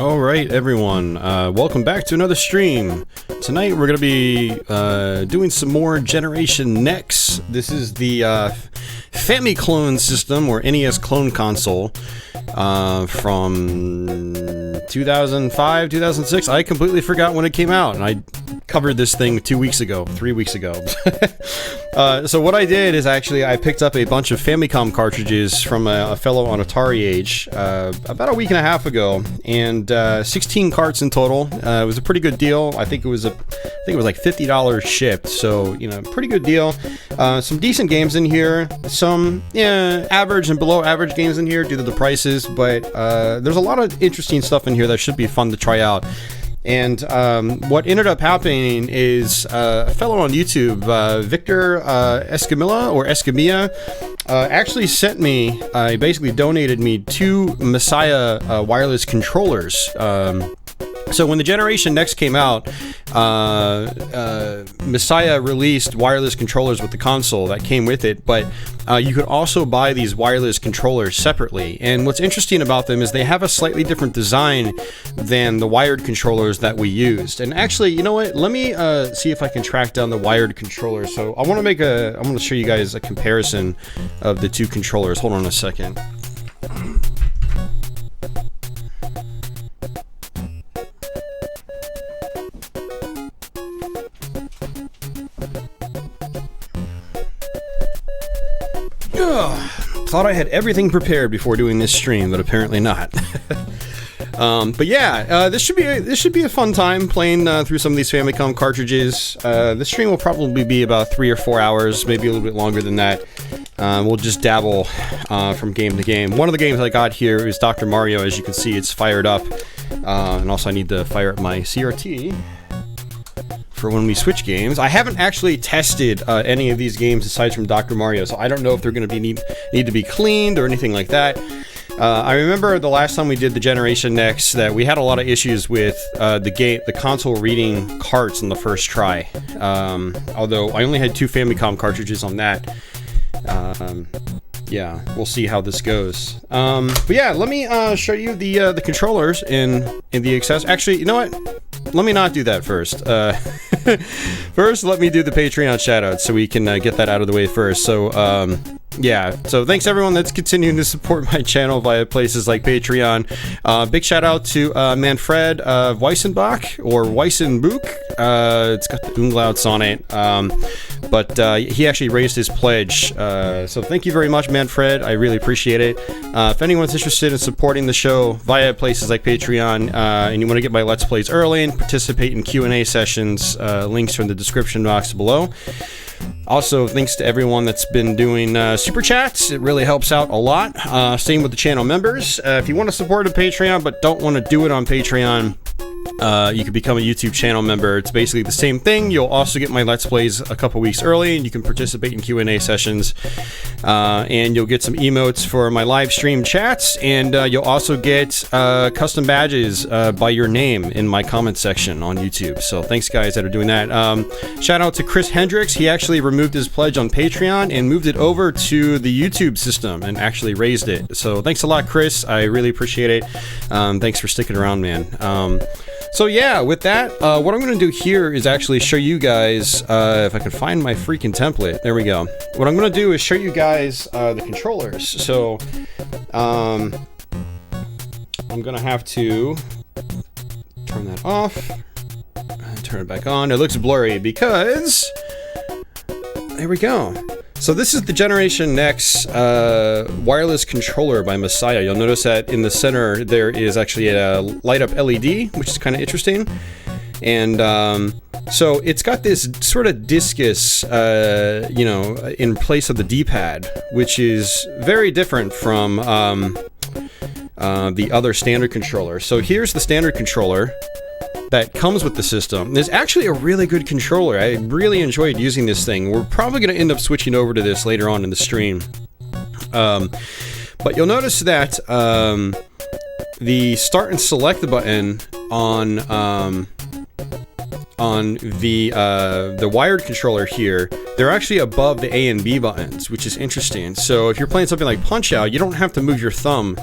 Alright everyone, welcome back to another stream. Tonight we're going to be doing some more Generation NEX. This is the Famicom system, or NES clone console, from 2005, 2006. I completely forgot when it came out, and I covered this thing 3 weeks ago. So what I did is actually I picked up a bunch of Famicom cartridges from a fellow on Atari Age about a week and a half ago, and 16 carts in total. It was a pretty good deal. I think it was like $50 shipped, so you know, pretty good deal. Some decent games in here, some average and below average games in here due to the prices, but there's a lot of interesting stuff in here that should be fun to try out. And what ended up happening is a fellow on YouTube, Victor Escamilla, actually sent me, basically donated me 2 Messiah wireless controllers. So when the Generation NEX came out, Messiah released wireless controllers with the console that came with it, but you could also buy these wireless controllers separately. And what's interesting about them is they have a slightly different design than the wired controllers that we used. And actually, you know what? Let me see if I can track down the wired controllers. So I'm going to show you guys a comparison of the 2 controllers. Hold on a second. Thought I had everything prepared before doing this stream, but apparently not. But yeah, this should be a fun time playing through some of these Famicom cartridges. This stream will probably be about 3 or 4 hours, maybe a little bit longer than that. We'll just dabble from game to game. One of the games I got here is Dr. Mario. As you can see, it's fired up, and also I need to fire up my CRT for when we switch games. I haven't actually tested any of these games aside from Dr. Mario, so I don't know if they're going to need to be cleaned or anything like that. I remember the last time we did the Generation NEX that we had a lot of issues with the console reading carts on the first try. Although I only had 2 Famicom cartridges on that. Yeah, we'll see how this goes. But yeah, let me show you the controllers in the accessories. Actually, you know what? Let me not do that first. First, let me do the Patreon shoutouts so we can get that out of the way first. So, yeah. So, thanks everyone that's continuing to support my channel via places like Patreon. Big shout out to Manfred Weissenbach, or Weissenbuch. It's got the umlauts on it. But he actually raised his pledge. So, thank you very much, Manfred. I really appreciate it. If anyone's interested in supporting the show via places like Patreon, and you want to get my Let's Plays early and participate in Q&A sessions, links are in the description box below. Also, thanks to everyone that's been doing super chats. It really helps out a lot. Same with the channel members. If you want to support a Patreon but don't want to do it on Patreon, you can become a YouTube channel member. It's basically the same thing. You'll also get my Let's Plays a couple weeks early, and you can participate in Q&A sessions. And you'll get some emotes for my live stream chats, and you'll also get custom badges by your name in my comment section on YouTube. So thanks guys that are doing that. Shout out to Chris Hendricks. He actually removed his pledge on Patreon and moved it over to the YouTube system and actually raised it. So thanks a lot, Chris. I really appreciate it. Thanks for sticking around, man. So yeah, with that, what I'm going to do here is actually show you guys, if I can find my freaking template. There we go. What I'm going to do is show you guys the controllers. So, I'm going to have to turn that off and turn it back on. It looks blurry because, there we go. So this is the Generation NEX wireless controller by Messiah. You'll notice that in the center there is actually a light up LED, which is kind of interesting. And so it's got this sort of discus, you know, in place of the D-pad, which is very different from the other standard controller. So here's the standard controller that comes with the system. There's actually a really good controller. I really enjoyed using this thing. We're probably going to end up switching over to this later on in the stream. But you'll notice that the start and select button on the wired controller here, they're actually above the A and B buttons, which is interesting. So if you're playing something like Punch-Out, you don't have to move your thumb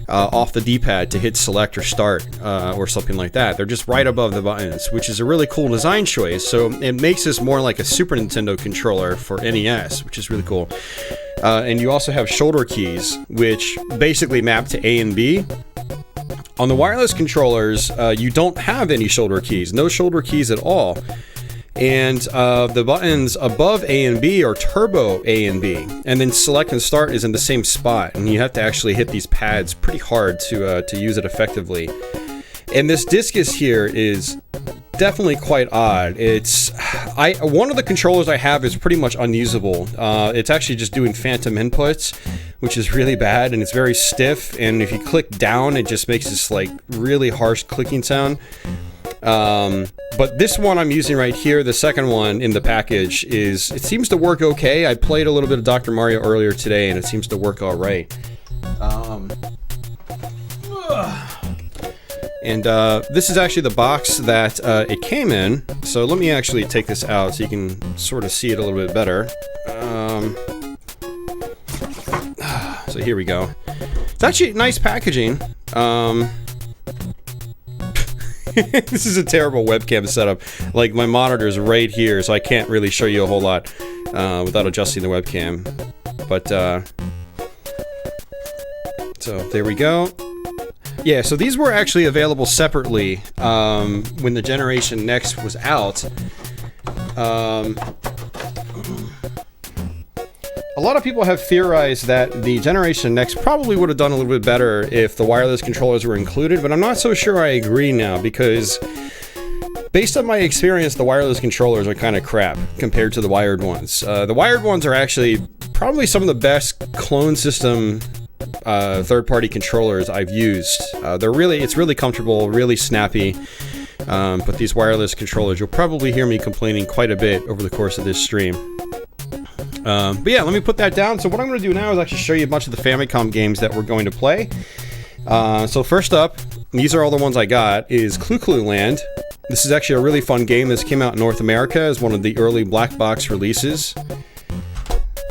off the D-pad to hit select or start or something like that. They're just right above the buttons, which is a really cool design choice. So it makes this more like a Super Nintendo controller for NES, which is really cool. And you also have shoulder keys, which basically map to A and B. On the wireless controllers, you don't have any shoulder keys, no shoulder keys at all. And the buttons above A and B are turbo A and B, and then select and start is in the same spot, and you have to actually hit these pads pretty hard to use it effectively. And this discus here is definitely quite odd. One of the controllers I have is pretty much unusable. It's actually just doing phantom inputs, which is really bad, and it's very stiff, and if you click down, it just makes this like really harsh clicking sound. But this one I'm using right here, the second one in the package, it seems to work okay. I played a little bit of Dr. Mario earlier today, and it seems to work all right. And this is actually the box that it came in. So let me actually take this out so you can sort of see it a little bit better. So here we go. It's actually nice packaging. This is a terrible webcam setup. Like, my monitor's right here, so I can't really show you a whole lot without adjusting the webcam. But, so there we go. Yeah, so these were actually available separately when the Generation NEX was out. A lot of people have theorized that the Generation NEX probably would have done a little bit better if the wireless controllers were included, but I'm not so sure I agree now, because based on my experience, the wireless controllers are kind of crap compared to the wired ones. The wired ones are actually probably some of the best clone system third-party controllers I've used. It's really comfortable, really snappy. But these wireless controllers, you'll probably hear me complaining quite a bit over the course of this stream. But yeah, let me put that down. So what I'm going to do now is actually show you a bunch of the Famicom games that we're going to play. So first up, these are all the ones I got, is Clu Clu Land. This is actually a really fun game. This came out in North America as one of the early black box releases.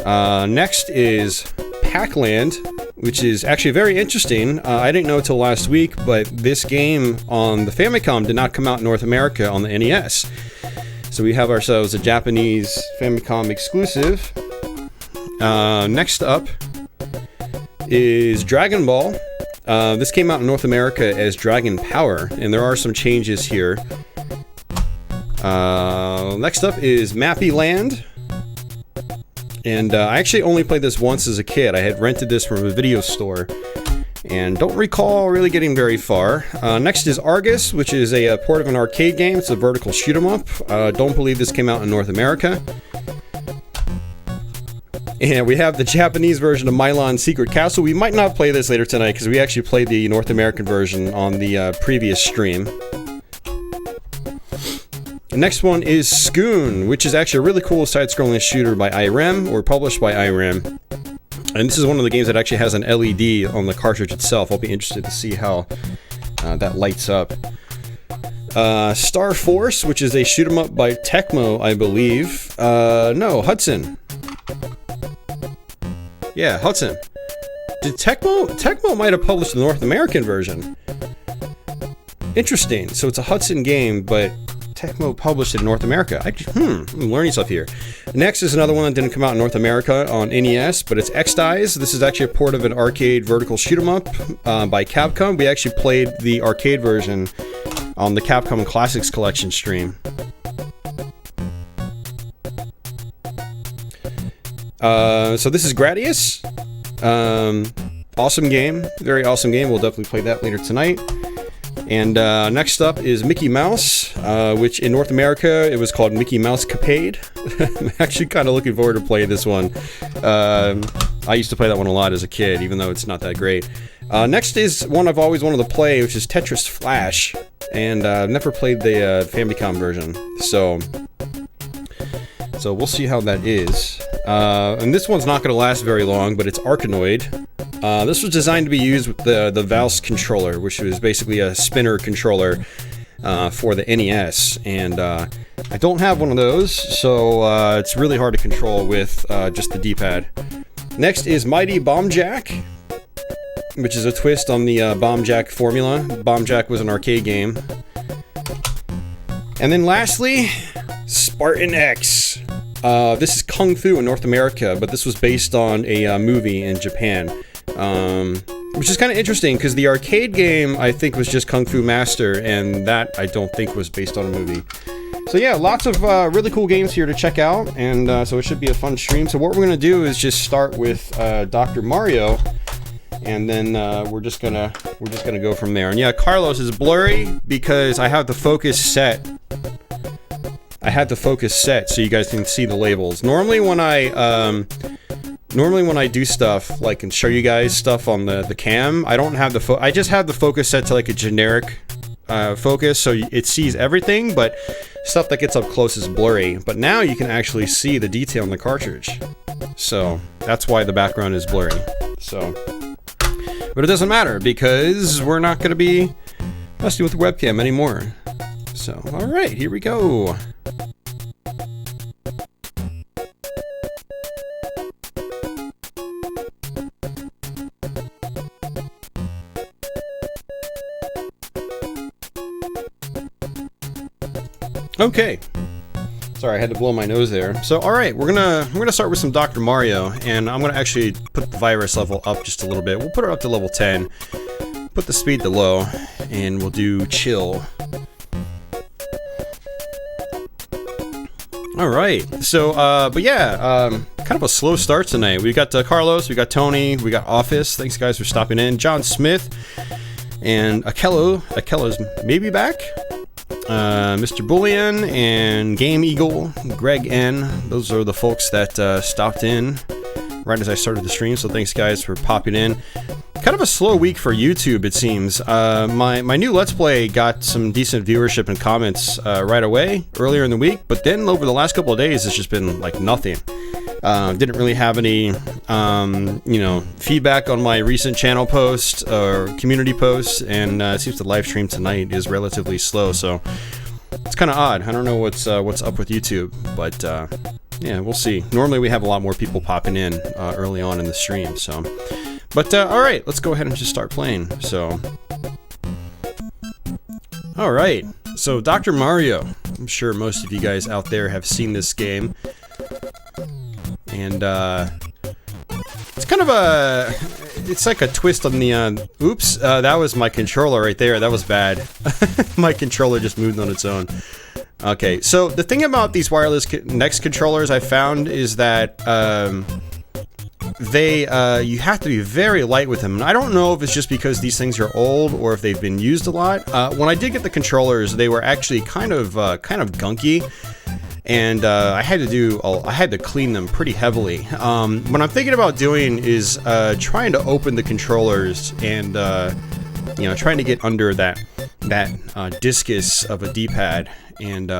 Next is Pac Land, which is actually very interesting. I didn't know until last week, but this game on the Famicom did not come out in North America on the NES. So we have ourselves a Japanese Famicom exclusive. Next up is Dragonball. This came out in North America as Dragon Power, and there are some changes here. Next up is Mappy Land. And I actually only played this once as a kid. I had rented this from a video store and don't recall really getting very far. Next is Argus, which is a port of an arcade game. It's a vertical shoot 'em up. Don't believe this came out in North America. And we have the Japanese version of Milon Secret Castle. We might not play this later tonight because we actually played the North American version on the previous stream. The next one is Sqoon, which is actually a really cool side-scrolling shooter by IREM, or published by IREM. And this is one of the games that actually has an LED on the cartridge itself. I'll be interested to see how that lights up. Star Force, which is a shoot 'em up by Tecmo, I believe. No, Hudson. Yeah, Hudson. Did Tecmo might have published the North American version. Interesting. So it's a Hudson game, but Tecmo published it in North America. I'm learning stuff here. Next is another one that didn't come out in North America on NES, but it's Exed Eyes. This is actually a port of an arcade vertical shoot 'em up by Capcom. We actually played the arcade version on the Capcom Classics Collection stream. So this is Gradius. Awesome game. Very awesome game. We'll definitely play that later tonight. And next up is Mickey Mouse, which in North America it was called Mickey Mouse Capade. I'm actually kind of looking forward to playing this one. I used to play that one a lot as a kid, even though it's not that great. Next is one I've always wanted to play, which is Tetris Flash, and I've never played the Famicom version, so we'll see how that is. And this one's not going to last very long, but it's Arkanoid. This was designed to be used with the Valse controller, which was basically a spinner controller for the NES, and I don't have one of those, so it's really hard to control with just the D-pad. Next is Mighty Bomb Jack. which is a twist on the Bomb Jack formula. Bomb Jack was an arcade game. And then lastly, Spartan X. This is Kung Fu in North America, but this was based on a movie in Japan. Which is kind of interesting, because the arcade game, I think, was just Kung Fu Master, and that, I don't think, was based on a movie. So yeah, lots of really cool games here to check out, and so it should be a fun stream. So what we're going to do is just start with Dr. Mario, and then we're just gonna go from there. And yeah, Carlos is blurry because I have the focus set. I had the focus set so you guys can see the labels. Normally when I do stuff, like, and show you guys stuff on the cam, I don't have the I just have the focus set to like a generic focus, so it sees everything, but stuff that gets up close is blurry. But now you can actually see the detail in the cartridge, so that's why the background is blurry. So, but it doesn't matter because we're not going to be messing with the webcam anymore. So, all right, here we go. Okay. Sorry, I had to blow my nose there. So, all right, we're gonna start with some Dr. Mario, and I'm gonna actually put the virus level up just a little bit. We'll put it up to level 10. Put the speed to low, and we'll do chill. All right. So, but yeah, kind of a slow start tonight. We got Carlos, we got Tony, we got Office. Thanks guys for stopping in. John Smith and Akello's maybe back. Mr. Bullion and Game Eagle, Greg N. Those are the folks that stopped in right as I started the stream, so thanks guys for popping in. Kind of a slow week for YouTube, it seems. My new Let's Play got some decent viewership and comments right away, earlier in the week, but then over the last couple of days, it's just been like nothing. Didn't really have any, you know, feedback on my recent channel post or community posts, and it seems the live stream tonight is relatively slow, so it's kind of odd. I don't know what's up with YouTube, but yeah, we'll see. Normally we have a lot more people popping in early on in the stream, so. But all right, let's go ahead and just start playing. So, all right. So Dr. Mario. I'm sure most of you guys out there have seen this game. And it's kind of it's like a twist on the, oops, that was my controller right there. That was bad. My controller just moved on its own. Okay, so the thing about these wireless NEX controllers I found is that you have to be very light with them. And I don't know if it's just because these things are old or if they've been used a lot. When I did get the controllers, they were actually kind of gunky. And I had to clean them pretty heavily. What I'm thinking about doing is trying to open the controllers and you know, trying to get under that discus of a D-pad and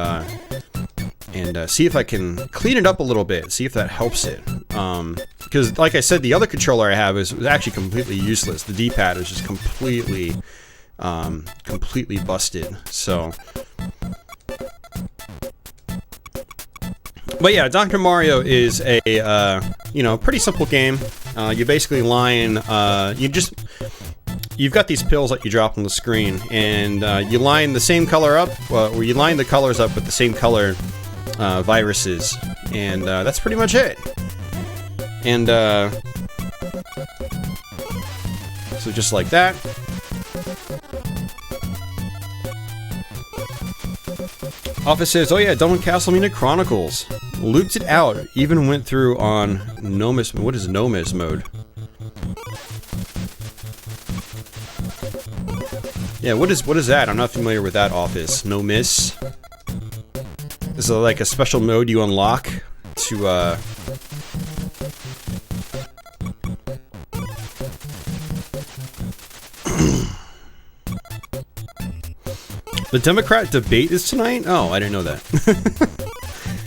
see if I can clean it up a little bit, see if that helps it. Because like I said, the other controller I have was actually completely useless. The D-pad is just completely busted. So. But yeah, Dr. Mario is a, you know, pretty simple game. You basically line, you've got these pills that you drop on the screen, and you line the same color up, or you line the colors up with the same color viruses, and that's pretty much it. And so just like that. Office says, oh yeah, done with Castlevania Chronicles. Looped it out. Even went through on Nomis. What is Nomis mode? Yeah, what is that? I'm not familiar with that, Office. Nomis. Is it like a special mode you unlock to The Democrat debate is tonight? Oh, I didn't know that.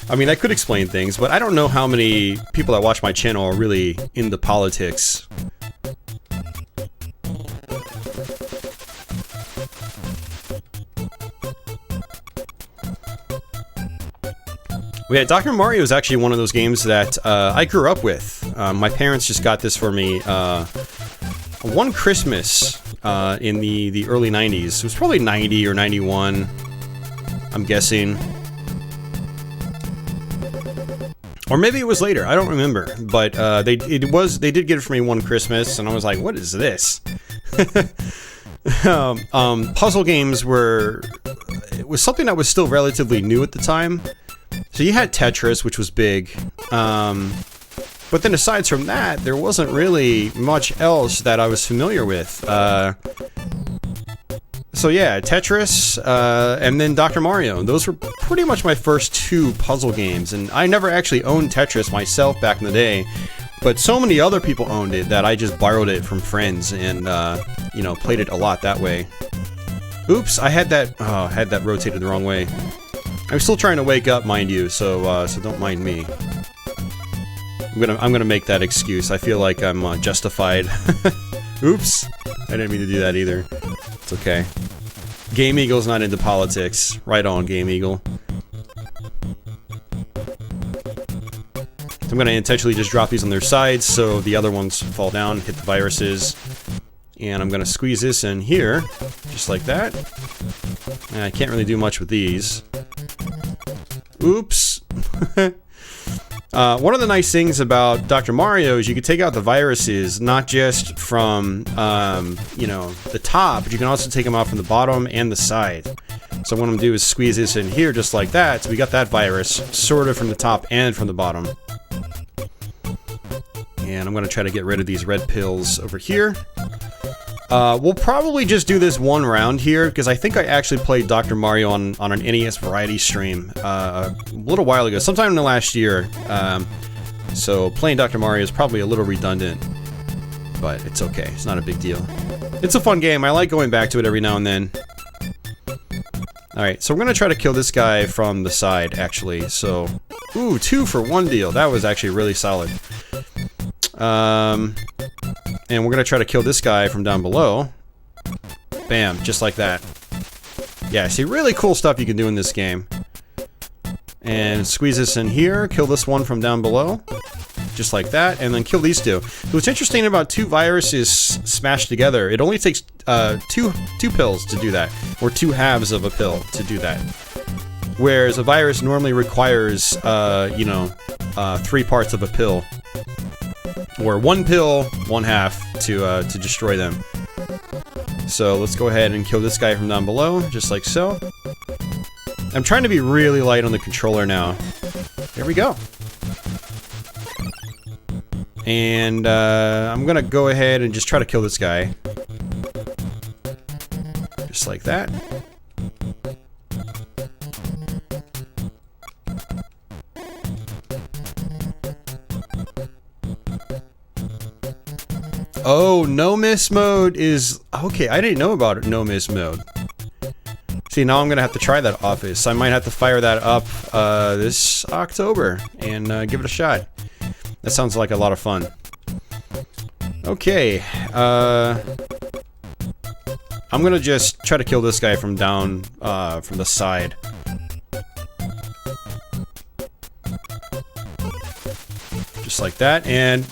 I mean, I could explain things, but I don't know how many people that watch my channel are really into politics. Yeah, Dr. Mario is actually one of those games that I grew up with. My parents just got this for me one Christmas in the early 90s. It was probably 90 or 91, I'm guessing. Or maybe it was later, I don't remember. But they did get it for me one Christmas, and I was like, what is this? Puzzle games it was something that was still relatively new at the time. So you had Tetris, which was big. But then aside from that, there wasn't really much else that I was familiar with. So yeah, Tetris, and then Dr. Mario. Those were pretty much my first two puzzle games, and I never actually owned Tetris myself back in the day, but so many other people owned it that I just borrowed it from friends and, you know, played it a lot that way. Oops, I had that rotated the wrong way. I'm still trying to wake up, mind you, so don't mind me. I'm gonna make that excuse. I feel like I'm justified. Oops, I didn't mean to do that either. It's okay. Game Eagle's not into politics. Right on, Game Eagle. I'm gonna intentionally just drop these on their sides so the other ones fall down, hit the viruses. And I'm gonna squeeze this in here, just like that. And I can't really do much with these. Oops. One of the nice things about Dr. Mario is you can take out the viruses, not just from, you know, the top, but you can also take them out from the bottom and the side. So what I'm gonna do is squeeze this in here just like that, so we got that virus sort of from the top and from the bottom. And I'm gonna try to get rid of these red pills over here. We'll probably just do this one round here, because I think I actually played Dr. Mario on an NES variety stream a little while ago, sometime in the last year. So playing Dr. Mario is probably a little redundant, but it's okay. It's not a big deal. It's a fun game. I like going back to it every now and then. Alright, so we're going to try to kill this guy from the side, actually. So, ooh, 2 for 1 deal. That was actually really solid. And we're gonna try to kill this guy from down below. Bam, just like that. Yeah, see, really cool stuff you can do in this game. And squeeze this in here, kill this one from down below. Just like that, and then kill these two. What's interesting about two viruses smashed together, it only takes two pills to do that. Or 2 halves of a pill to do that. Whereas a virus normally requires, you know, 3 parts of a pill. Or 1 pill, 1 half to destroy them. So let's go ahead and kill this guy from down below, just like so. I'm trying to be really light on the controller now. There we go. And I'm gonna go ahead and just try to kill this guy. Just like that. Oh, no miss mode is... Okay, I didn't know about it, no miss mode. See, now I'm gonna have to try that office. I might have to fire that up this October and give it a shot. That sounds like a lot of fun. Okay, I'm gonna just try to kill this guy from down, from the side. Just like that, and...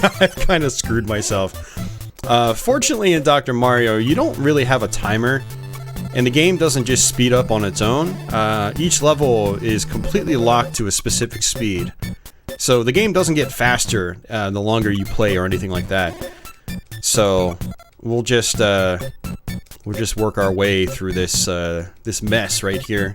I kind of screwed myself. Fortunately in Dr. Mario, you don't really have a timer, and the game doesn't just speed up on its own. Each level is completely locked to a specific speed. So the game doesn't get faster the longer you play or anything like that. So we'll just work our way through this this mess right here.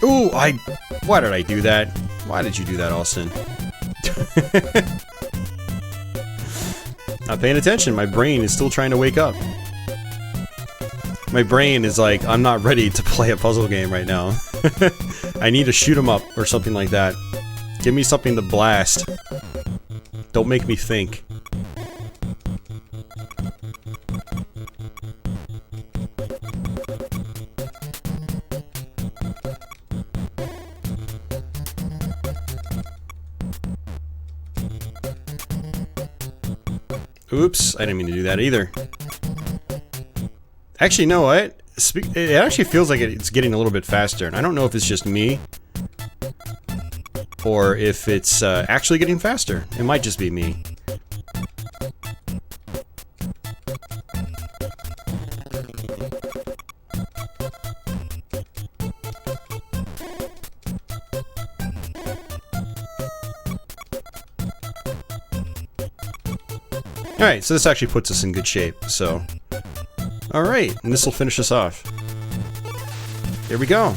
Ooh, why did I do that? Why did you do that, Austin? Not paying attention. My brain is still trying to wake up. My brain is like, I'm not ready to play a puzzle game right now. I need to shoot 'em up or something like that. Give me something to blast. Don't make me think. Oops, I didn't mean to do that either. Actually, you know what? It actually feels like it's getting a little bit faster, and I don't know if it's just me or if it's actually getting faster. It might just be me. Alright, so this actually puts us in good shape, so... Alright, and this will finish us off. Here we go.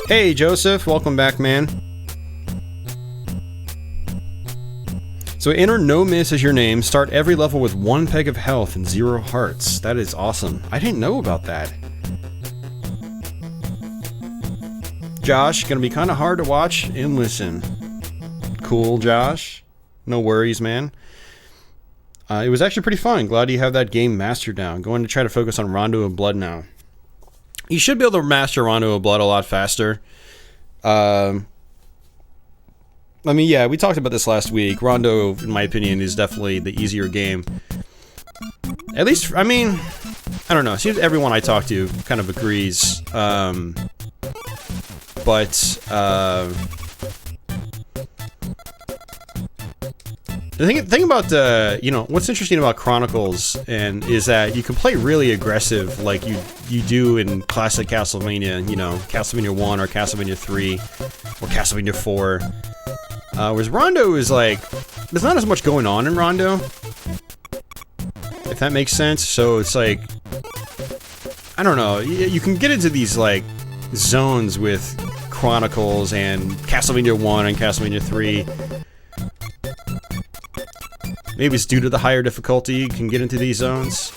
Hey, Joseph, welcome back, man. So enter No Miss as your name, start every level with 1 peg of health and 0 hearts. That is awesome. I didn't know about that. Josh, gonna be kind of hard to watch and listen. Cool, Josh. No worries, man. It was actually pretty fun. Glad you have that game mastered now. I'm going to try to focus on Rondo of Blood now. You should be able to master Rondo of Blood a lot faster. I mean, yeah, we talked about this last week. Rondo, in my opinion, is definitely the easier game. At least, I mean, I don't know. It seems everyone I talk to kind of agrees. The thing about, you know, what's interesting about Chronicles is that you can play really aggressive like you do in classic Castlevania, you know, Castlevania 1 or Castlevania 3 or Castlevania 4. Whereas Rondo is like, there's not as much going on in Rondo, if that makes sense. So it's like, I don't know, you can get into these like zones with Chronicles and Castlevania 1 and Castlevania 3. Maybe it's due to the higher difficulty you can get into these zones.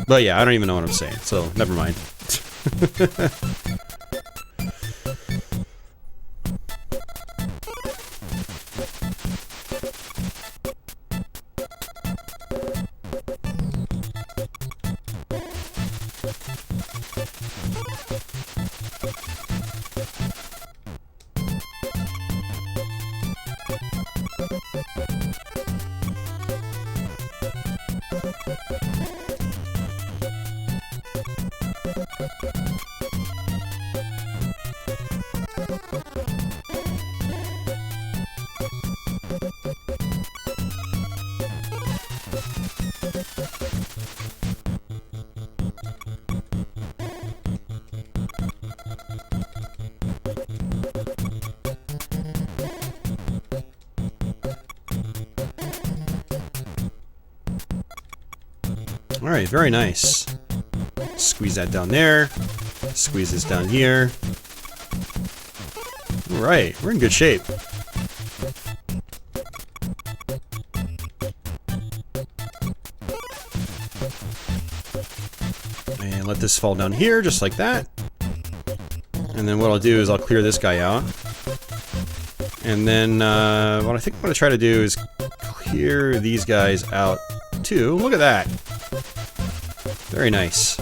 But yeah, I don't even know what I'm saying, so never mind. Alright, very nice. Squeeze that down there. Squeeze this down here. Alright, we're in good shape. And let this fall down here, just like that. And then what I'll do is I'll clear this guy out. And then what I think I'm going to try to do is clear these guys out too. Look at that. Very nice.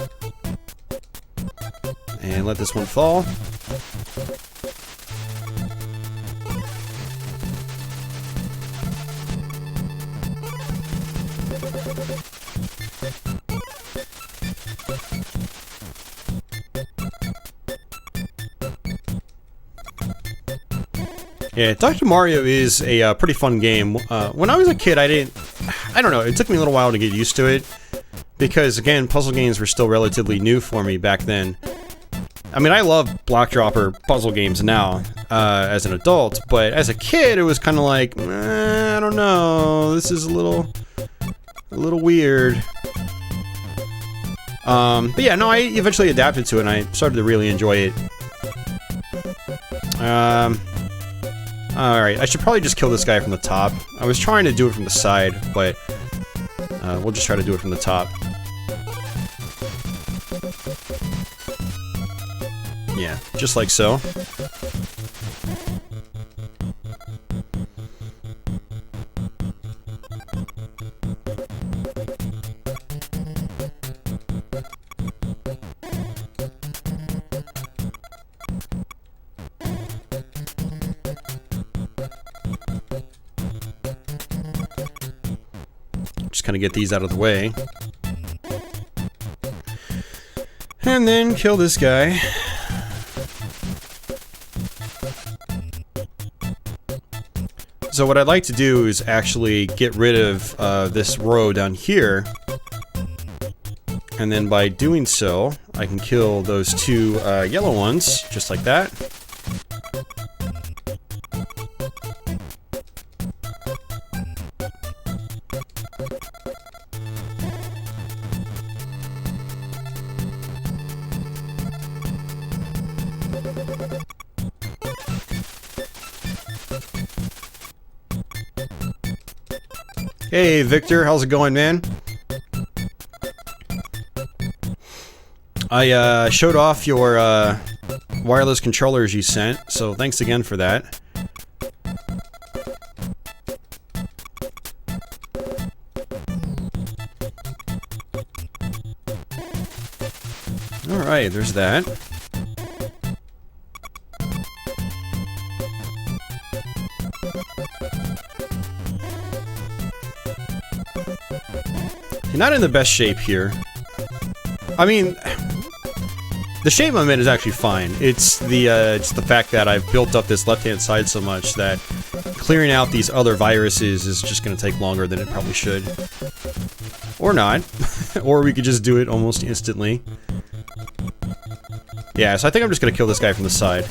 And let this one fall. Yeah, Dr. Mario is a pretty fun game. When I was a kid, I don't know, it took me a little while to get used to it. Because, again, puzzle games were still relatively new for me back then. I mean, I love block dropper puzzle games now, as an adult, but as a kid, it was kind of like, I don't know, this is a little weird. But yeah, no, I eventually adapted to it, and I started to really enjoy it. Alright, I should probably just kill this guy from the top. I was trying to do it from the side, but we'll just try to do it from the top. Yeah, just like so. just kind of get these out of the way. And then kill this guy. So what I'd like to do is actually get rid of this row down here. And then by doing so, I can kill those two yellow ones, just like that. Hey, Victor, how's it going, man? I showed off your wireless controllers you sent, so thanks again for that. Alright, there's that. You're not in the best shape here. I mean, the shape I'm in is actually fine. It's the fact that I've built up this left-hand side so much that clearing out these other viruses is just going to take longer than it probably should. Or not. Or we could just do it almost instantly. Yeah, so I think I'm just going to kill this guy from the side.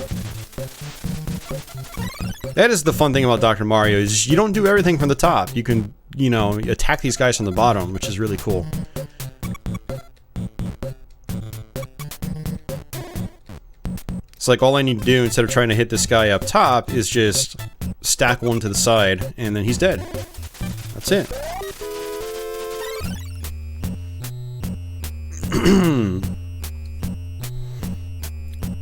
That is the fun thing about Dr. Mario, is you don't do everything from the top. You can, you know, attack these guys from the bottom, which is really cool. It's like all I need to do instead of trying to hit this guy up top is just stack one to the side, and then he's dead. That's it.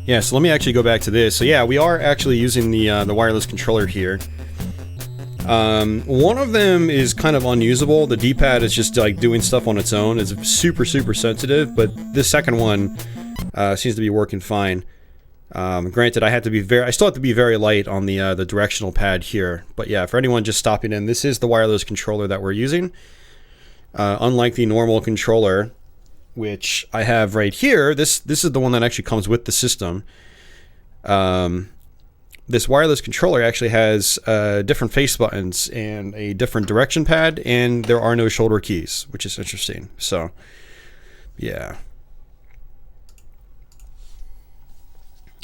Yeah, so let me actually go back to this. So yeah, we are actually using the wireless controller here. One of them is kind of unusable. The D-pad is just like doing stuff on its own. It's super, super sensitive, but this second one seems to be working fine. Granted, I still have to be very light on the directional pad here. But yeah, for anyone just stopping in, this is the wireless controller that we're using. Unlike the normal controller, which I have right here, this is the one that actually comes with the system. This wireless controller actually has different face buttons and a different direction pad, and there are no shoulder keys, which is interesting. So, yeah.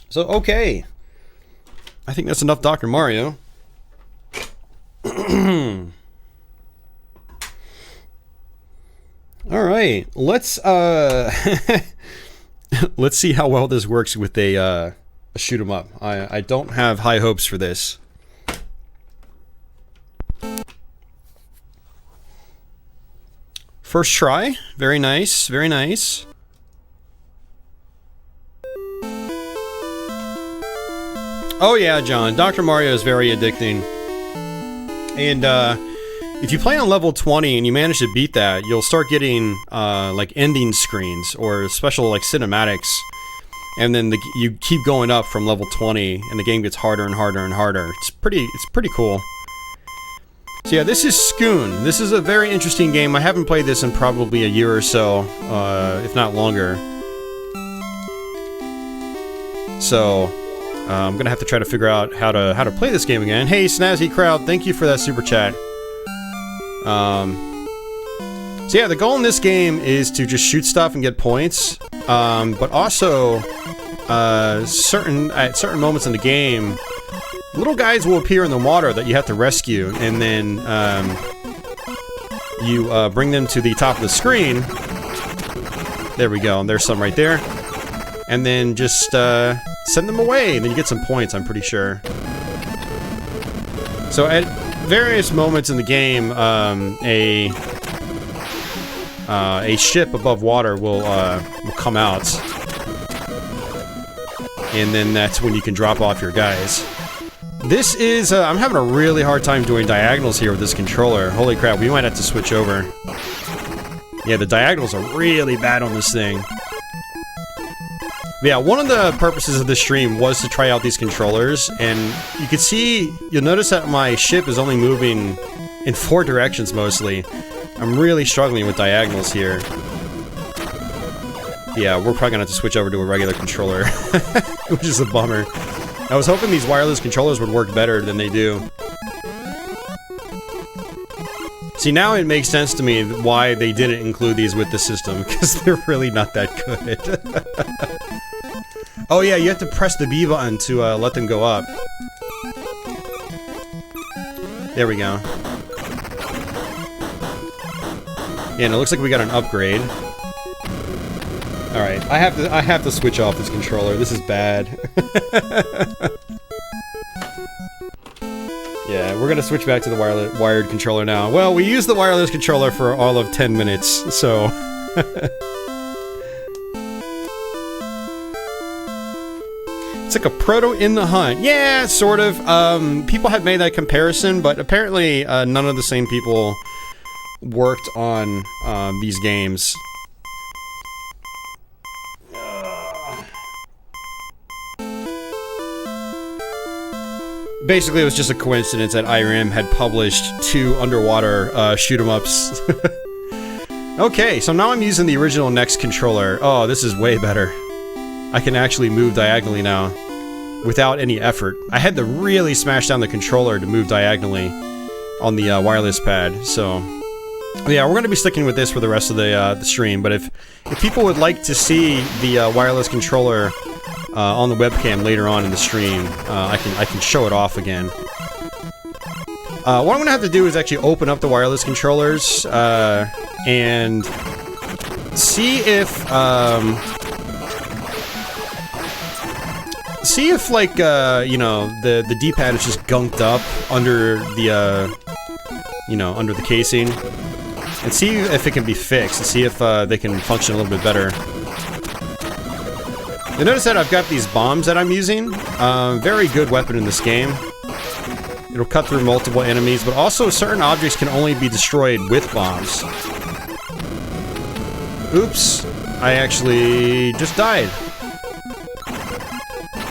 So, okay. I think that's enough Dr. Mario. Alright, let's let's see how well this works with a shoot 'em up. I don't have high hopes for this. First try. Very nice, very nice. Oh yeah, John. Dr. Mario is very addicting. And if you play on level 20 and you manage to beat that, you'll start getting like ending screens or special like cinematics. And then you keep going up from level 20 and the game gets harder and harder and harder. It's pretty cool. So yeah, this is Sqoon. This is a very interesting game. I haven't played this in probably a year or so, if not longer. So I'm gonna have to try to figure out how to play this game again. Hey, Snazzy Crowd, thank you for that super chat. So yeah, the goal in this game is to just shoot stuff and get points, but also at certain moments in the game, little guys will appear in the water that you have to rescue, and then you bring them to the top of the screen. There we go, and there's some right there. And then just send them away, and then you get some points, I'm pretty sure. So at various moments in the game, a ship above water will come out, and then that's when you can drop off your guys. This is I'm having a really hard time doing diagonals here with this controller. Holy crap, we might have to switch over. Yeah, the diagonals are really bad on this thing. But yeah, one of the purposes of this stream was to try out these controllers, and you can see, you'll notice that my ship is only moving in 4 directions mostly. I'm really struggling with diagonals here. Yeah, we're probably gonna have to switch over to a regular controller, which is a bummer. I was hoping these wireless controllers would work better than they do. See, now it makes sense to me why they didn't include these with the system, because they're really not that good. Oh yeah, you have to press the B button to let them go up. There we go. Yeah, and it looks like we got an upgrade. Alright, I have to switch off this controller. This is bad. Yeah, we're gonna switch back to the wired controller now. Well, we used the wireless controller for all of 10 minutes, so... It's like a proto in the hunt. Yeah, sort of. People had made that comparison, but apparently none of the same people worked on these games. Basically, it was just a coincidence that IRM had published 2 underwater shoot-em-ups. Okay, so now I'm using the original NEX controller. Oh, this is way better. I can actually move diagonally now, without any effort. I had to really smash down the controller to move diagonally on the wireless pad, so... Yeah, we're going to be sticking with this for the rest of the stream, but if people would like to see the wireless controller on the webcam later on in the stream, I can show it off again. What I'm going to have to do is actually open up the wireless controllers, and see if, like, you know, the D-pad is just gunked up under the, you know, under the casing. And see if it can be fixed, and see if they can function a little bit better. You notice that I've got these bombs that I'm using. Very good weapon in this game. It'll cut through multiple enemies, but also certain objects can only be destroyed with bombs. Oops, I actually just died.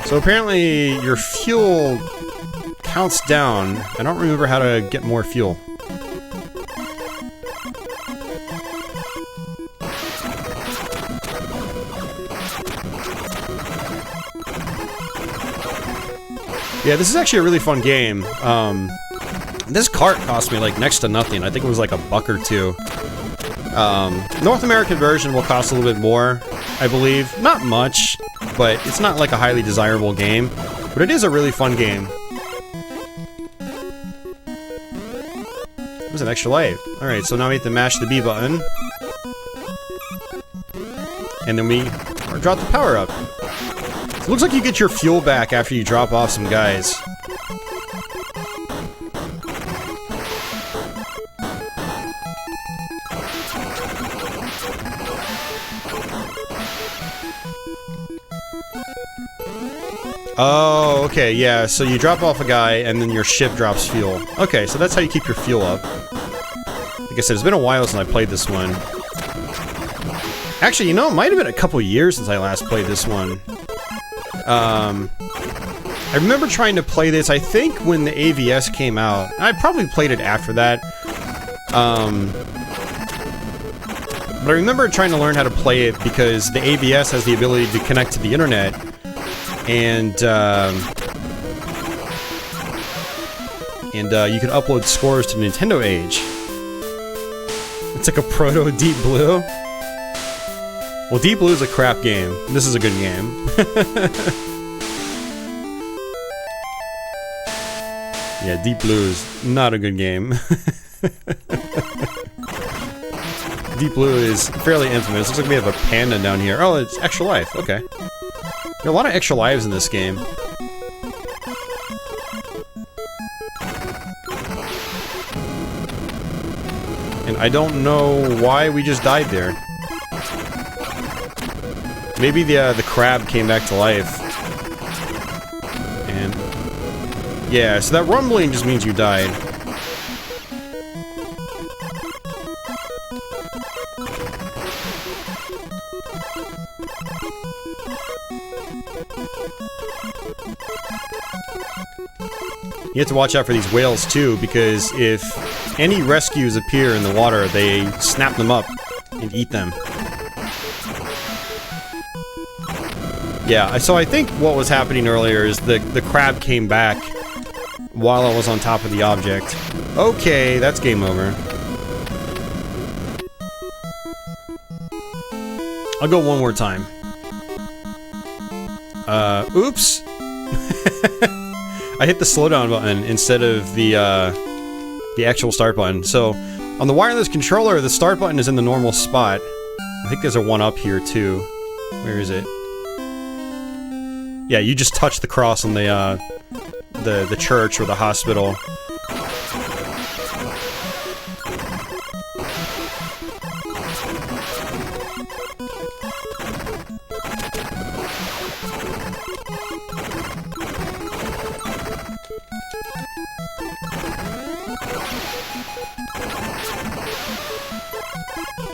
So apparently your fuel counts down. I don't remember how to get more fuel. Yeah, this is actually a really fun game. This cart cost me like next to nothing. I think it was like $1 or $2. North American version will cost a little bit more, I believe. Not much, but it's not like a highly desirable game. But it is a really fun game. It was an extra life. Alright, so now we have to mash the B button. And then we drop the power up. It looks like you get your fuel back after you drop off some guys. Oh, okay, yeah, so you drop off a guy and then your ship drops fuel. Okay, so that's how you keep your fuel up. Like I said, it's been a while since I played this one. Actually, you know, it might have been a couple years since I last played this one. I remember trying to play this, I think, when the AVS came out. I probably played it after that. But I remember trying to learn how to play it because the AVS has the ability to connect to the internet. And you can upload scores to Nintendo Age. It's like a proto Deep Blue. Well, Deep Blue is a crap game. This is a good game. Yeah, Deep Blue is not a good game. Deep Blue is fairly infamous. Looks like we have a panda down here. Oh, it's extra life. Okay. There are a lot of extra lives in this game. And I don't know why we just died there. Maybe the crab came back to life. And... yeah, so that rumbling just means you died. You have to watch out for these whales too, because if any rescues appear in the water, they snap them up and eat them. Yeah, so I think what was happening earlier is the crab came back while I was on top of the object. Okay, that's game over. I'll go one more time. Oops! I hit the slowdown button instead of the actual start button. So, on the wireless controller, the start button is in the normal spot. I think there's a one up here, too. Where is it? Yeah, you just touch the cross on the church or the hospital.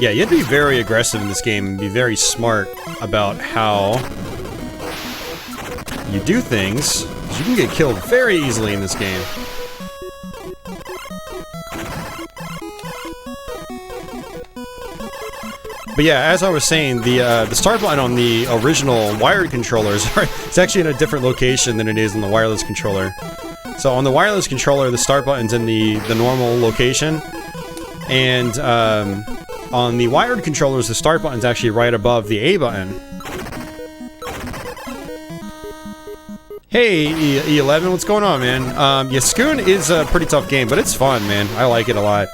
Yeah, you have to be very aggressive in this game and be very smart about how you do things, because you can get killed very easily in this game. But yeah, as I was saying, the start button on the original wired controllers is actually in a different location than it is in the wireless controller. So on the wireless controller, the start button's in the normal location, and on the wired controllers, the start button's actually right above the A button. Hey, E11, what's going on, man? Yeah, Sqoon is a pretty tough game, but it's fun, man. I like it a lot.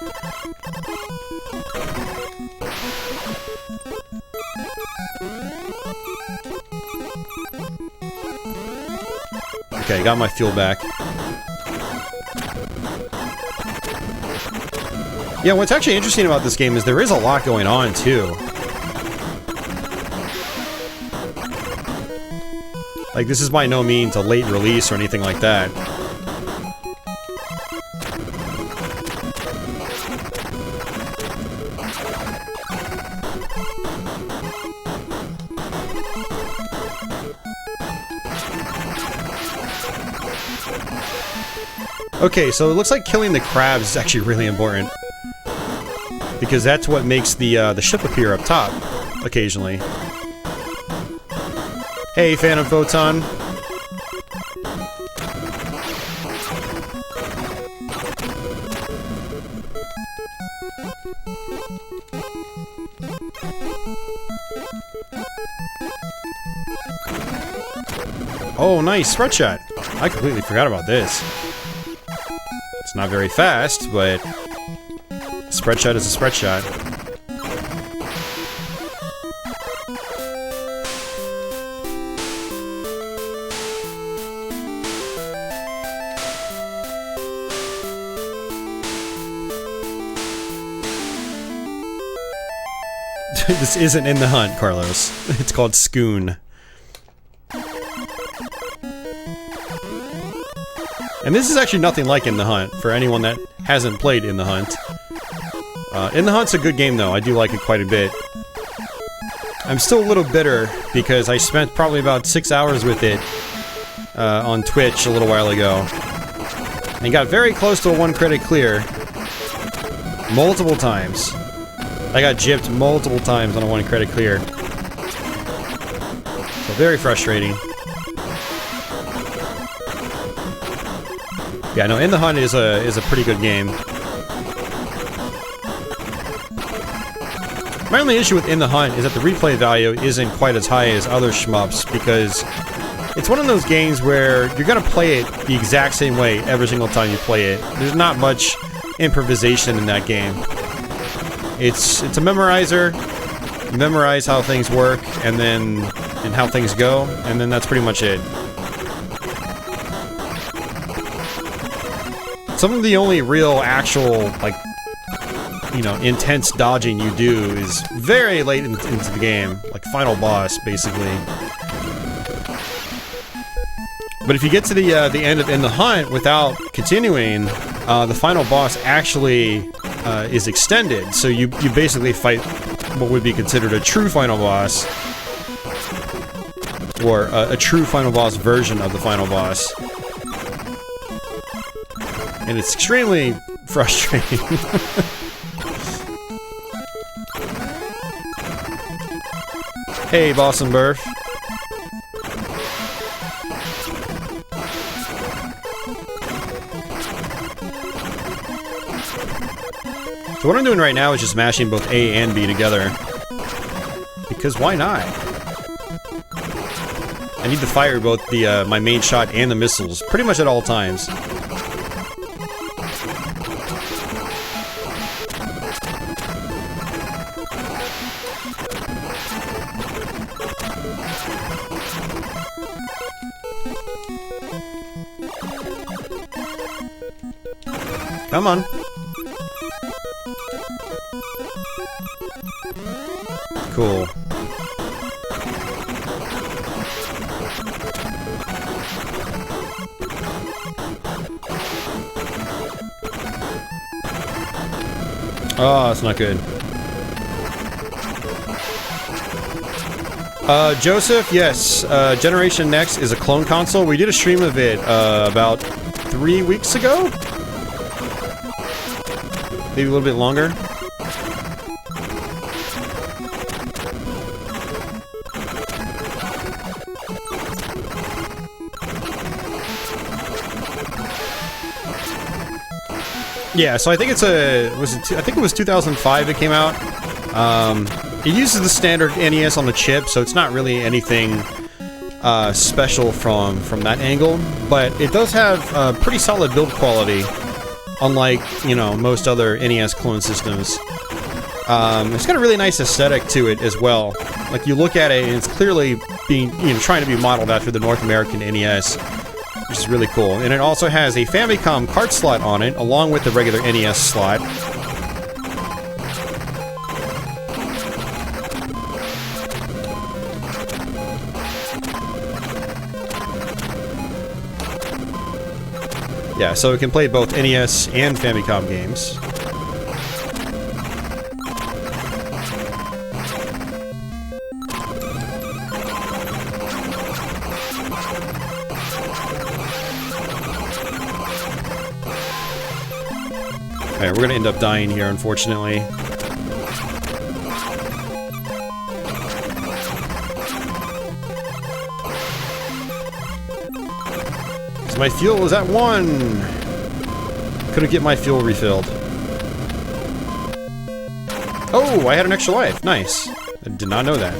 Okay, got my fuel back. Yeah, what's actually interesting about this game is there is a lot going on, too. Like, this is by no means a late release or anything like that. Okay, so it looks like killing the crabs is actually really important. Because that's what makes the ship appear up top, occasionally. Hey, Phantom Photon. Oh, nice, spread shot. I completely forgot about this. It's not very fast, but spread shot is a spread shot. This isn't in the hunt, Carlos. It's called Sqoon. And this is actually nothing like In the Hunt, for anyone that hasn't played In the Hunt. In the Hunt's a good game, though. I do like it quite a bit. I'm still a little bitter, because I spent probably about 6 hours with it on Twitch a little while ago. And got very close to a 1 credit clear. Multiple times. I got gypped multiple times on a 1 credit clear. So very frustrating. Yeah, no, In the Hunt is a pretty good game. My only issue with In the Hunt is that the replay value isn't quite as high as other shmups, because it's one of those games where you're gonna play it the exact same way every single time you play it. There's not much improvisation in that game. It's a memorizer. You memorize how things work, and how things go, and then that's pretty much it. Some of the only real, actual, like, you know, intense dodging you do is very late into the game, like final boss, basically. But if you get to the end of In the Hunt without continuing, the final boss actually is extended, so you basically fight what would be considered a true final boss, or a true final boss version of the final boss. and it's extremely frustrating. Hey, Boston Burf. So what I'm doing right now is just mashing both A and B together. Because why not? I need to fire both the my main shot and the missiles pretty much at all times. Come on. Cool. Oh, that's not good. Joseph, yes. Generation NEX is a clone console. We did a stream of it about 3 weeks ago? Maybe a little bit longer. Yeah, so I think it's a I think it was 2005 it came out. It uses the standard NES on the chip, so it's not really anything special from that angle, but it does have pretty solid build quality, unlike, you know, most other NES clone systems. It's got a really nice aesthetic to it as well. Like, you look at it and it's clearly being, you know, trying to be modeled after the North American NES. Which is really cool. And it also has a Famicom cart slot on it, along with the regular NES slot. Yeah, so it can play both NES and Famicom games. Alright, we're gonna end up dying here, unfortunately. So my fuel is at 1! Couldn't get my fuel refilled. Oh, I had an extra life. Nice. I did not know that.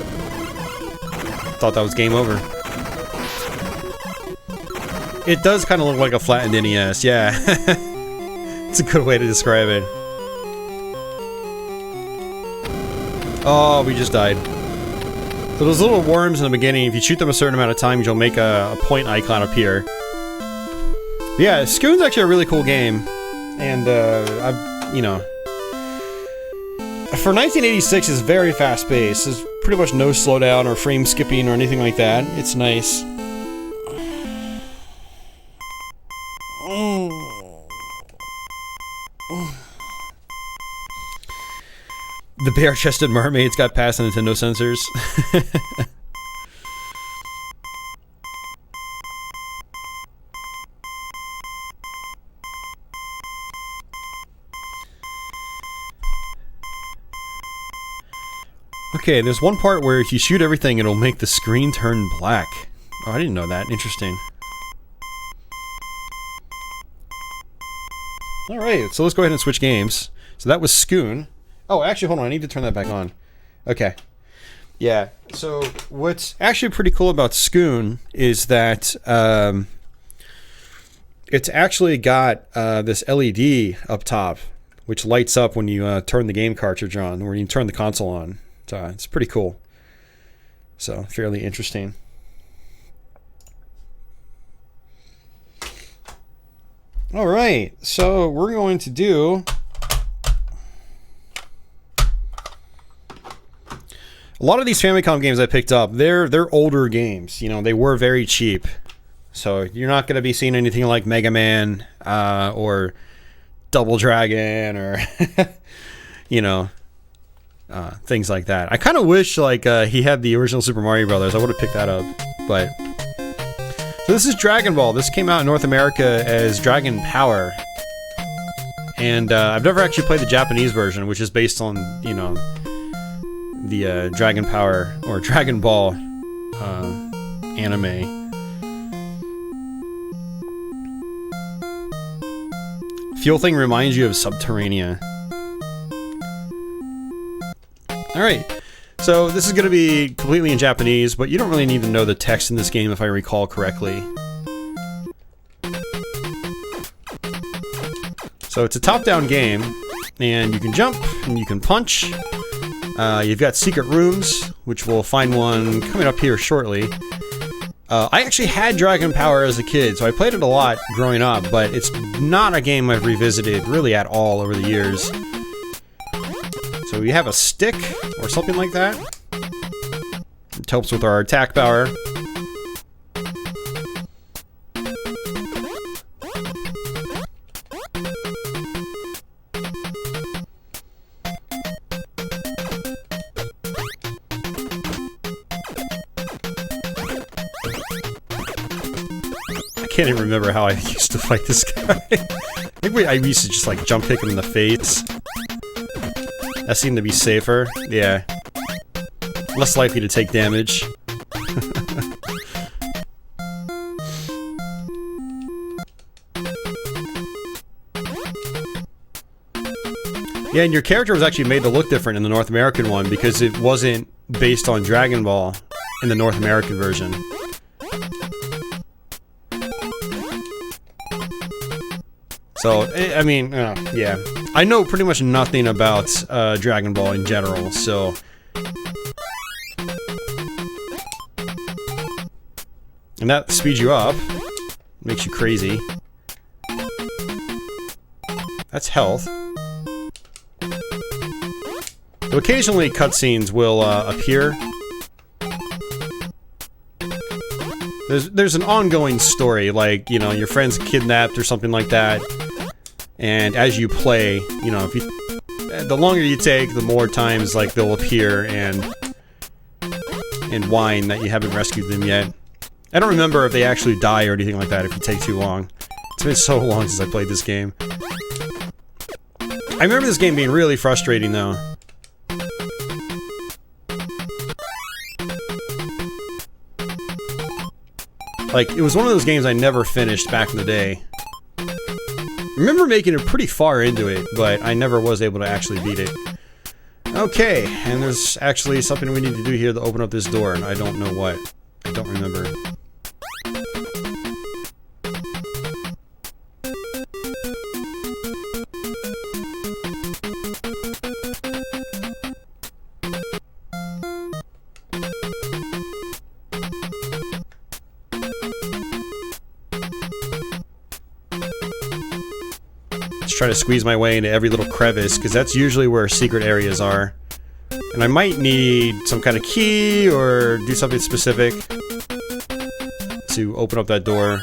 Thought that was game over. It does kind of look like a flattened NES, yeah. It's a good way to describe it. Oh, we just died. So those little worms in the beginning, if you shoot them a certain amount of times, you'll make a point icon appear. But yeah, Sqoon's actually a really cool game. And, I've, you know... For 1986, it's very fast-paced. There's pretty much no slowdown or frame skipping or anything like that. It's nice. The bare-chested mermaid's got past the Nintendo sensors. Okay, there's one part where if you shoot everything, it'll make the screen turn black. Oh, I didn't know that. Interesting. Alright, so let's go ahead and switch games. So that was Sqoon. Oh, actually, hold on. I need to turn that back on. Okay. Yeah. So what's actually pretty cool about Sqoon is that it's actually got this LED up top, which lights up when you turn the game cartridge on, or you turn the console on. So it's pretty cool. So fairly interesting. All right. So we're going to do... A lot of these Famicom games I picked up, they're older games. You know, they were very cheap. So you're not going to be seeing anything like Mega Man or Double Dragon or, you know, things like that. I kind of wish like he had the original Super Mario Brothers. I would have picked that up. But so this is Dragonball. This came out in North America as Dragon Power. And I've never actually played the Japanese version, which is based on, you know, the Dragon Power or Dragon Ball anime. Fuel thing reminds you of Subterranea. Alright, so this is going to be completely in Japanese, but you don't really need to know the text in this game if I recall correctly. So it's a top-down game, and you can jump, and you can punch. You've got secret rooms, which we'll find one coming up here shortly. I actually had Dragon Power as a kid, so I played it a lot growing up, but it's not a game I've revisited really at all over the years. So we have a stick, or something like that. It helps with our attack power. I can't even remember how I used to fight this guy. I think I used to just like jump kick him in the face. That seemed to be safer. Yeah. Less likely to take damage. Yeah, and your character was actually made to look different in the North American one because it wasn't based on Dragon Ball in the North American version. So, I mean, yeah. I know pretty much nothing about Dragon Ball in general, so... And that speeds you up. Makes you crazy. That's health. So occasionally cutscenes will appear. There's an ongoing story, like, you know, your friend's kidnapped or something like that. And as you play, you know, the longer you take, the more times, like, they'll appear and whine that you haven't rescued them yet. I don't remember if they actually die or anything like that if you take too long. It's been so long since I played this game. I remember this game being really frustrating, though. Like, it was one of those games I never finished back in the day. I remember making it pretty far into it, but I never was able to actually beat it. Okay, and there's actually something we need to do here to open up this door, and I don't know what. I don't remember. Try to squeeze my way into every little crevice, because that's usually where secret areas are. And I might need some kind of key or do something specific to open up that door.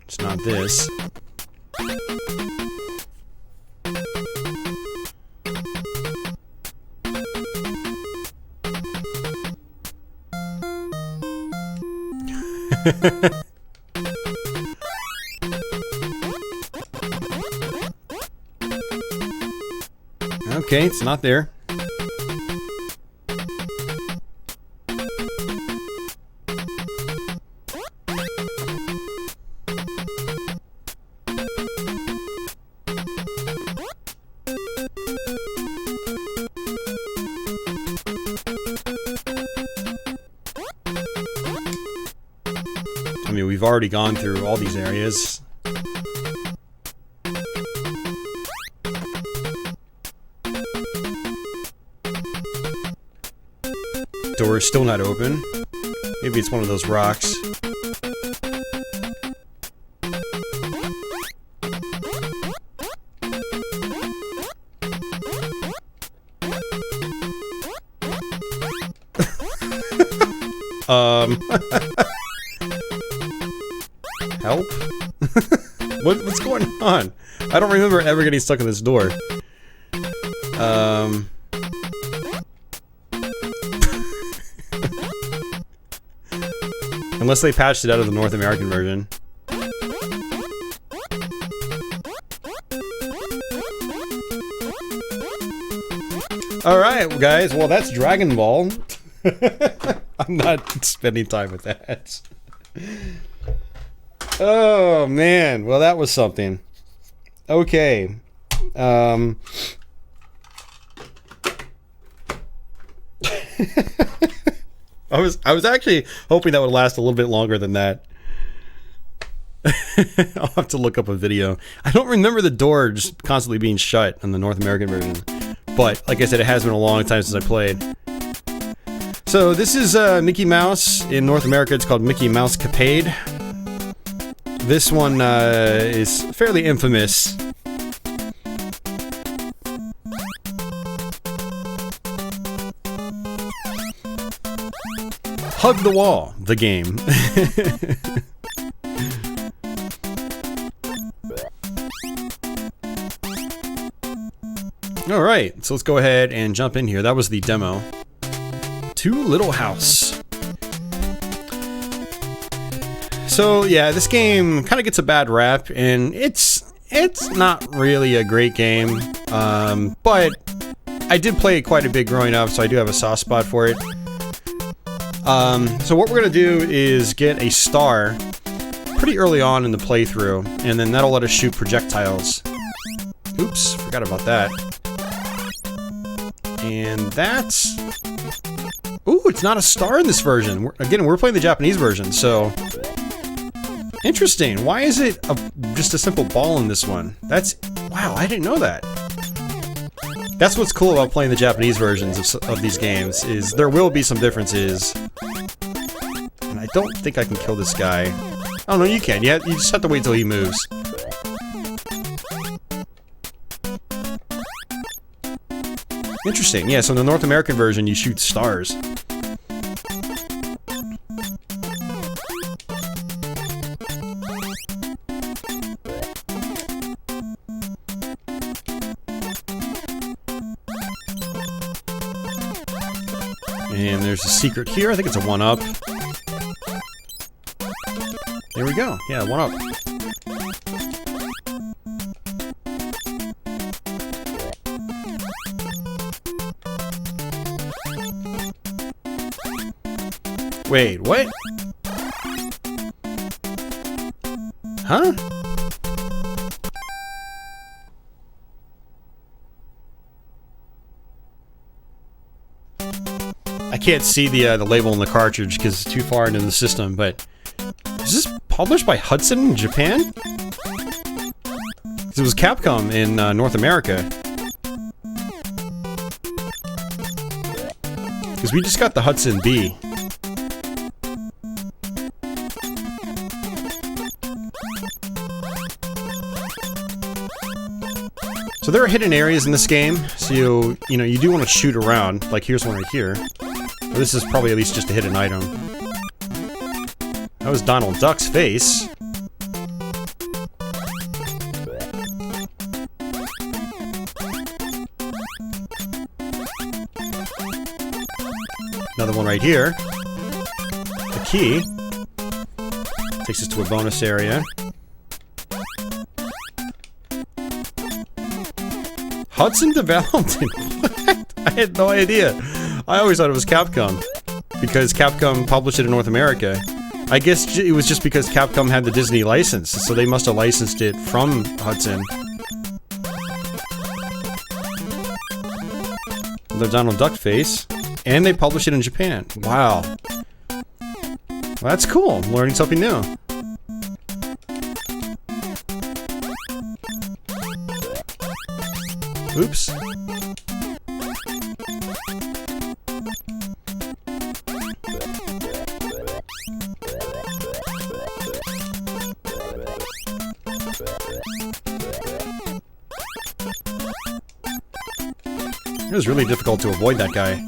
It's not this. Okay, it's not there. I mean, we've already gone through all these areas. Door is still not open. Maybe it's one of those rocks. Help? What's going on? I don't remember ever getting stuck in this door. Unless they patched it out of the North American version. Alright, guys. Well, that's Dragon Ball. I'm not spending time with that. Oh, man. Well, that was something. Okay. I was actually hoping that would last a little bit longer than that. I'll have to look up a video. I don't remember the door just constantly being shut on the North American version. But, like I said, it has been a long time since I played. So, this is Mickey Mouse. In North America, it's called Mickey Mouse Capade. This one is fairly infamous. Hug the Wall, the game. Alright, so let's go ahead and jump in here. That was the demo. To Little House. So yeah, this game kind of gets a bad rap, and it's not really a great game, but I did play it quite a bit growing up, so I do have a soft spot for it. So what we're gonna do is get a star pretty early on in the playthrough, and then that'll let us shoot projectiles. Oops, forgot about that. And that's... Ooh, it's not a star in this version. Again, we're playing the Japanese version, so... Interesting. Why is it just a simple ball in this one? That's... Wow, I didn't know that. That's what's cool about playing the Japanese versions of these games, is there will be some differences. And I don't think I can kill this guy. Oh, no, you can. You just have to wait till he moves. Interesting. Yeah, so in the North American version, you shoot stars. And there's a secret here. I think it's a 1-up. There we go. Yeah, 1-up. Wait, what? Huh? I can't see the label on the cartridge because it's too far into the system, but... Is this published by Hudson in Japan? It was Capcom in North America. Because we just got the Hudson B. So there are hidden areas in this game, so you know, you do want to shoot around. Like here's one right here. This is probably at least just a hidden item. That was Donald Duck's face. Another one right here. The key. Takes us to a bonus area. Hudson developed it? What? I had no idea. I always thought it was Capcom. Because Capcom published it in North America. I guess it was just because Capcom had the Disney license, so they must have licensed it from Hudson. The Donald Duck face. And they published it in Japan. Wow. Well, that's cool. I'm learning something new. Oops. It was really difficult to avoid that guy.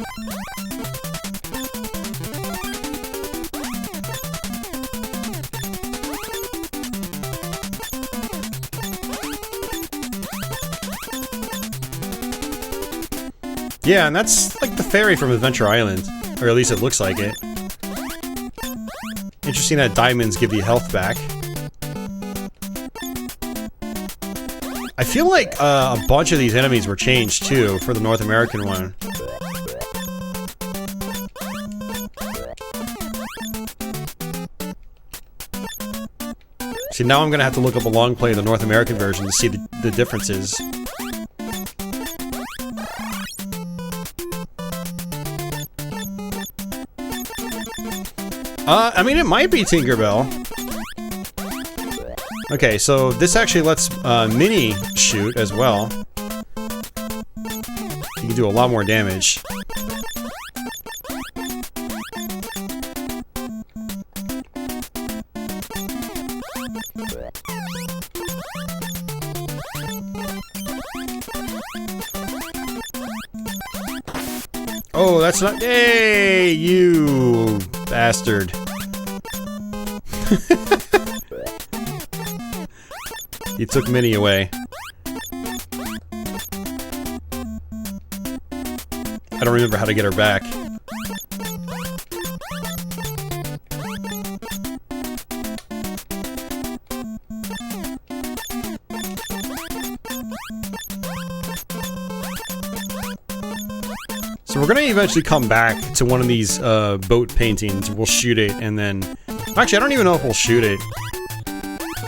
Yeah, and that's like the fairy from Adventure Island. Or at least it looks like it. Interesting that diamonds give you health back. I feel like a bunch of these enemies were changed too for the North American one. See, now I'm gonna have to look up a long play of the North American version to see the differences. I mean, it might be Tinkerbell. Okay, so this actually lets Mini shoot as well. You can do a lot more damage. Oh, that's not. Hey, you bastard. You took Minnie away. I don't remember how to get her back. So we're gonna eventually come back to one of these boat paintings. We'll shoot it and then... Actually, I don't even know if we'll shoot it.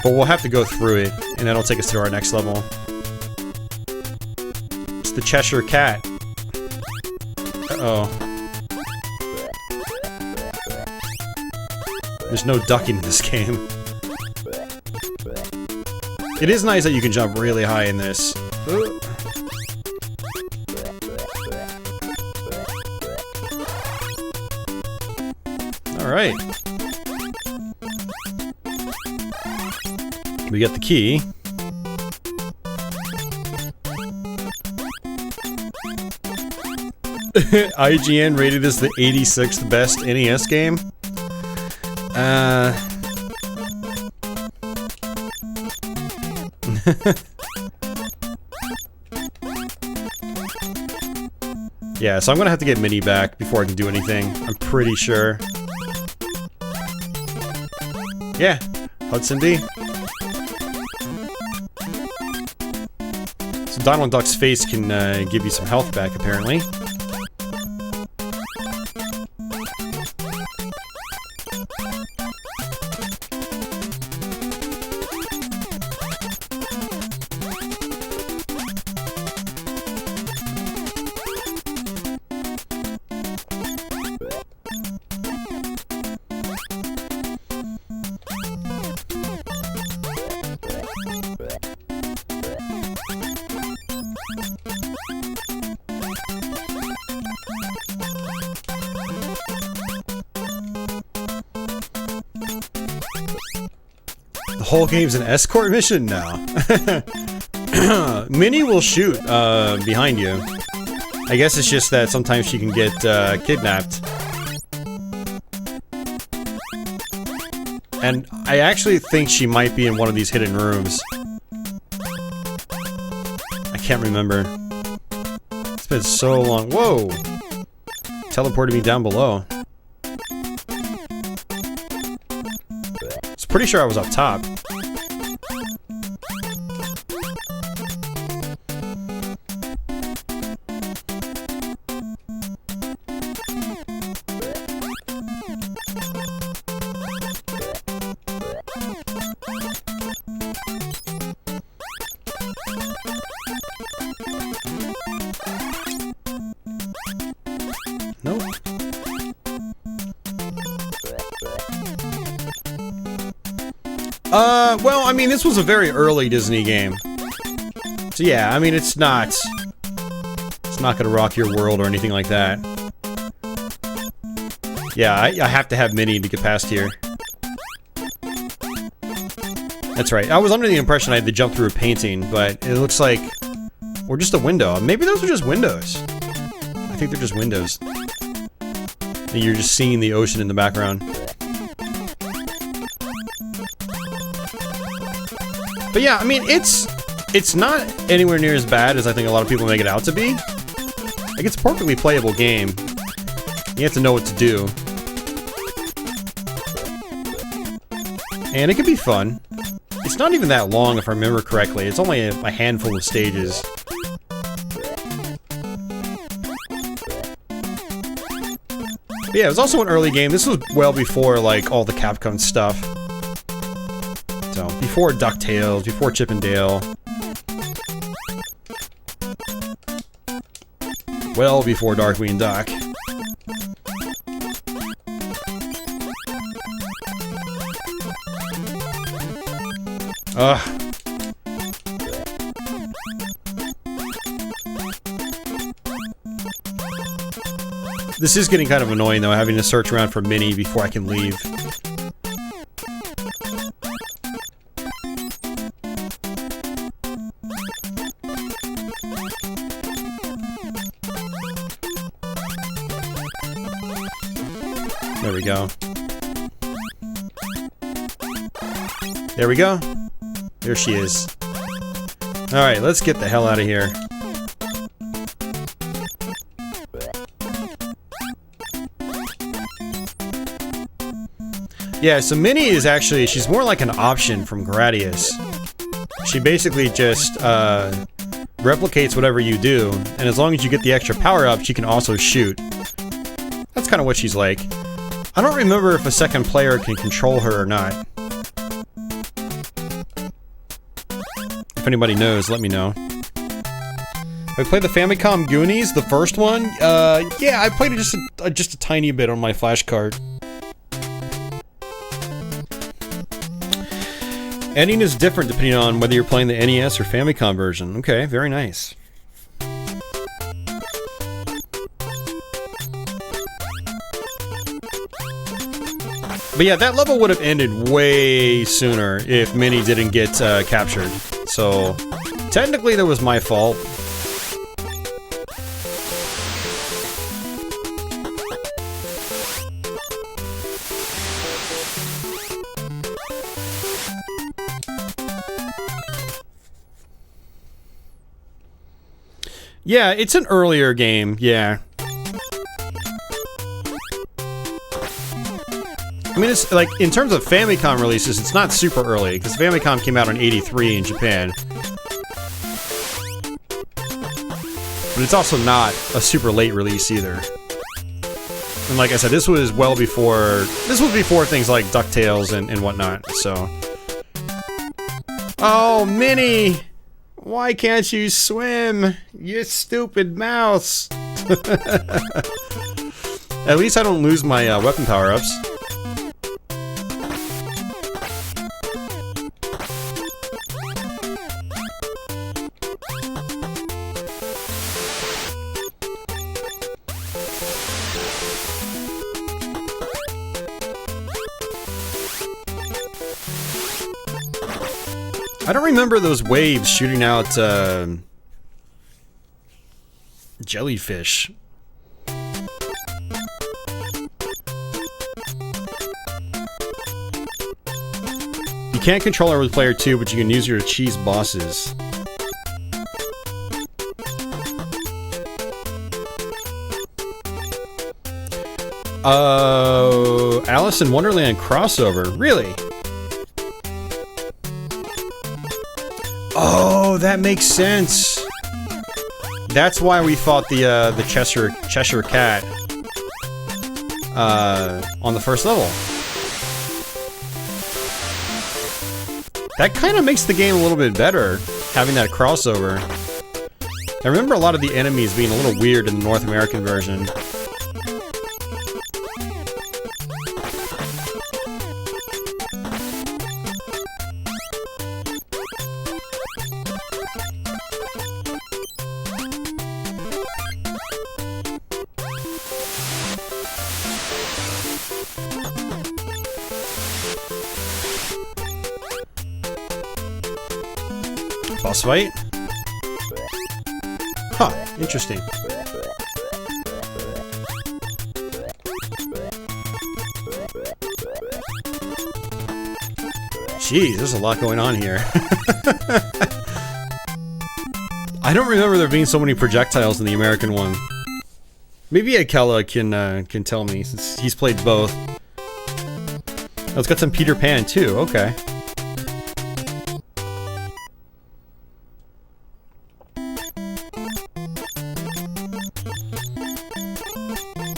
But we'll have to go through it, and that'll take us to our next level. It's the Cheshire Cat. Uh-oh. There's no ducking in this game. It is nice that you can jump really high in this. Alright. We got the key. IGN rated this the 86th best NES game. Yeah, so I'm gonna have to get Minnie back before I can do anything. I'm pretty sure. Yeah, Hudson D. So Donald Duck's face can give you some health back, apparently. The whole game's an escort mission now. Minnie will shoot behind you. I guess it's just that sometimes she can get kidnapped. And I actually think she might be in one of these hidden rooms. I can't remember. It's been so long. Whoa! Teleported me down below. Pretty sure I was up top. Nope. Well, I mean, this was a very early Disney game. So yeah, I mean, it's not gonna rock your world or anything like that. Yeah, I have to have Minnie to get past here. That's right. I was under the impression I had to jump through a painting, but it looks like... Or just a window. Maybe those are just windows. I think they're just windows. And you're just seeing the ocean in the background. But yeah, I mean, it's not anywhere near as bad as I think a lot of people make it out to be. Like, it's a perfectly playable game. You have to know what to do. And it can be fun. It's not even that long, if I remember correctly. It's only a handful of stages. But yeah, it was also an early game. This was well before, like, all the Capcom stuff. So, before DuckTales, before Chip and Dale. Well before Darkwing Duck. Ugh. This is getting kind of annoying, though, having to search around for Mini before I can leave. There we go. There we go. There she is. Alright, let's get the hell out of here. Yeah, so Minnie is actually, she's more like an option from Gradius. She basically just replicates whatever you do, and as long as you get the extra power-up, she can also shoot. That's kind of what she's like. I don't remember if a second player can control her or not. If anybody knows, let me know. I played the Famicom Goonies, the first one. Yeah, I played it just a tiny bit on my flash card. Ending is different depending on whether you're playing the NES or Famicom version. Okay, very nice. But yeah, that level would have ended way sooner if Minnie didn't get captured. So, technically that was my fault. Yeah, it's an earlier game, yeah. I mean, it's like, in terms of Famicom releases, it's not super early, because Famicom came out in '83 in Japan. But it's also not a super late release either. And like I said, this was well before, things like DuckTales and whatnot, so. Oh, Minnie! Why can't you swim? You stupid mouse! At least I don't lose my weapon power-ups. I don't remember those waves shooting out jellyfish. You can't control her with player 2, but you can use her to cheese bosses. Alice in Wonderland crossover. Really? Oh, that makes sense. That's why we fought the Cheshire Cat on the first level. That kind of makes the game a little bit better, having that crossover. I remember a lot of the enemies being a little weird in the North American version. Boss fight? Huh, interesting. Jeez, there's a lot going on here. I don't remember there being so many projectiles in the American one. Maybe Akella can tell me, since he's played both. Oh, it's got some Peter Pan too, okay.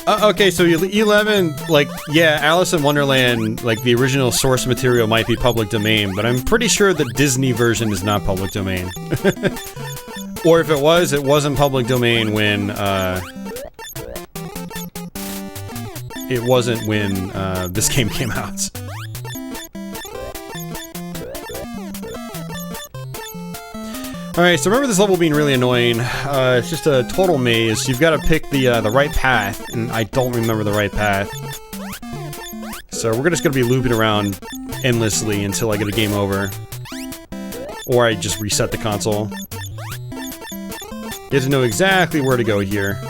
Okay, so 11, like, yeah, Alice in Wonderland, like, the original source material might be public domain, but I'm pretty sure the Disney version is not public domain. Or if it was, it wasn't public domain when, it wasn't when, this game came out. Alright, so remember this level being really annoying. It's just a total maze. You've got to pick the right path, and I don't remember the right path. So we're just going to be looping around endlessly until I get a game over. Or I just reset the console. You have to know exactly where to go here.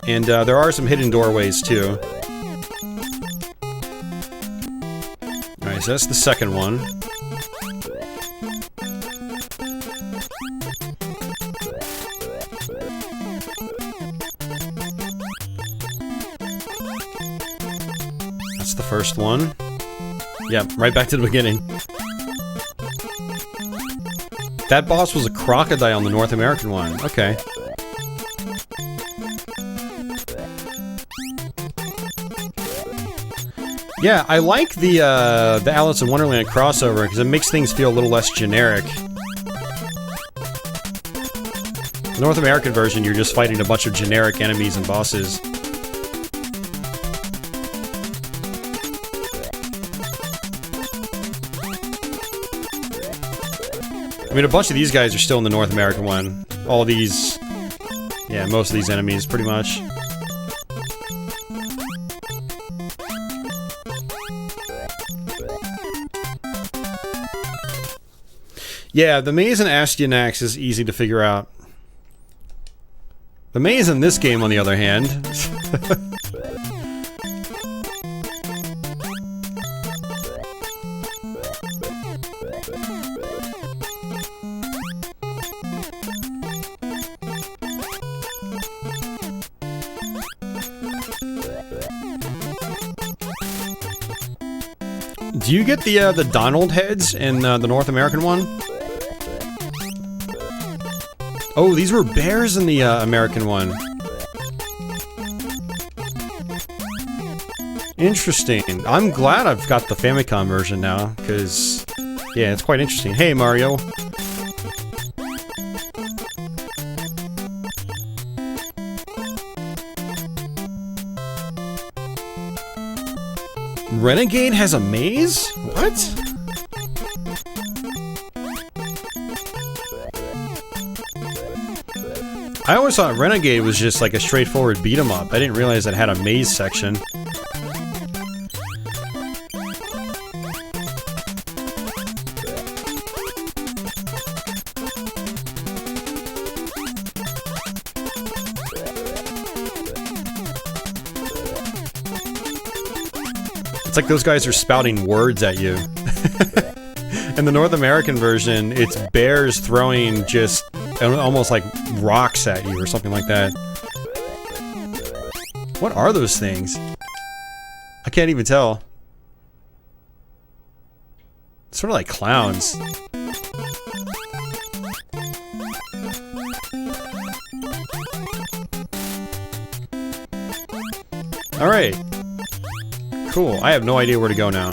And there are some hidden doorways, too. Alright, so that's the second one. That's the first one. Yep, right back to the beginning. That boss was a crocodile on the North American one. Okay. Yeah, I like the Alice in Wonderland crossover because it makes things feel a little less generic. The North American version, you're just fighting a bunch of generic enemies and bosses. I mean, a bunch of these guys are still in the North American one. All these... yeah, most of these enemies, pretty much. Yeah, the maze in Sqoon NEX is easy to figure out. The maze in this game, on the other hand... Do you get the Donald heads in the North American one? Oh, these were bears in the American one. Interesting. I'm glad I've got the Famicom version now, because, yeah, it's quite interesting. Hey, Mario. Renegade has a maze? What? I always thought Renegade was just like a straightforward beat-em-up. I didn't realize it had a maze section. It's like those guys are spouting words at you. In the North American version, it's bears throwing just almost like rocks at you or something like that. What are those things? I can't even tell. Sort of like clowns. Alright. Cool. I have no idea where to go now.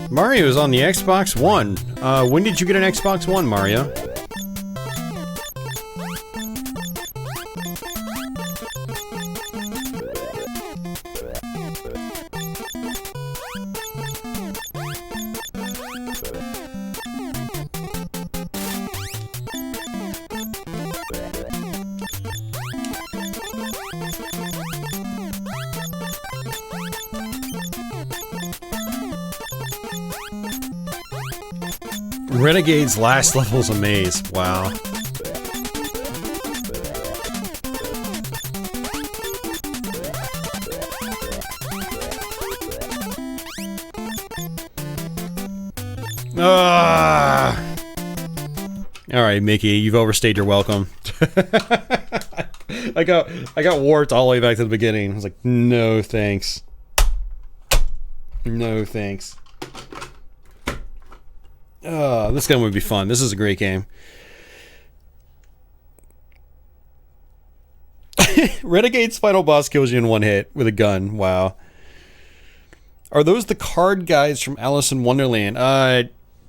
Mario is on the Xbox One. When did you get an Xbox One, Mario? Renegade's last level's a maze. Wow. Alright, Mickey, you've overstayed your welcome. I got warped all the way back to the beginning. I was like, no thanks. No thanks. This game would be fun. This is a great game. Renegade's final boss kills you in one hit with a gun. Wow. Are those the card guys from Alice in Wonderland?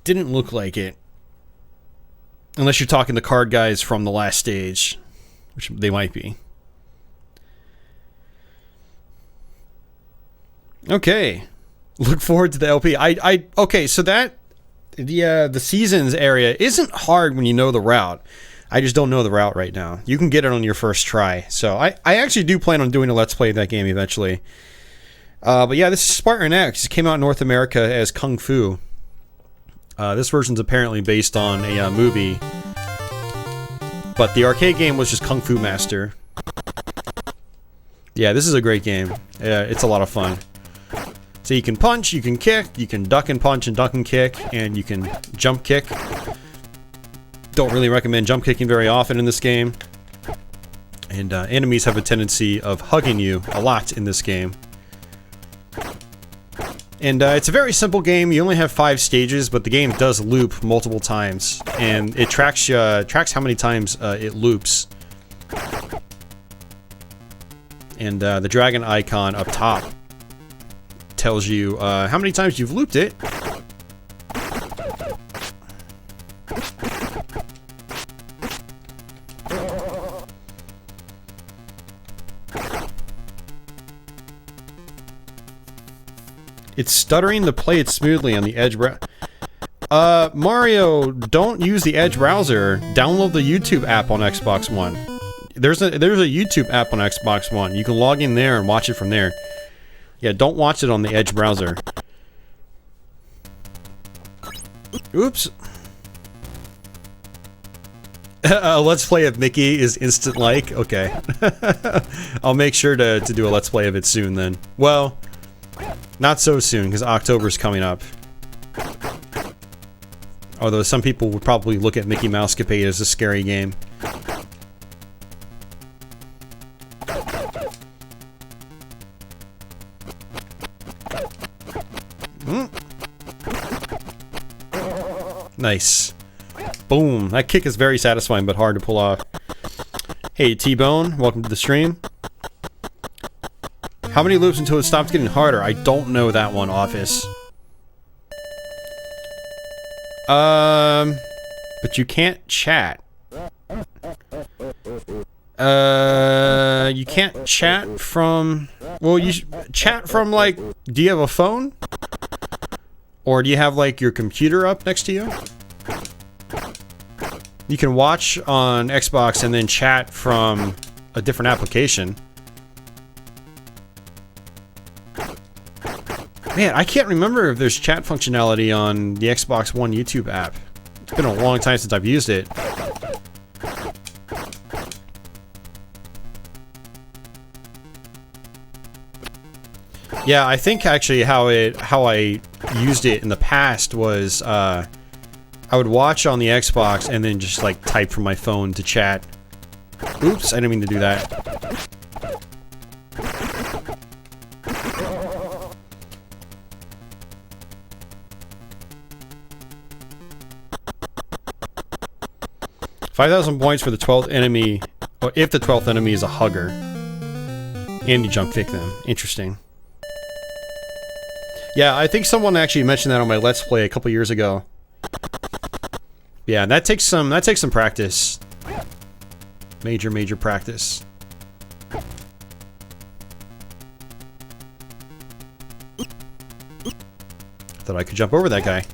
Didn't look like it. Unless you're talking the card guys from the last stage, which they might be. Okay. Look forward to the LP. Okay, so that the seasons area isn't hard when you know the route. I just don't know the route right now. You can get it on your first try. So I actually do plan on doing a Let's Play of that game eventually. But yeah, this is Spartan X. It came out in North America as Kung Fu. This version's apparently based on a movie. But the arcade game was just Kung Fu Master. Yeah, this is a great game. It's a lot of fun. So you can punch, you can kick, you can duck and punch and duck and kick, and you can jump kick. Don't really recommend jump kicking very often in this game. And enemies have a tendency of hugging you a lot in this game. And it's a very simple game. You only have 5 stages, but the game does loop multiple times. And it tracks how many times it loops. And the dragon icon up top tells you how many times you've looped it. It's stuttering to play it smoothly on the Edge Mario, don't use the Edge browser. Download the YouTube app on Xbox One. There's a YouTube app on Xbox One. You can log in there and watch it from there. Yeah, don't watch it on the Edge browser. Oops. Let's play of Mickey is instant like. Okay. I'll make sure to do a Let's Play of it soon then. Well, not so soon, because October's coming up. Although some people would probably look at Mickey Mousecapade as a scary game. Nice. Boom. That kick is very satisfying, but hard to pull off. Hey, T-Bone. Welcome to the stream. How many loops until it stops getting harder? I don't know that one, Office. But you can't chat. You can't chat from... Well, you chat from, like... Do you have a phone? Or do you have, like, your computer up next to you? You can watch on Xbox and then chat from a different application. Man, I can't remember if there's chat functionality on the Xbox One YouTube app. It's been a long time since I've used it. Yeah, I think actually how I used it in the past was I would watch on the Xbox and then just like type from my phone to chat. Oops, I didn't mean to do that. 5,000 points for the 12th enemy, or if the 12th enemy is a hugger. And you jump kick them. Interesting. Yeah, I think someone actually mentioned that on my Let's Play a couple years ago. Yeah, that takes some practice. Major practice. Thought I could jump over that guy.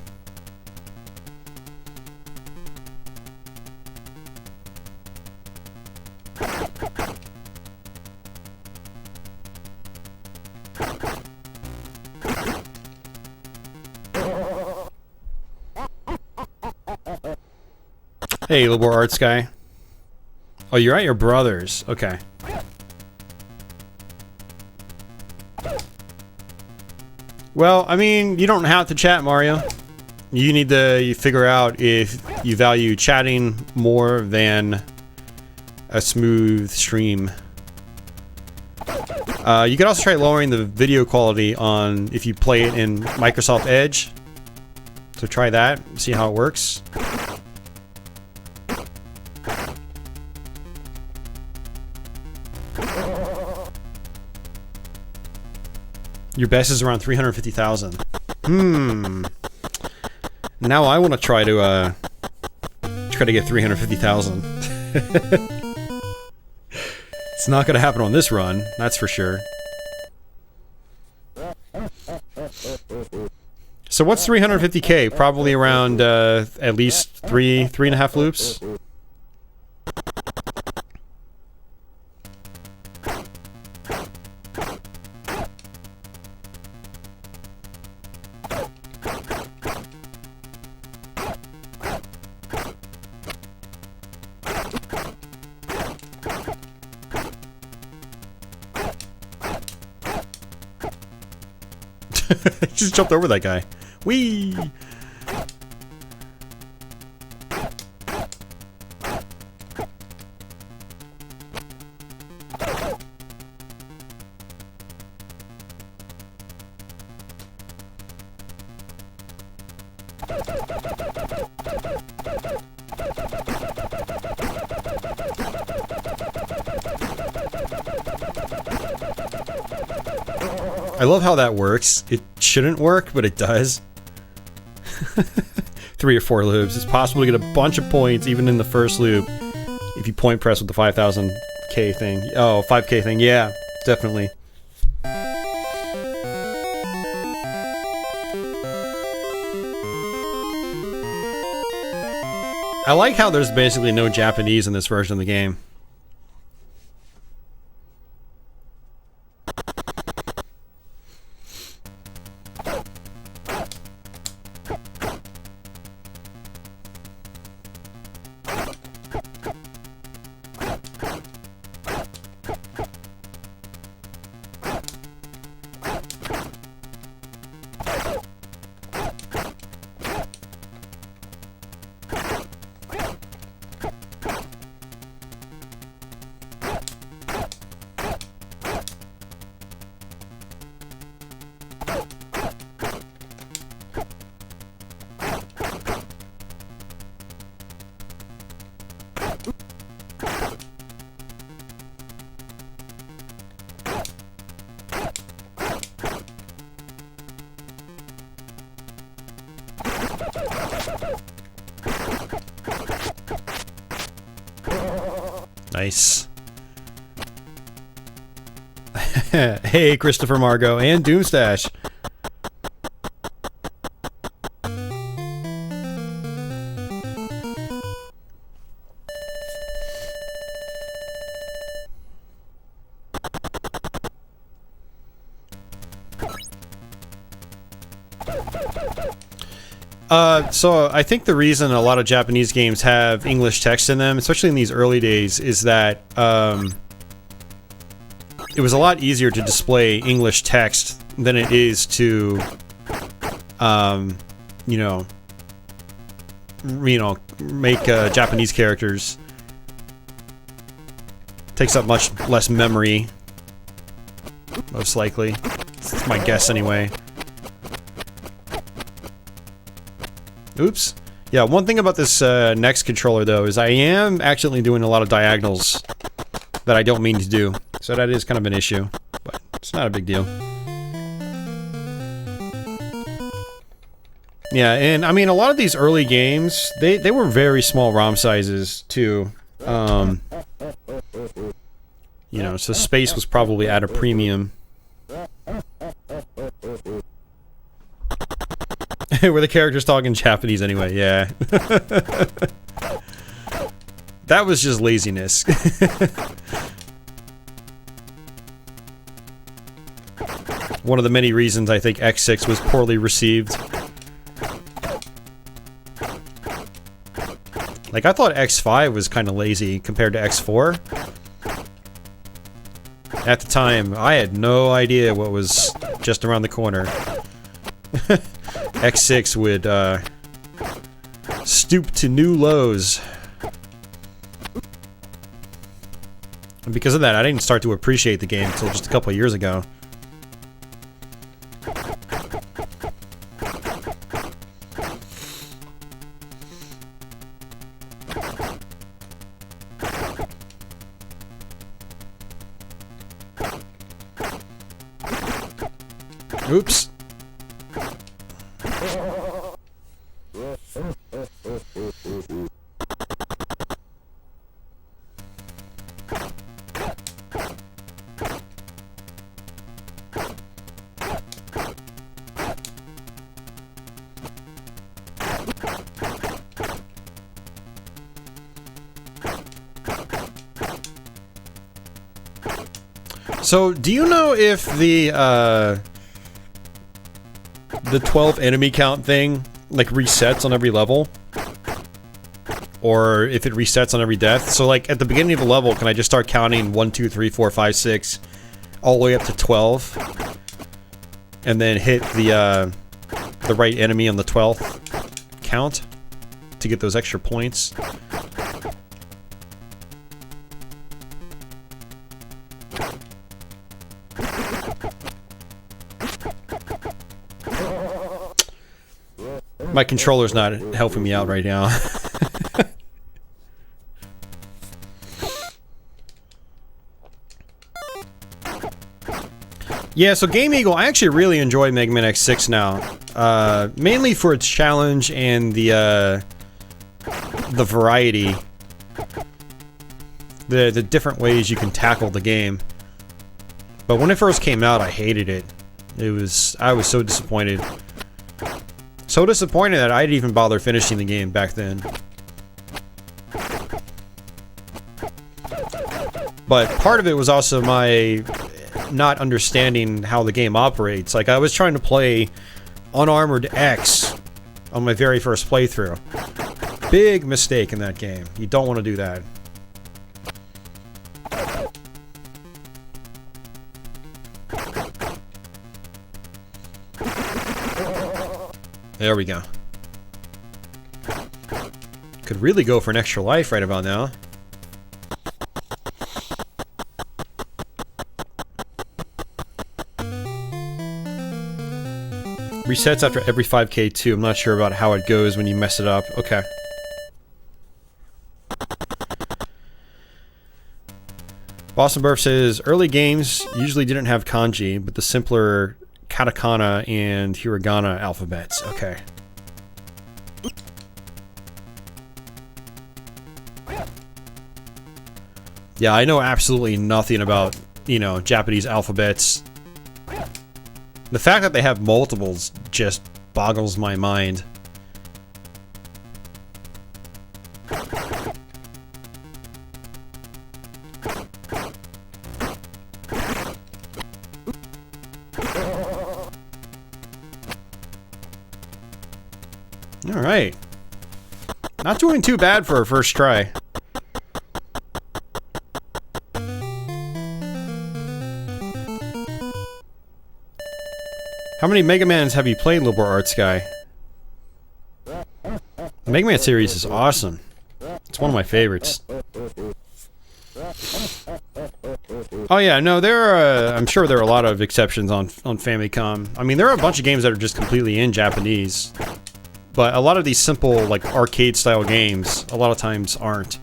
Hey, Libor Arts guy. Oh, you're at your brother's. Okay. Well, I mean, you don't have to chat, Mario. You need to figure out if you value chatting more than a smooth stream. You could also try lowering the video quality on if you play it in Microsoft Edge. So try that, see how it works. Your best is around 350,000. Now I want to try to get 350,000. It's not going to happen on this run, that's for sure. So what's 350k? Probably around at least 3.5 loops. Just jumped over that guy. Whee! I love how that works. It shouldn't work, but it does. 3 or 4 loops. It's possible to get a bunch of points even in the first loop if you point press with the 5,000k thing. Oh, 5k thing. Yeah, definitely. I like how there's basically no Japanese in this version of the game. Nice. Hey, Christopher Margot and Doomstash. So I think the reason a lot of Japanese games have English text in them, especially in these early days, is that it was a lot easier to display English text than it is to, make Japanese characters. Takes up much less memory, most likely. That's my guess anyway. Oops. Yeah, one thing about this NEX controller, though, is I am accidentally doing a lot of diagonals that I don't mean to do. So that is kind of an issue, but it's not a big deal. Yeah, and I mean, a lot of these early games, they were very small ROM sizes, too. So space was probably at a premium. Were the characters talking Japanese anyway? Yeah. That was just laziness. One of the many reasons I think X6 was poorly received. Like, I thought X5 was kind of lazy compared to X4. At the time, I had no idea what was just around the corner. X6 would stoop to new lows. And because of that, I didn't start to appreciate the game until just a couple of years ago. Oops. So, do you know if the 12 enemy count thing, like, resets on every level? Or if it resets on every death? So, like, at the beginning of the level, can I just start counting 1, 2, 3, 4, 5, 6, all the way up to 12? And then hit the right enemy on the 12th count to get those extra points? My controller's not helping me out right now. Yeah, so Game Eagle, I actually really enjoy Mega Man X6 now. Mainly for its challenge and the variety. The different ways you can tackle the game. But when it first came out, I hated it. I was so disappointed. So disappointed that I didn't even bother finishing the game back then. But part of it was also my not understanding how the game operates. Like, I was trying to play Unarmored X on my very first playthrough. Big mistake in that game. You don't want to do that. There we go. Could really go for an extra life right about now. Resets after every 5k too. I'm not sure about how it goes when you mess it up. Okay. Boston Burf says, early games usually didn't have kanji, but the simpler katakana and hiragana alphabets. Okay. Yeah, I know absolutely nothing about, you know, Japanese alphabets. The fact that they have multiples just boggles my mind. Alright. Not doing too bad for a first try. How many Mega Mans have you played, Liberal Arts Guy? The Mega Man series is awesome. It's one of my favorites. Oh yeah, no, there are, I'm sure there are a lot of exceptions on Famicom. I mean, there are a bunch of games that are just completely in Japanese. But a lot of these simple, like, arcade-style games, a lot of times aren't.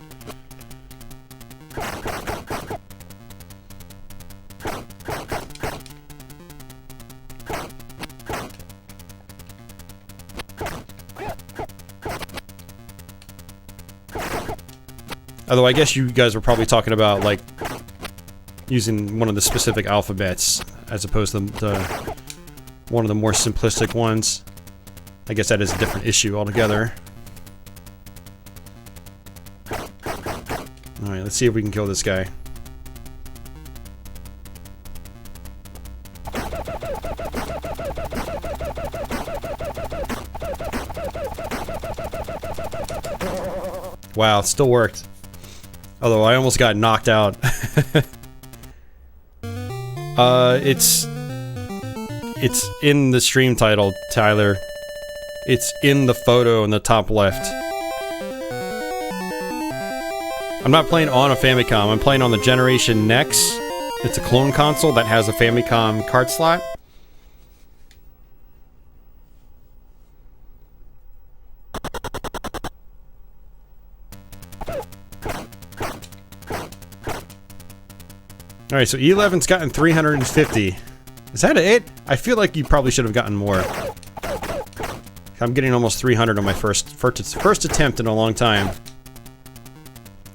Although I guess you guys were probably talking about, like, using one of the specific alphabets as opposed to one of the more simplistic ones. I guess that is a different issue altogether. Alright, let's see if we can kill this guy. Wow, it still worked. Although I almost got knocked out. It's in the stream title, Tyler. It's in the photo in the top left. I'm not playing on a Famicom. I'm playing on the Generation NEX. It's a clone console that has a Famicom card slot. Alright, so E11's gotten 350. Is that it? I feel like you probably should have gotten more. I'm getting almost 300 on my first attempt in a long time.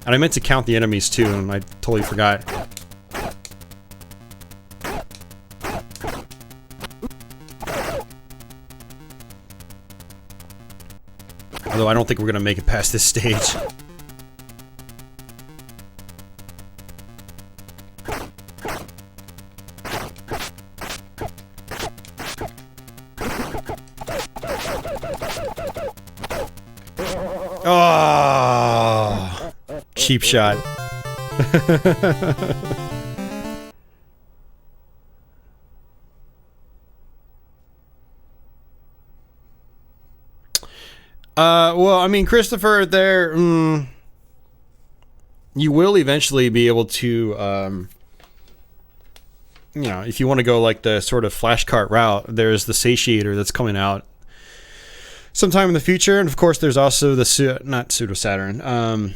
And I meant to count the enemies too, and I totally forgot. Although I don't think we're gonna make it past this stage. Oh, cheap shot. Well, I mean, Christopher, you will eventually be able to, you know, if you want to go like the sort of flashcart route, there's the Satiator that's coming out sometime in the future, and of course there's also the not Pseudo Saturn. I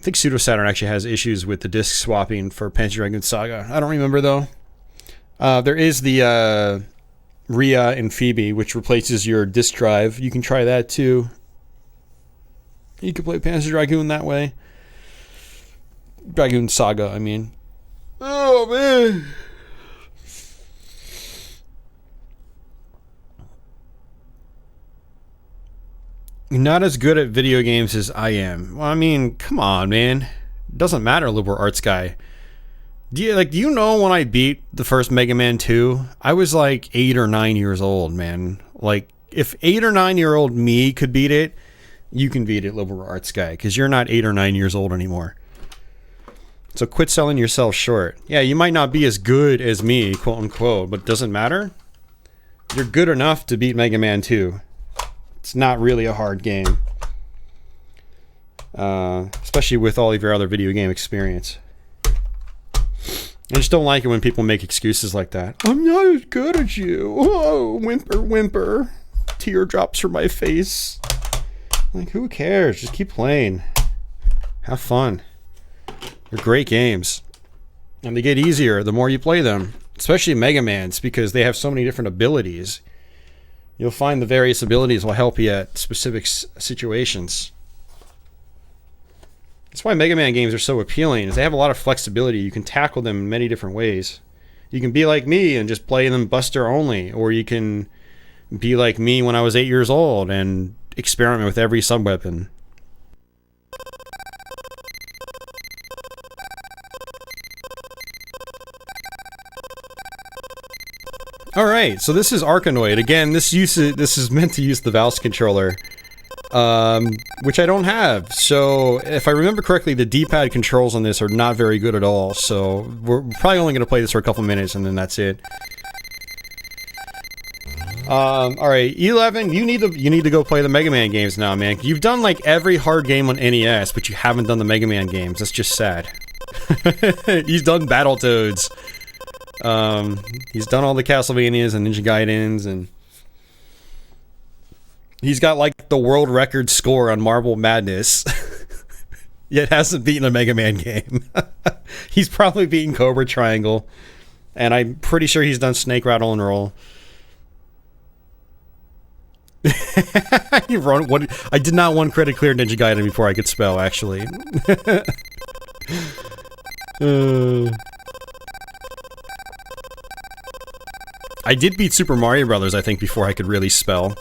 think Pseudo Saturn actually has issues with the disc swapping for Panzer Dragoon Saga. I don't remember though. There is the Rhea and Phoebe, which replaces your disc drive. You can try that too. You can play Panzer Dragoon that way. Dragoon Saga, I mean. Oh man. You're not as good at video games as I am. Well, I mean, come on, man. It doesn't matter, liberal arts guy. Do you know when I beat the first Mega Man 2? I was like 8 or 9 years old, man. Like, if 8 or 9-year-old me could beat it, you can beat it, liberal arts guy, because you're not 8 or 9 years old anymore. So quit selling yourself short. Yeah, you might not be as good as me, quote unquote, but it doesn't matter. You're good enough to beat Mega Man 2. It's not really a hard game. Especially with all of your other video game experience. I just don't like it when people make excuses like that. I'm not as good as you. Oh, whimper, whimper. Teardrops from my face. Like, who cares? Just keep playing. Have fun. They're great games. And they get easier the more you play them. Especially Mega Man's, because they have so many different abilities. You'll find the various abilities will help you at specific situations. That's why Mega Man games are so appealing, is they have a lot of flexibility. You can tackle them in many different ways. You can be like me and just play them Buster only, or you can be like me when I was 8 years old and experiment with every sub-weapon. Alright, so this is Arkanoid. Again, this is meant to use the Valve controller, which I don't have. So, if I remember correctly, the D-pad controls on this are not very good at all. So, we're probably only going to play this for a couple minutes and then that's it. Alright, E11, you need to go play the Mega Man games now, man. You've done like every hard game on NES, but you haven't done the Mega Man games. That's just sad. He's done Battletoads. He's done all the Castlevanias and Ninja Gaidens, and he's got like the world record score on Marble Madness. Yet hasn't beaten a Mega Man game. He's probably beaten Cobra Triangle, and I'm pretty sure he's done Snake Rattle and Roll. I did not one credit clear Ninja Gaiden before I could spell, actually. I did beat Super Mario Brothers, I think, before I could really spell.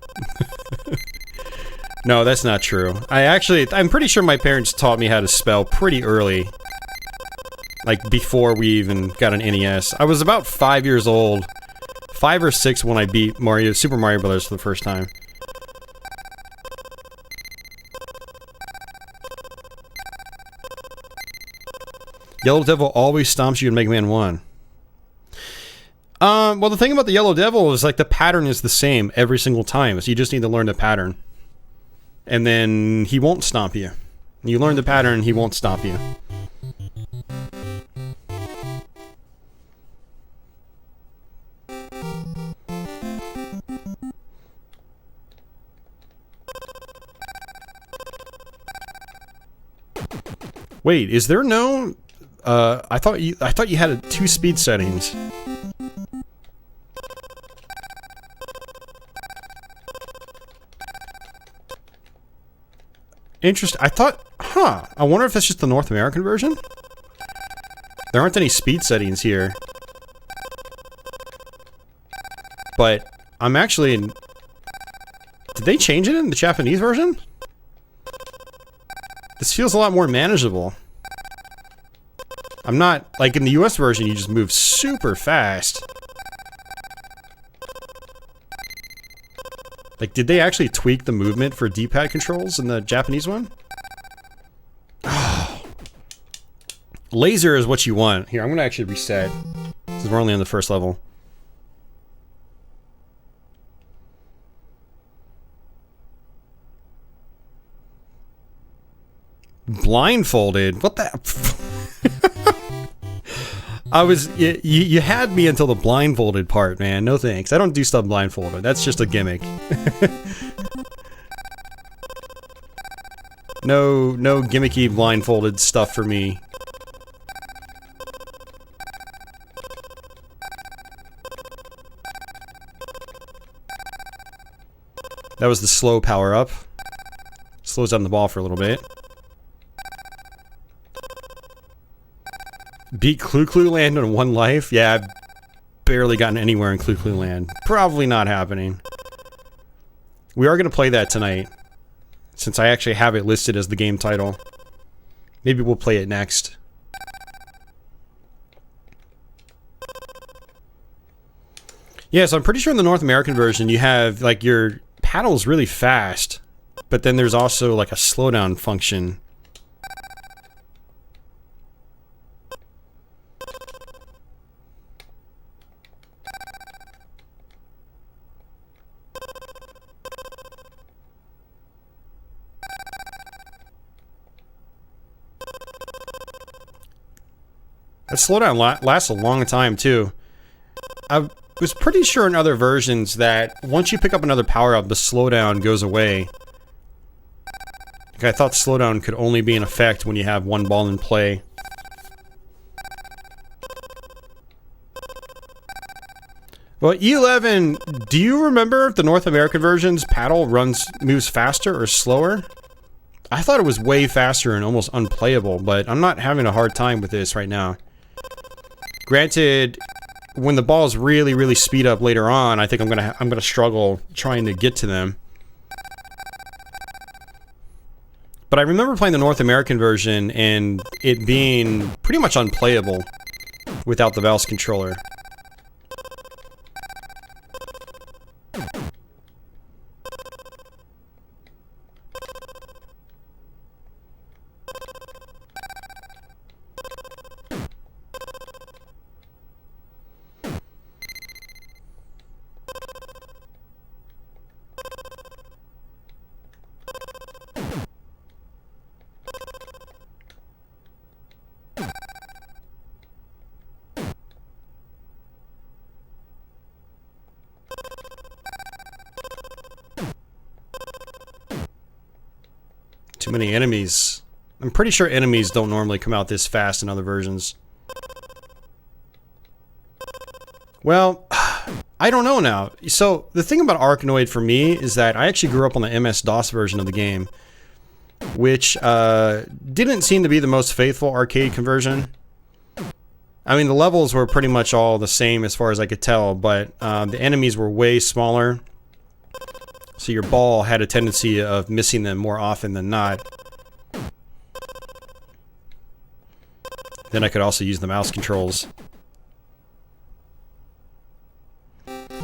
No, that's not true. I'm pretty sure my parents taught me how to spell pretty early. Like, before we even got an NES. I was about 5 years old. 5 or 6 when I beat Super Mario Brothers for the first time. Yellow Devil always stomps you in Mega Man 1. Well, the thing about the Yellow Devil is, like, the pattern is the same every single time, so you just need to learn the pattern. And then he won't stomp you. You learn the pattern, he won't stomp you. Wait, is there no... I thought you had 2 speed settings. Interesting. I thought... Huh. I wonder if that's just the North American version? There aren't any speed settings here. But I'm actually... Did they change it in the Japanese version? This feels a lot more manageable. I'm not... Like, in the US version, you just move super fast. Like, did they actually tweak the movement for D-pad controls in the Japanese one? Oh. Laser is what you want. Here, I'm gonna actually reset. Because we're only on the first level. Blindfolded? What the... You had me until the blindfolded part, man. No thanks. I don't do stuff blindfolded. That's just a gimmick. No gimmicky blindfolded stuff for me. That was the slow power up. Slows down the ball for a little bit. Beat Clu Clu Land on 1 life? Yeah, I've barely gotten anywhere in Clu Clu Land. Probably not happening. We are going to play that tonight, since I actually have it listed as the game title. Maybe we'll play it next. Yeah, so I'm pretty sure in the North American version you have, like, your paddle's really fast, but then there's also, like, a slowdown function. That slowdown lasts a long time, too. I was pretty sure in other versions that once you pick up another power-up, the slowdown goes away. Like, I thought slowdown could only be in effect when you have 1 ball in play. Well, E11, do you remember if the North American version's paddle moves faster or slower? I thought it was way faster and almost unplayable, but I'm not having a hard time with this right now. Granted, when the balls really speed up later on, I think I'm gonna struggle trying to get to them. But I remember playing the North American version and it being pretty much unplayable without the mouse controller. Too many enemies. I'm pretty sure enemies don't normally come out this fast in other versions. Well, I don't know now. So, the thing about Arkanoid for me is that I actually grew up on the MS-DOS version of the game, which didn't seem to be the most faithful arcade conversion. I mean, the levels were pretty much all the same as far as I could tell, but the enemies were way smaller. So your ball had a tendency of missing them more often than not. Then I could also use the mouse controls.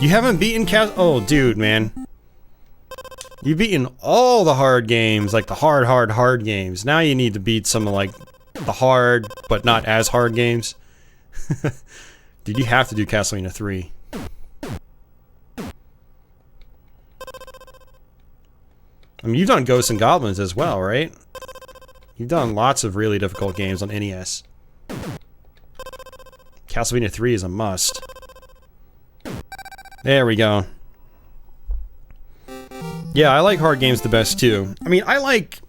You haven't beaten Oh, dude, man. You've beaten all the hard games, like the hard games. Now you need to beat some of, like, the hard, but not as hard games. Dude, you have to do Castlevania 3. I mean, you've done Ghosts and Goblins as well, right? You've done lots of really difficult games on NES. Castlevania 3 is a must. There we go. Yeah, I like hard games the best, too. I mean, I like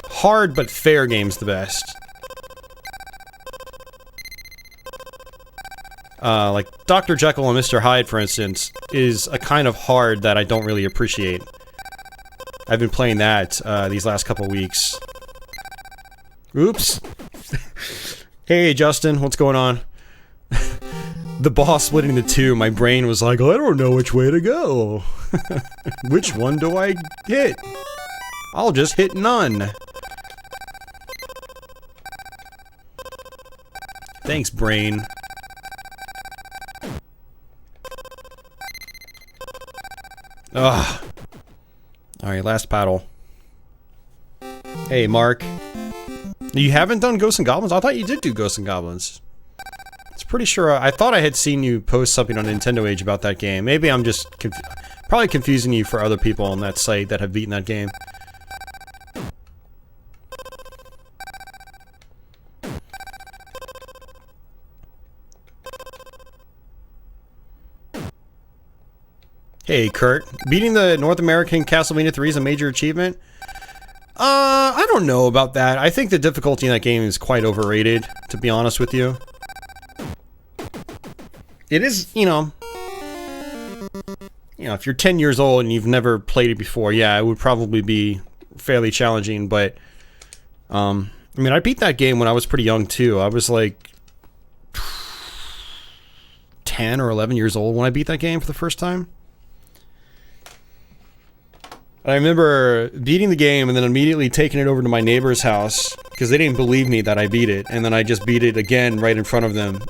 hard but fair games the best. Like Dr. Jekyll and Mr. Hyde, for instance, is a kind of hard that I don't really appreciate. I've been playing that these last couple weeks. Oops. Hey, Justin, what's going on? The boss splitting the two, my brain was like, I don't know which way to go. Which one do I hit? I'll just hit none. Thanks, brain. Ugh. Alright, last battle. Hey, Mark. You haven't done Ghosts and Goblins? I thought you did do Ghosts and Goblins. It's pretty sure I thought I had seen you post something on Nintendo Age about that game. Maybe I'm just probably confusing you for other people on that site that have beaten that game. Hey, Kurt. Beating the North American Castlevania 3 is a major achievement? I don't know about that. I think the difficulty in that game is quite overrated, to be honest with you. It is, you know, if you're 10 years old and you've never played it before, yeah, it would probably be fairly challenging, but, I mean, I beat that game when I was pretty young, too. I was, like, 10 or 11 years old when I beat that game for the first time. I remember beating the game and then immediately taking it over to my neighbor's house because they didn't believe me that I beat it, and then I just beat it again right in front of them.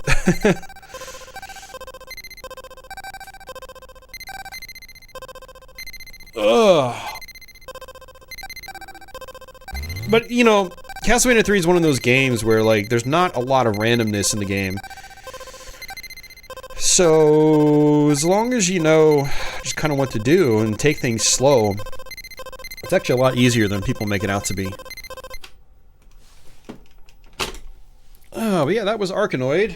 Ugh. But, you know, Castlevania 3 is one of those games where, like, there's not a lot of randomness in the game. So, as long as you know just kind of what to do and take things slow, it's actually a lot easier than people make it out to be. Oh, but yeah, that was Arkanoid.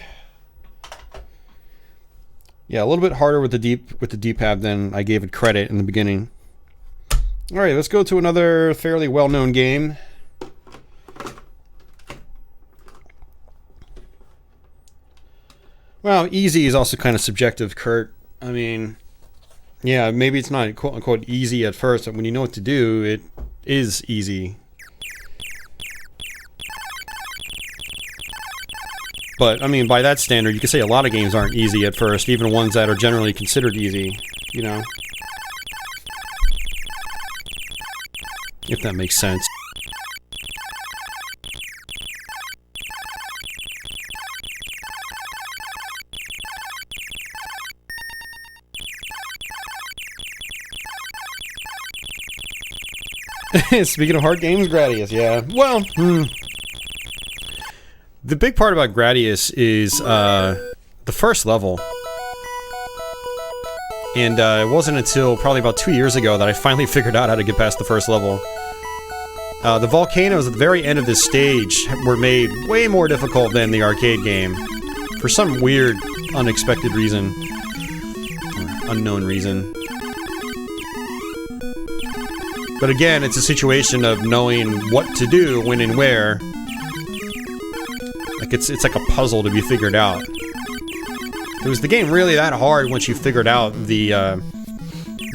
Yeah, a little bit harder with the D-pad than I gave it credit in the beginning. Alright, let's go to another fairly well-known game. Well, easy is also kind of subjective, Kurt. I mean, yeah, maybe it's not quote-unquote easy at first, but when you know what to do, it is easy. But, I mean, by that standard, you could say a lot of games aren't easy at first, even ones that are generally considered easy, you know? If that makes sense. Speaking of hard games, Gradius, yeah. Well, the big part about Gradius is the first level. And it wasn't until probably about 2 years ago that I finally figured out how to get past the first level. The volcanoes at the very end of this stage were made way more difficult than the arcade game. For some weird, unexpected reason. Or unknown reason. But again, it's a situation of knowing what to do, when and where. Like, it's like a puzzle to be figured out. Was the game really that hard once you figured out the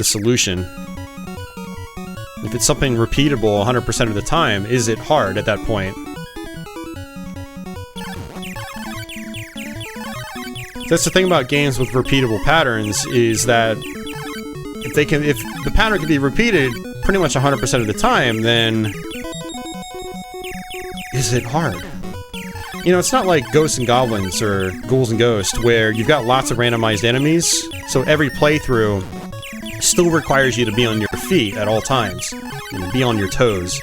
solution? If it's something repeatable 100% of the time, is it hard at that point? That's the thing about games with repeatable patterns, is that if the pattern can be repeated pretty much 100% of the time, then is it hard? You know, it's not like Ghosts and Goblins or Ghouls and Ghosts, where you've got lots of randomized enemies, so every playthrough still requires you to be on your feet at all times, you know, be on your toes.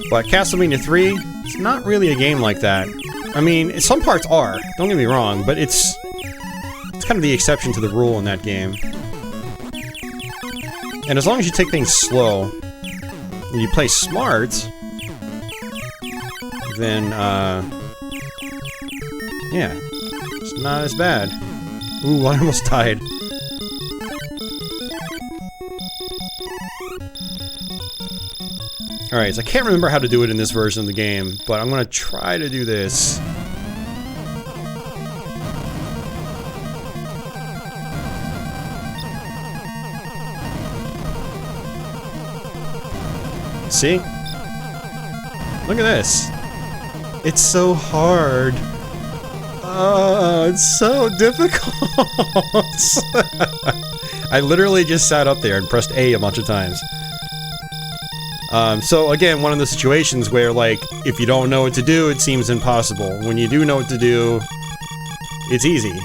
But Castlevania 3, it's not really a game like that. I mean, some parts are, don't get me wrong, but it's kind of the exception to the rule in that game. And as long as you take things slow, and you play smart, then, yeah. It's not as bad. Ooh, I almost died. Alright, so I can't remember how to do it in this version of the game, but I'm gonna try to do this. See? Look at this. It's so hard. It's so difficult. I literally just sat up there and pressed A a bunch of times. So again, one of the situations where, like, if you don't know what to do, it seems impossible. When you do know what to do, it's easy.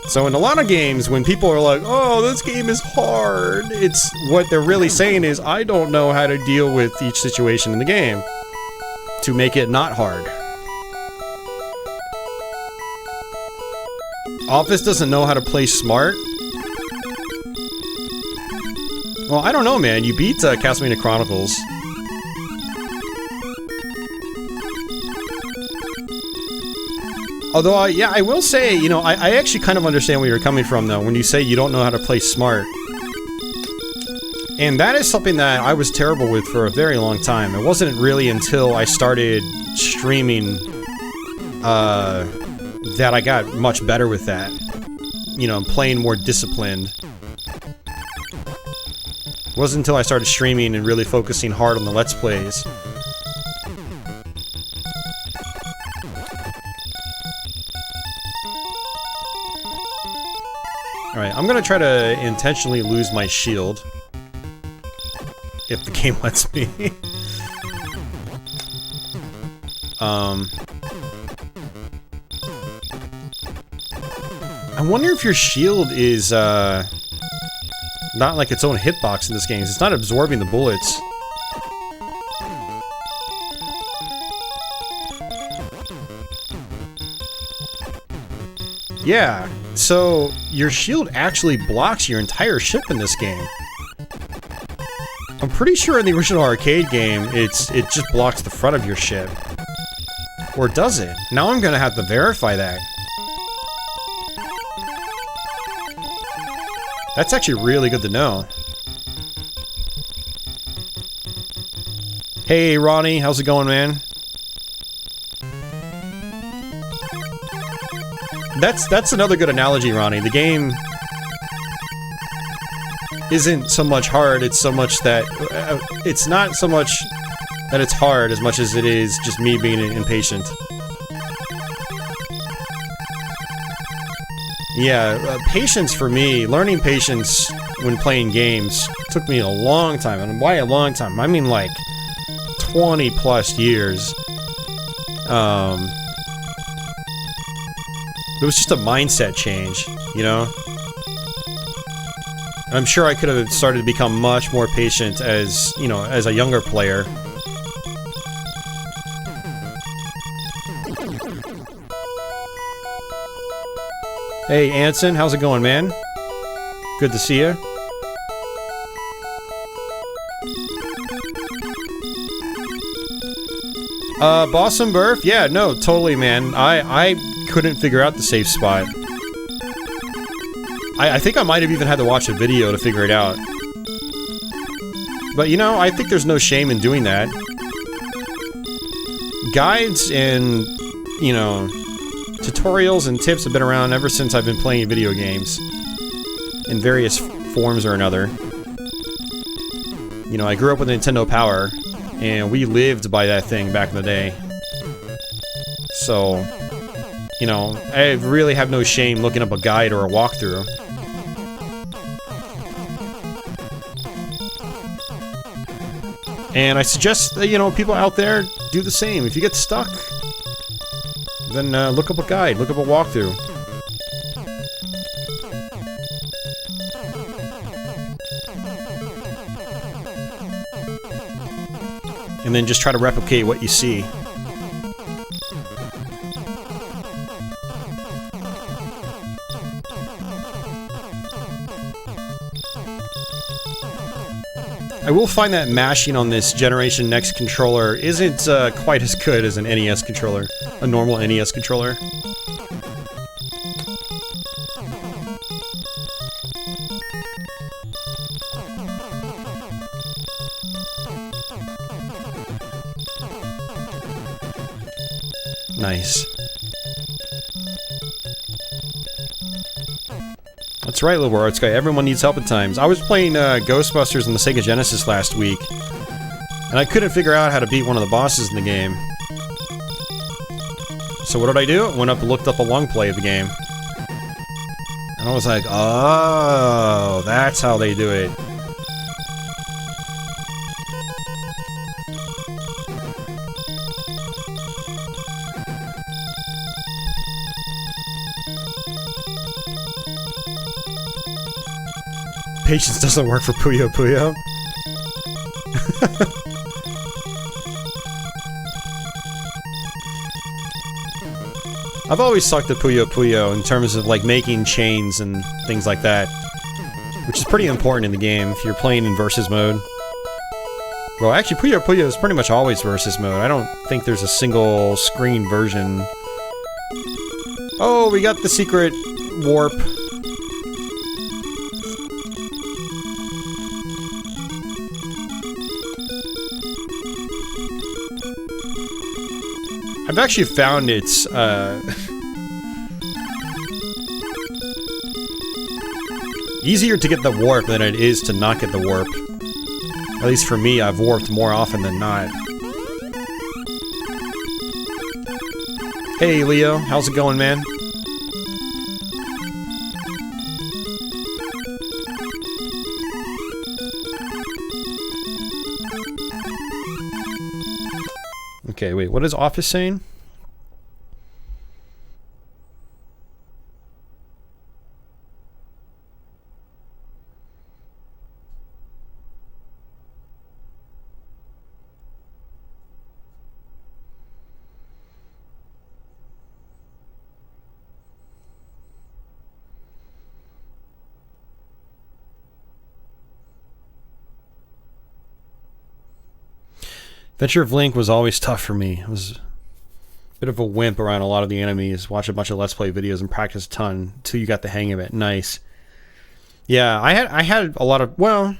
So in a lot of games, when people are like, oh, this game is hard, it's what they're really saying is, I don't know how to deal with each situation in the game to make it not hard. Office doesn't know how to play smart? Well, I don't know, man. You beat Castlevania Chronicles. Although, yeah, I will say, you know, I actually kind of understand where you're coming from, though, when you say you don't know how to play smart. And that is something that I was terrible with for a very long time. It wasn't really until I started streaming, that I got much better with that. You know, playing more disciplined. It wasn't until I started streaming and really focusing hard on the Let's Plays. Alright, I'm gonna try to intentionally lose my shield. If the game lets me. I wonder if your shield is, not like its own hitbox in this game. It's not absorbing the bullets. Yeah, so your shield actually blocks your entire ship in this game. I'm pretty sure in the original arcade game, it just blocks the front of your ship. Or does it? Now I'm gonna have to verify that. That's actually really good to know. Hey, Ronnie, how's it going, man? That's another good analogy, Ronnie. The game isn't so much hard, it's so much that... it's not so much that it's hard as much as it is just me being impatient. Yeah, patience for me, learning patience when playing games took me a long time. And why a long time? I mean like 20 plus years. It was just a mindset change, you know? And I'm sure I could have started to become much more patient as, you know, as a younger player. Hey, Anson, how's it going, man? Good to see you. Bossum Burf? Yeah, no, totally, man. I couldn't figure out the safe spot. I think I might have even had to watch a video to figure it out. But, you know, I think there's no shame in doing that. Guides and, you know... tutorials and tips have been around ever since I've been playing video games. In various forms or another. You know, I grew up with Nintendo Power, and we lived by that thing back in the day. So, you know, I really have no shame looking up a guide or a walkthrough. And I suggest that, you know, people out there do the same. If you get stuck, then look up a guide, look up a walkthrough. And then just try to replicate what you see. I will find that mashing on this Generation NEX controller isn't quite as good as an NES controller, a normal NES controller. Nice. That's right, Little Arts Guy. Everyone needs help at times. I was playing Ghostbusters on the Sega Genesis last week, and I couldn't figure out how to beat one of the bosses in the game. So what did I do? I went up and looked up a long play of the game. And I was like, oh, that's how they do it. Patience doesn't work for Puyo Puyo. I've always sucked at Puyo Puyo in terms of like making chains and things like that, which is pretty important in the game if you're playing in versus mode. Well, actually, Puyo Puyo is pretty much always versus mode. I don't think there's a single screen version. Oh, we got the secret warp. I've actually found it's, easier to get the warp than it is to not get the warp. At least for me, I've warped more often than not. Hey, Leo. How's it going, man? Okay, wait, what is Office saying? Adventure of Link was always tough for me. I was a bit of a wimp around a lot of the enemies. Watch a bunch of Let's Play videos and practice a ton until you got the hang of it. Nice. Yeah, I had a lot of, well,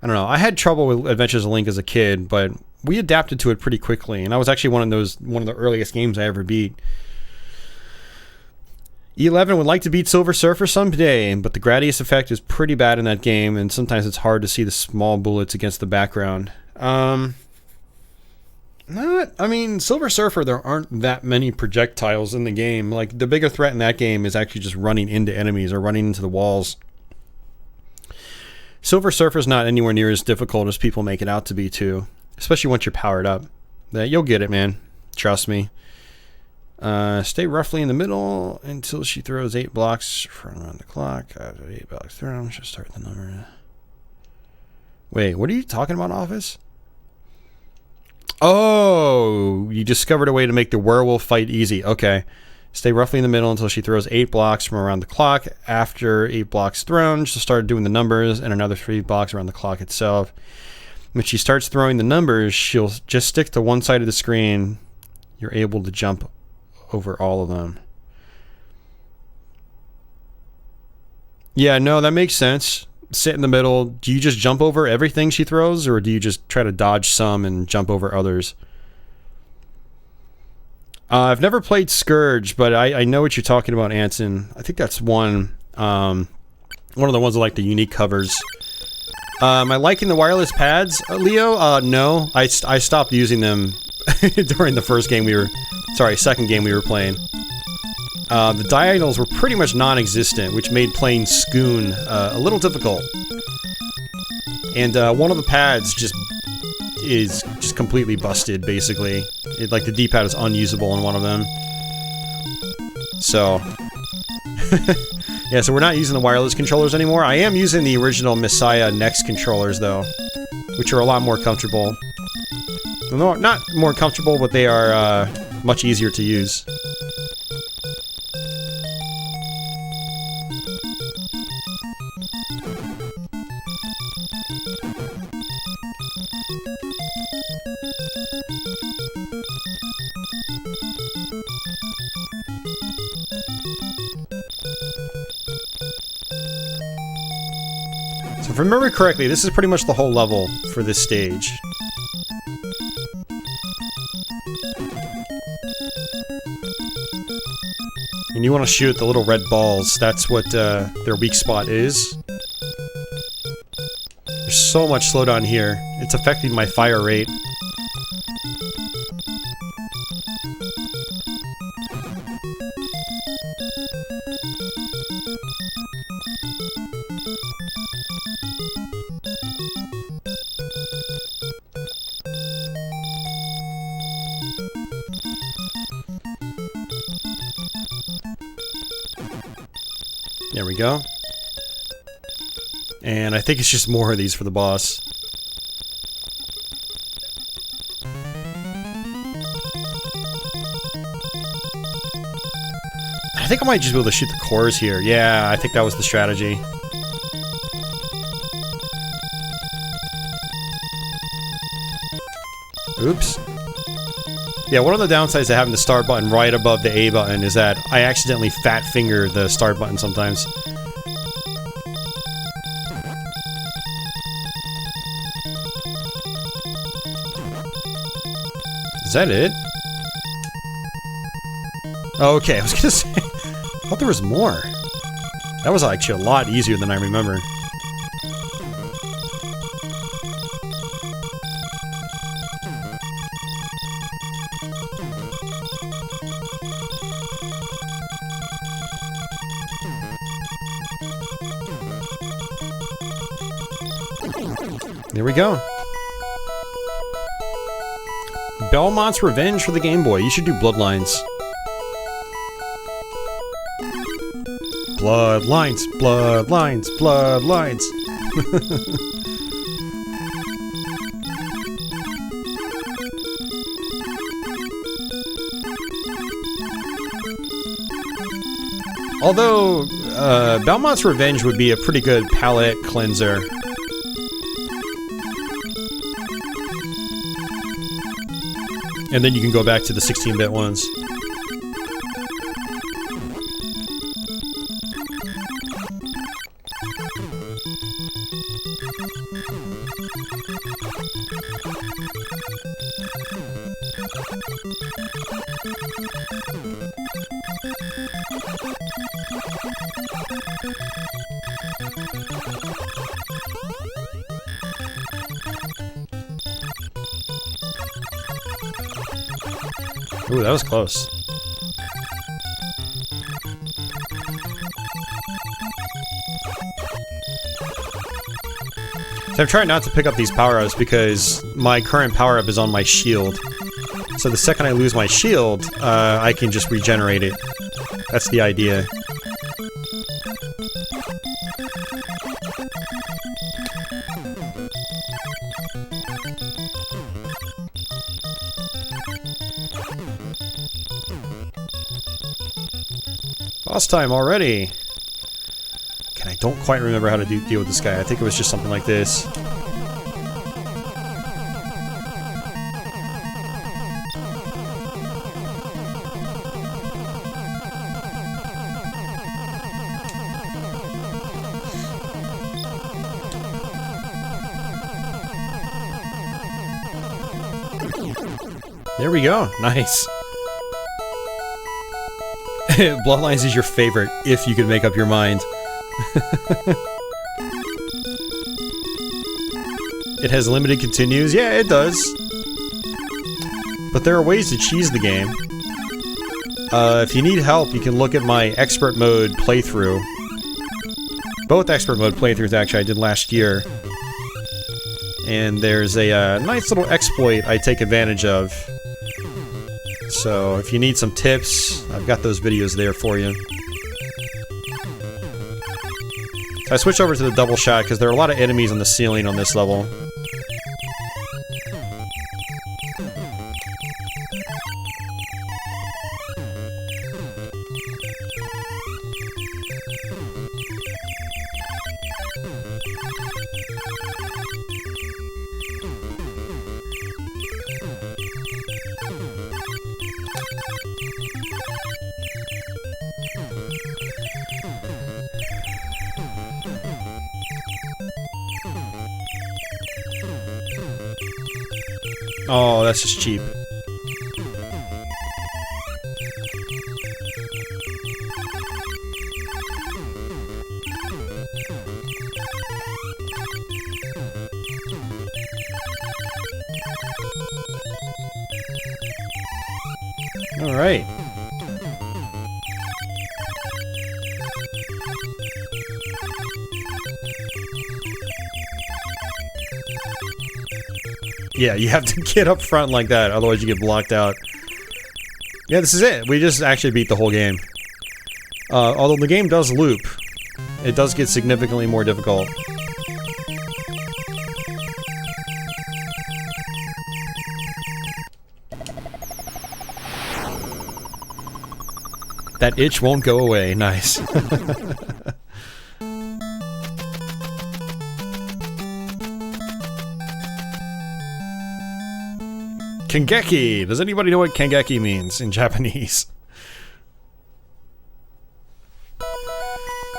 I don't know. I had trouble with Adventures of Link as a kid, but we adapted to it pretty quickly, and I was actually one of the earliest games I ever beat. E11 would like to beat Silver Surfer someday, but the Gradius effect is pretty bad in that game, and sometimes it's hard to see the small bullets against the background. I mean, Silver Surfer, there aren't that many projectiles in the game. Like, the bigger threat in that game is actually just running into enemies or running into the walls. Silver Surfer's not anywhere near as difficult as people make it out to be, too. Especially once you're powered up. You'll get it, man. Trust me. Stay roughly in the middle until she throws 8 blocks from around the clock. After 8 blocks thrown, she'll start the number. Wait, what are you talking about, Office? Oh, you discovered a way to make the werewolf fight easy. Okay. Stay roughly in the middle until she throws 8 blocks from around the clock. After 8 blocks thrown, she'll start doing the numbers and another 3 blocks around the clock itself. When she starts throwing the numbers, she'll just stick to one side of the screen. You're able to jump over all of them. Yeah, no, that makes sense. Sit in the middle. Do you just jump over everything she throws, or do you just try to dodge some and jump over others? I've never played Scourge, but I know what you're talking about, Anson. I think that's one of the ones with like the unique covers. Am I liking the wireless pads, Leo? No, I stopped using them during the second game we were playing. The diagonals were pretty much non-existent, which made playing Sqoon a little difficult. And one of the pads is just completely busted, basically. Like, the D-pad is unusable in one of them. So... yeah, so we're not using the wireless controllers anymore. I am using the original Messiah NEX controllers, though, which are a lot more comfortable. No, not more comfortable, but they are much easier to use. So if I remember correctly, this is pretty much the whole level for this stage. And you want to shoot the little red balls. That's what their weak spot is. There's so much slowdown here. It's affecting my fire rate. There we go. And I think it's just more of these for the boss. I think I might just be able to shoot the cores here. Yeah, I think that was the strategy. Oops. Yeah, one of the downsides of having the start button right above the A button is that I accidentally fat finger the start button sometimes. Is that it? Okay, I was gonna say, I thought there was more. That was actually a lot easier than I remember. There we go. Belmont's Revenge for the Game Boy. You should do Bloodlines. Bloodlines, bloodlines, bloodlines. Although, Belmont's Revenge would be a pretty good palate cleanser. And then you can go back to the 16-bit ones. Ooh, that was close. So I'm trying not to pick up these power-ups because my current power-up is on my shield. So the second I lose my shield, I can just regenerate it. That's the idea. Boss time already! And I don't quite remember how to deal with this guy. I think it was just something like this. There we go. Nice. Bloodlines is your favorite, if you can make up your mind. It has limited continues. Yeah, it does. But there are ways to cheese the game. If you need help, you can look at my expert mode playthrough. Both expert mode playthroughs, actually, I did last year. And there's a nice little exploit I take advantage of. So if you need some tips, I've got those videos there for you. So I switched over to the double shot because there are a lot of enemies on the ceiling on this level. Oh, that's just cheap. All right. Yeah, you have to get up front like that, otherwise you get blocked out. Yeah, this is it. We just actually beat the whole game. Although the game does loop, it does get significantly more difficult. That itch won't go away. Nice. Kangeki! Does anybody know what Kangeki means in Japanese?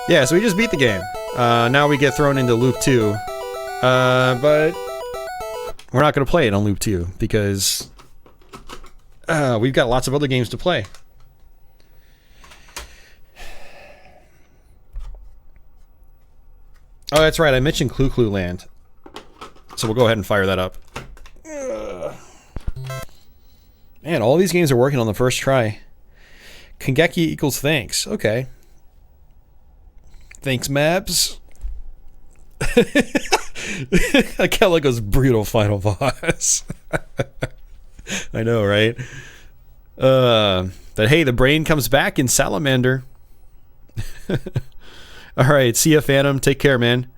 Yeah, so we just beat the game. Now we get thrown into Loop 2. But we're not going to play it on Loop 2 because we've got lots of other games to play. Oh, that's right, I mentioned Clu Clu Land. So we'll go ahead and fire that up. Man, all these games are working on the first try. Kangeki equals thanks. Okay. Thanks, Maps. Akela goes brutal final boss. I know, right? But hey, the brain comes back in Salamander. Alright, see ya, Phantom. Take care, man.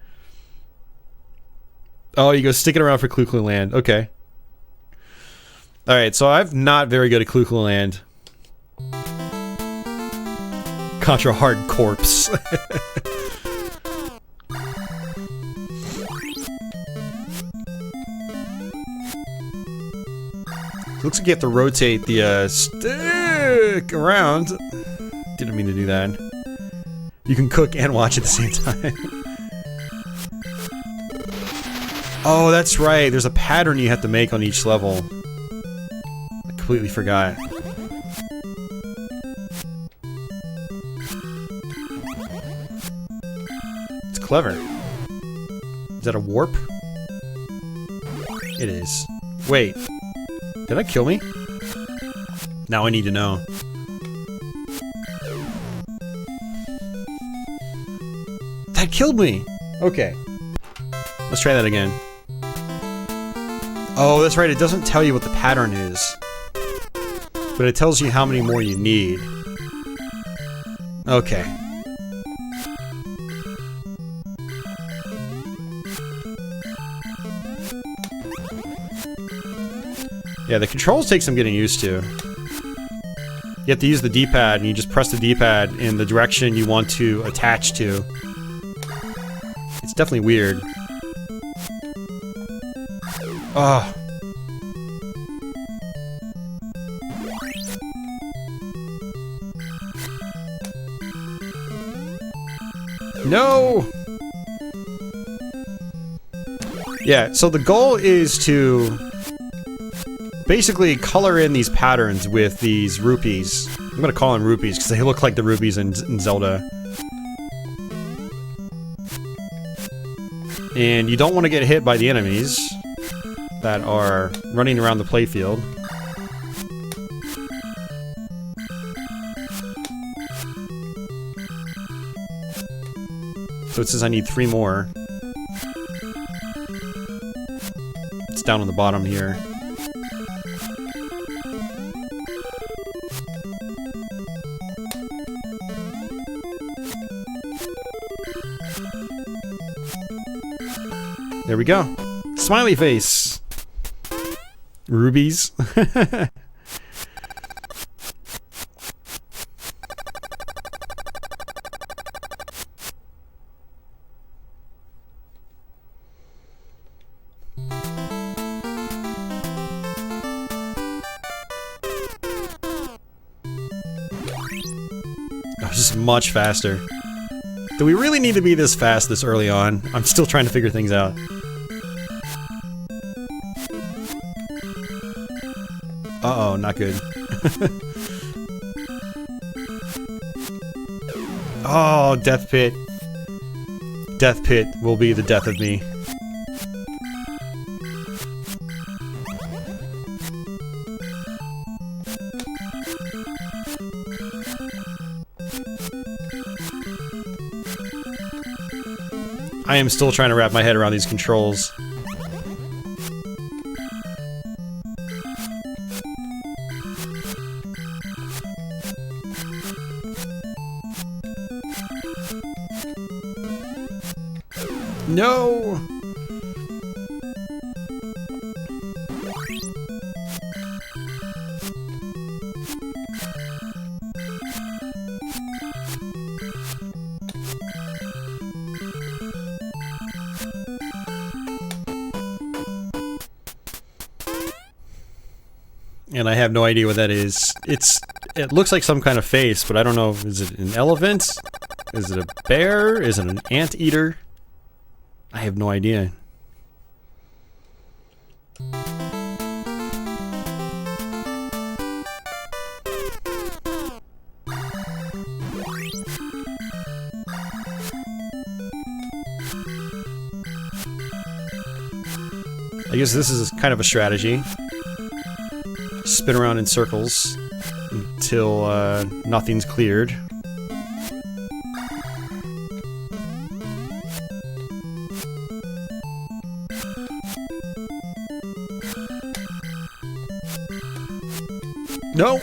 Oh, you go sticking around for Clu Clu Land. Okay. Alright, so I'm not very good at Clu Clu Land. Contra Hard Corpse. Looks like you have to rotate the stick around. Didn't mean to do that. You can cook and watch at the same time. Oh, that's right. There's a pattern you have to make on each level. I completely forgot. It's clever. Is that a warp? It is. Wait. Did I kill me? Now I need to know. That killed me! Okay. Let's try that again. Oh, that's right, it doesn't tell you what the pattern is. But it tells you how many more you need. Okay. Yeah, the controls take some getting used to. You have to use the D-pad, and you just press the D-pad in the direction you want to attach to. It's definitely weird. Ugh. No! Yeah, so the goal is to basically color in these patterns with these rupees. I'm gonna call them rupees because they look like the rupees in Zelda. And you don't want to get hit by the enemies that are running around the playfield. So it says I need 3 more. It's down on the bottom here. There we go. Smiley face. Rubies. Oh, just much faster. Do we really need to be this fast this early on? I'm still trying to figure things out. Uh-oh, not good. Oh, Death Pit. Death Pit will be the death of me. I am still trying to wrap my head around these controls. No! And I have no idea what that is. It looks like some kind of face, but I don't know. Is it an elephant? Is it a bear? Is it an anteater? I have no idea. I guess this is kind of a strategy. Spin around in circles until nothing's cleared. No!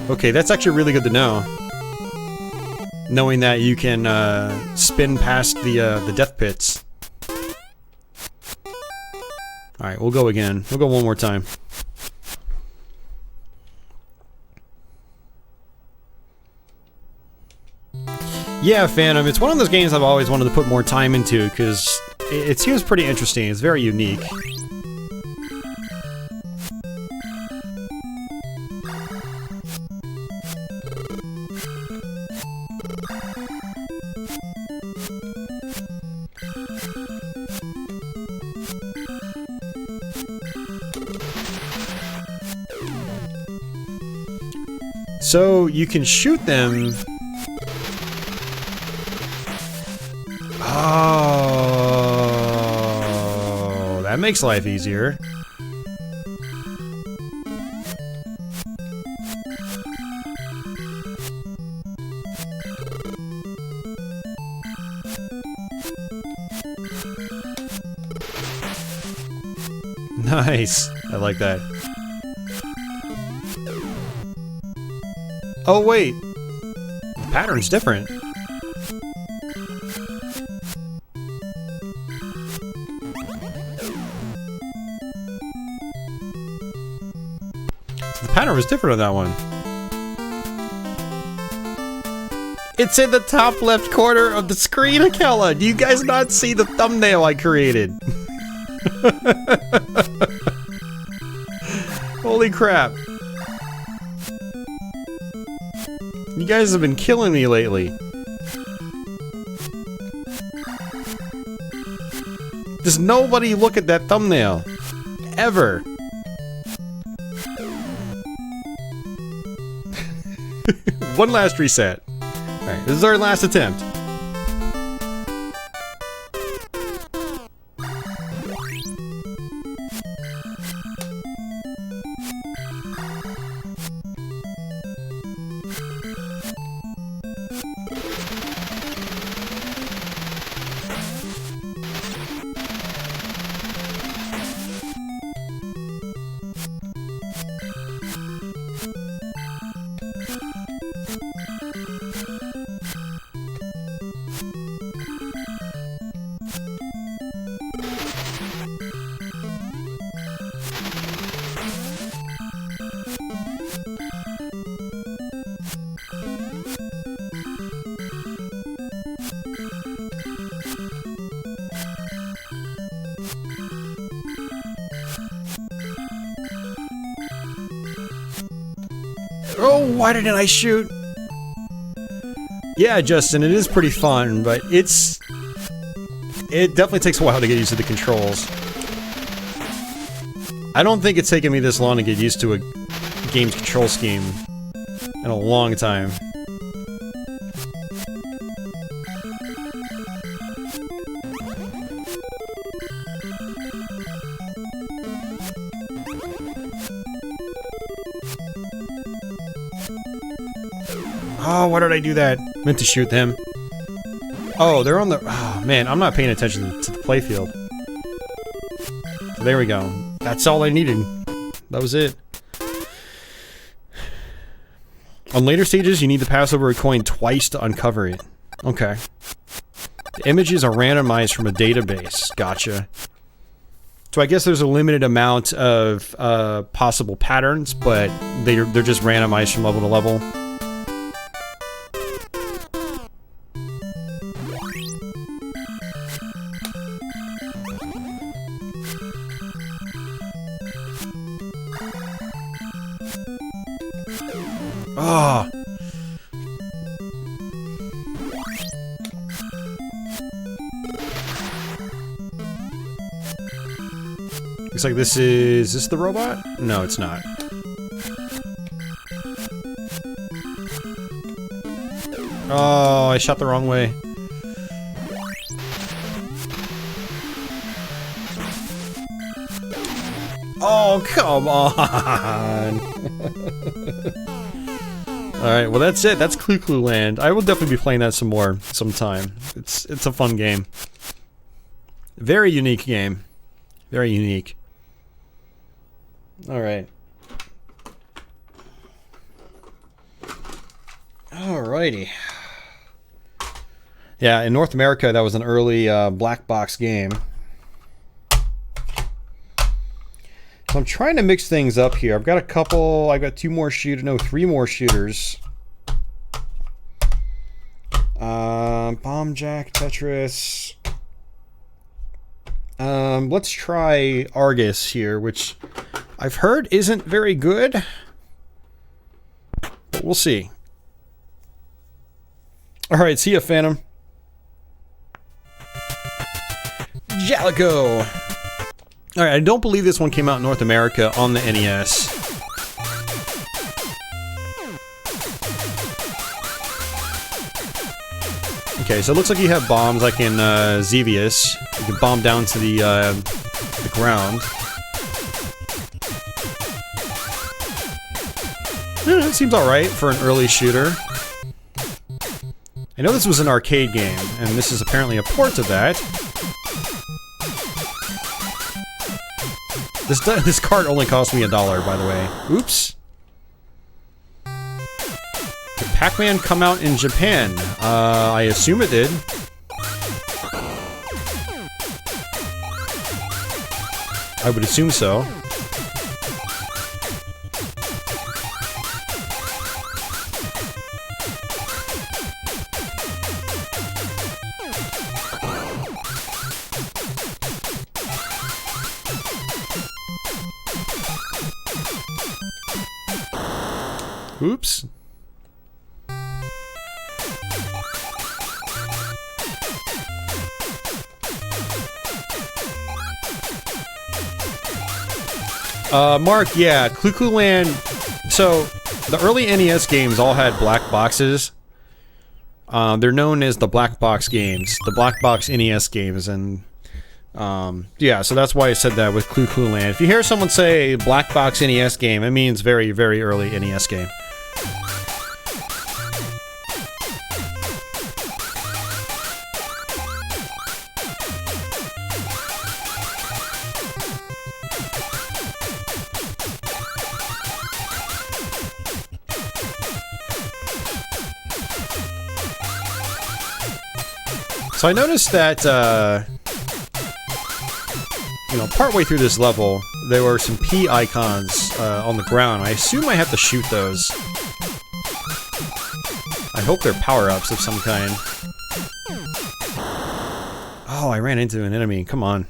Okay, that's actually really good to know. Knowing that you can spin past the death pits. Alright, we'll go again. We'll go one more time. Yeah, Phantom, it's one of those games I've always wanted to put more time into, because it seems pretty interesting. It's very unique. So, you can shoot them... Oh, that makes life easier. Nice. I like that. Oh wait, the pattern's different. The pattern was different on that one. It's in the top left corner of the screen, Akella. Do you guys not see the thumbnail I created? Holy crap. You guys have been killing me lately. Does nobody look at that thumbnail? Ever. One last reset. Alright, this is our last attempt. Oh, why didn't I shoot? Yeah, Justin, it is pretty fun, but it definitely takes a while to get used to the controls. I don't think it's taken me this long to get used to a game's control scheme in a long time. Oh, why did I do that? Meant to shoot them. Oh, they're on the... Oh, man, I'm not paying attention to the playfield. So there we go. That's all I needed. That was it. On later stages, you need to pass over a coin twice to uncover it. Okay. The images are randomized from a database. Gotcha. So I guess there's a limited amount of possible patterns, but they're just randomized from level to level. Ah. Looks like this is... Is this the robot? No, it's not. Oh, I shot the wrong way. Oh, come on! Alright, well that's it. That's Clu Clu Land. I will definitely be playing that some more sometime. It's a fun game. Very unique game. Very unique. Alright. Alrighty. Yeah, in North America that was an early black box game. So I'm trying to mix things up here. I've got a couple, I've got 2 more shooters, no, 3 more shooters. Bomb Jack, Tetris. Let's try Argus here, which I've heard isn't very good. But we'll see. Alright, see ya, Phantom. Jalico! Alright, I don't believe this one came out in North America on the NES. Okay, so it looks like you have bombs like in Xevious. You can bomb down to the ground. It seems alright for an early shooter. I know this was an arcade game, and this is apparently a port of that. This card only cost me $1, by the way. Oops. Did Pac Land come out in Japan? I assume it did. I would assume so. Oops. Mark, yeah, Clu Clu Land. So, the early NES games all had black boxes. They're known as the black box games, the black box NES games, and yeah, so that's why I said that with Clu Clu Land. If you hear someone say black box NES game, it means very, very early NES game. So I noticed that, you know, partway through this level, there were some P icons on the ground. I assume I have to shoot those. I hope they're power-ups of some kind. Oh, I ran into an enemy. Come on.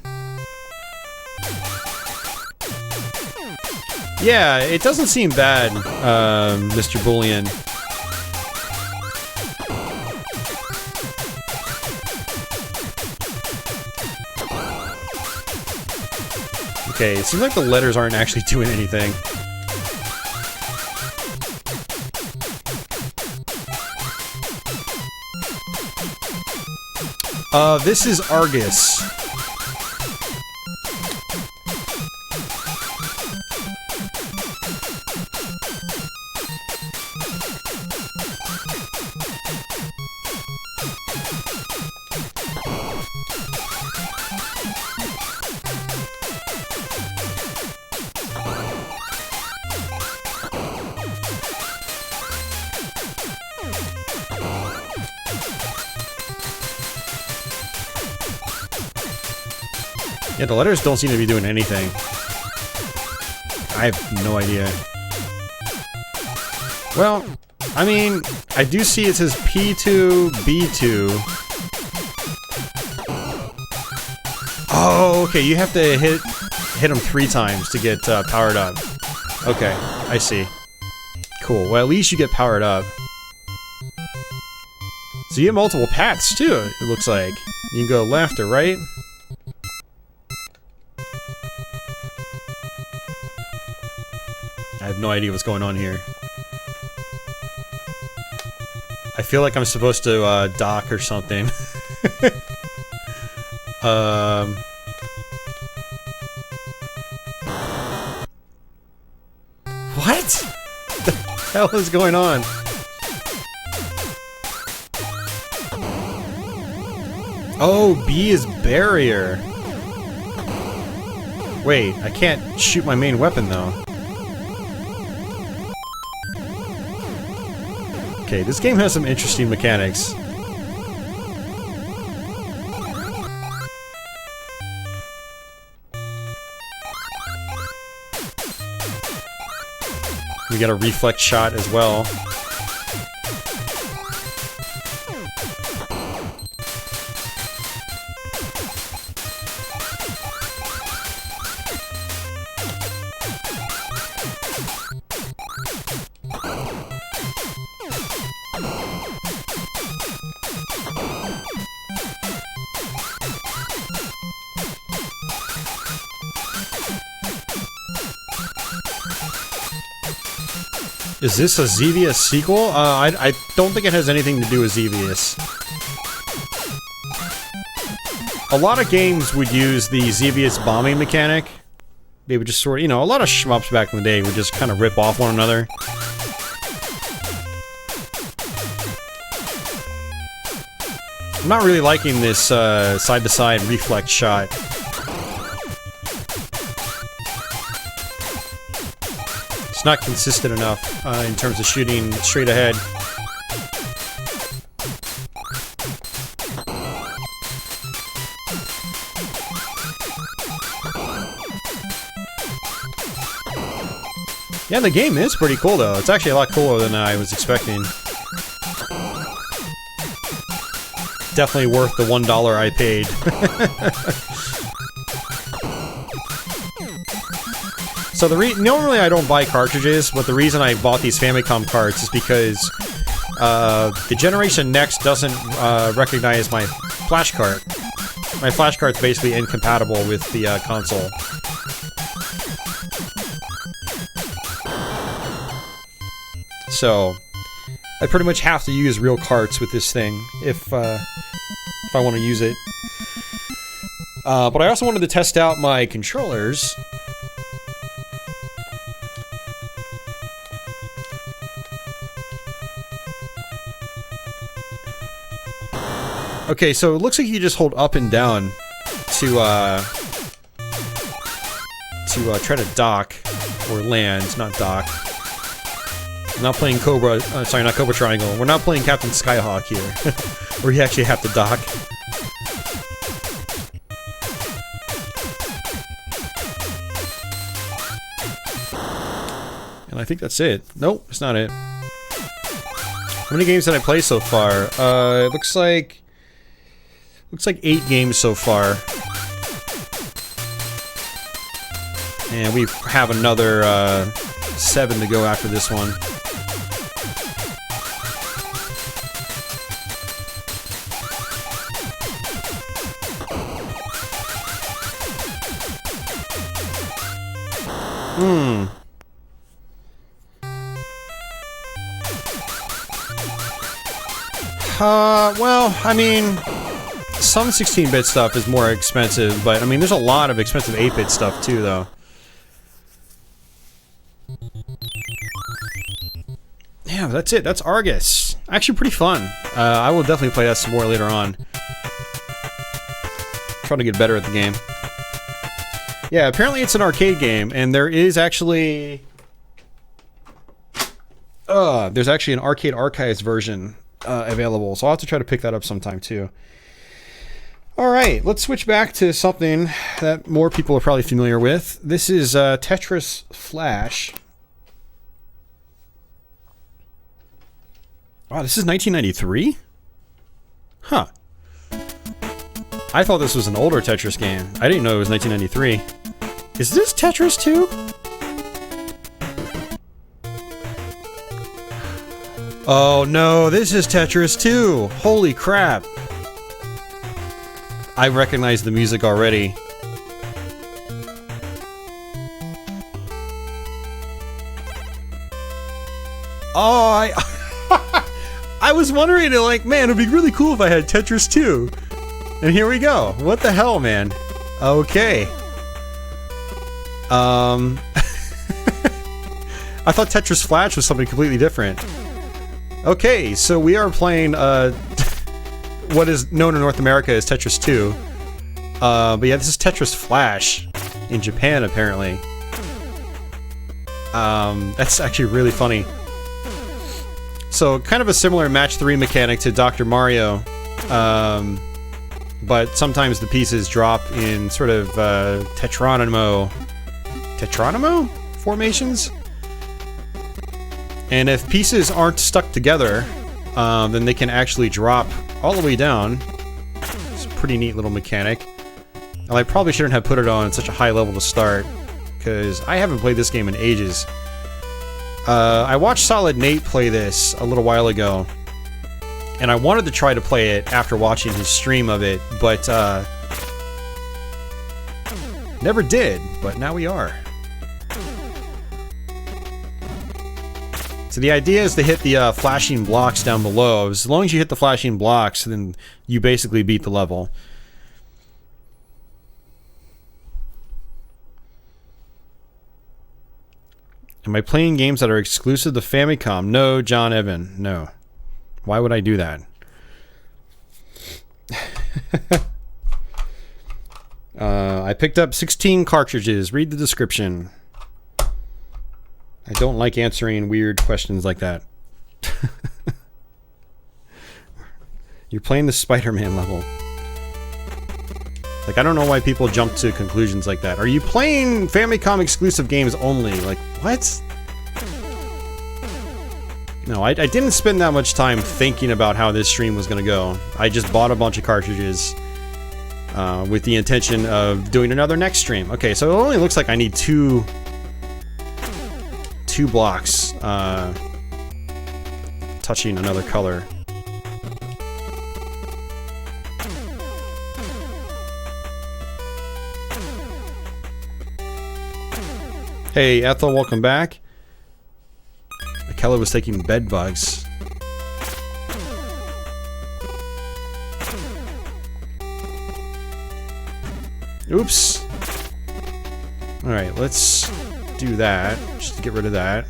Yeah, it doesn't seem bad, Mr. Bullion. Okay, it seems like the letters aren't actually doing anything. This is Argus. Yeah, the letters don't seem to be doing anything. I have no idea. Well, I mean, I do see it says P2, B2. Oh, okay, you have to hit them 3 times to get powered up. Okay, I see. Cool, well at least you get powered up. So you have multiple paths too, it looks like. You can go left or right. I have no idea what's going on here. I feel like I'm supposed to dock or something. What? The hell is going on? Oh, B is barrier. Wait, I can't shoot my main weapon though. Okay, this game has some interesting mechanics. We got a reflex shot as well. Is this a Xevious sequel? I don't think it has anything to do with Xevious. A lot of games would use the Xevious bombing mechanic. They would just sort of, you know, a lot of shmups back in the day would just kind of rip off one another. I'm not really liking this side-to-side reflex shot. It's not consistent enough in terms of shooting straight ahead. Yeah, the game is pretty cool though. It's actually a lot cooler than I was expecting. Definitely worth the $1 I paid. So normally I don't buy cartridges, but the reason I bought these Famicom carts is because the Generation NEX doesn't recognize my flash cart. My flash cart's basically incompatible with the console. So I pretty much have to use real carts with this thing if I want to use it. But I also wanted to test out my controllers. Okay, so it looks like you just hold up and down to try to dock or land, not dock. I'm not playing Cobra. Sorry, not Cobra Triangle. We're not playing Captain Skyhawk here, where you actually have to dock. And I think that's it. Nope, it's not it. How many games did I play so far? It looks like 8 games so far. And we have another 7 to go after this one. Well, I mean, some 16-bit stuff is more expensive, but I mean, there's a lot of expensive 8-bit stuff too, though. Yeah, that's it. That's Argus. Actually, pretty fun. I will definitely play that some more later on. Trying to get better at the game. Yeah, apparently it's an arcade game, and there is actually... there's actually an Arcade Archives version available, so I'll have to try to pick that up sometime too. Alright, let's switch back to something that more people are probably familiar with. This is Tetris Flash. Wow, this is 1993? Huh. I thought this was an older Tetris game. I didn't know it was 1993. Is this Tetris 2? Oh no, this is Tetris 2! Holy crap! I recognize the music already. Oh, I was wondering, like, man, it'd be really cool if I had Tetris 2. And here we go. What the hell, man? Okay. I thought Tetris Flash was something completely different. Okay, so we are playing, what is known in North America as Tetris 2. But yeah, this is Tetris Flash in Japan, apparently. That's actually really funny. So, kind of a similar match 3 mechanic to Dr. Mario, but sometimes the pieces drop in sort of Tetronimo formations? And if pieces aren't stuck together, then they can actually drop all the way down. It's a pretty neat little mechanic. And I probably shouldn't have put it on such a high level to start, because I haven't played this game in ages. I watched Solid Nate play this a little while ago, and I wanted to try to play it after watching his stream of it, but never did, but now we are. So the idea is to hit the flashing blocks down below. As long as you hit the flashing blocks, then you basically beat the level. Am I playing games that are exclusive to Famicom? No, John Evan, no. Why would I do that? I picked up 16 cartridges. Read the description. I don't like answering weird questions like that. You're playing the Spider-Man level. Like, I don't know why people jump to conclusions like that. Are you playing Famicom exclusive games only? Like, what? No, I didn't spend that much time thinking about how this stream was going to go. I just bought a bunch of cartridges with the intention of doing another next stream. Okay, so it only looks like I need two blocks touching another color. Hey, Ethel, welcome back. Akela was taking bed bugs. Oops. Alright, let's do that, just to get rid of that.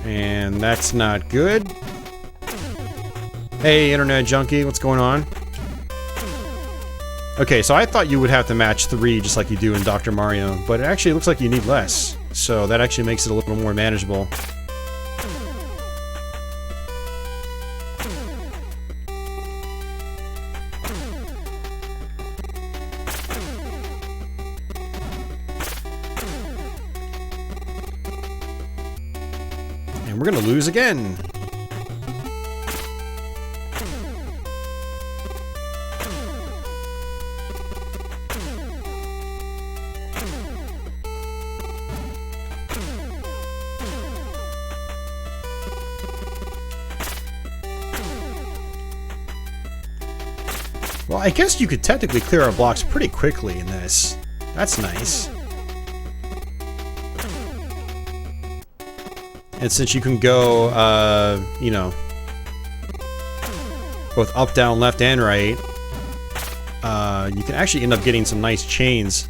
And that's not good. Hey, Internet Junkie, what's going on? Okay, so I thought you would have to match 3 just like you do in Dr. Mario, but it actually looks like you need less. So that actually makes it a little more manageable. And we're gonna lose again. Well, I guess you could technically clear our blocks pretty quickly in this. That's nice. And since you can go, you know, both up, down, left, and right, you can actually end up getting some nice chains.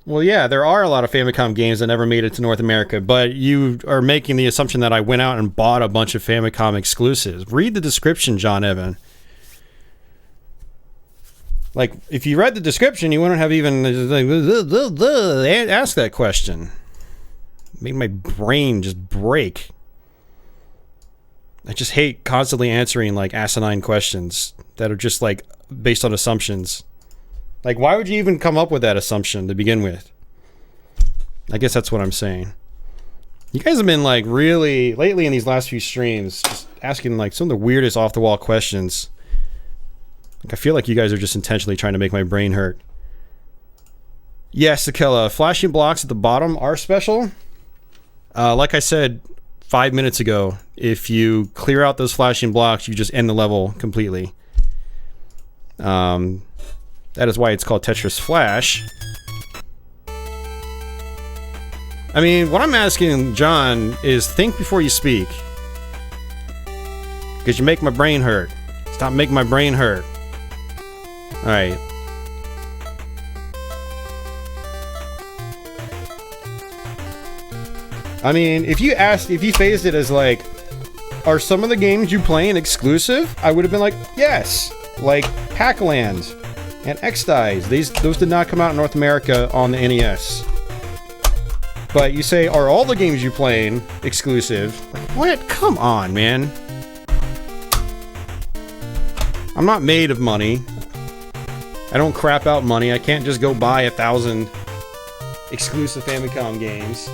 Well, yeah, there are a lot of Famicom games that never made it to North America, but you are making the assumption that I went out and bought a bunch of Famicom exclusives. Read the description, John Evan. Like, if you read the description, you wouldn't have even asked that question. It made my brain just break. I just hate constantly answering, like, asinine questions that are just, like, based on assumptions. Like, why would you even come up with that assumption to begin with? I guess that's what I'm saying. You guys have been, like, really, lately in these last few streams, just asking, like, some of the weirdest off-the-wall questions. Like, I feel like you guys are just intentionally trying to make my brain hurt. Yes, Sakella, flashing blocks at the bottom are special. Like I said 5 minutes ago, if you clear out those flashing blocks, you just end the level completely. That is why it's called Tetris Flash. I mean, what I'm asking, John, is think before you speak. Because you make my brain hurt. Stop making my brain hurt. Alright. I mean, if you phrased it as like, are some of the games you playing exclusive? I would have been like, yes. Like Pac Land and Exed Eyes. Those did not come out in North America on the NES. But you say, are all the games you playing exclusive? Like, what? Come on, man. I'm not made of money. I don't crap out money. I can't just go buy 1,000 exclusive Famicom games.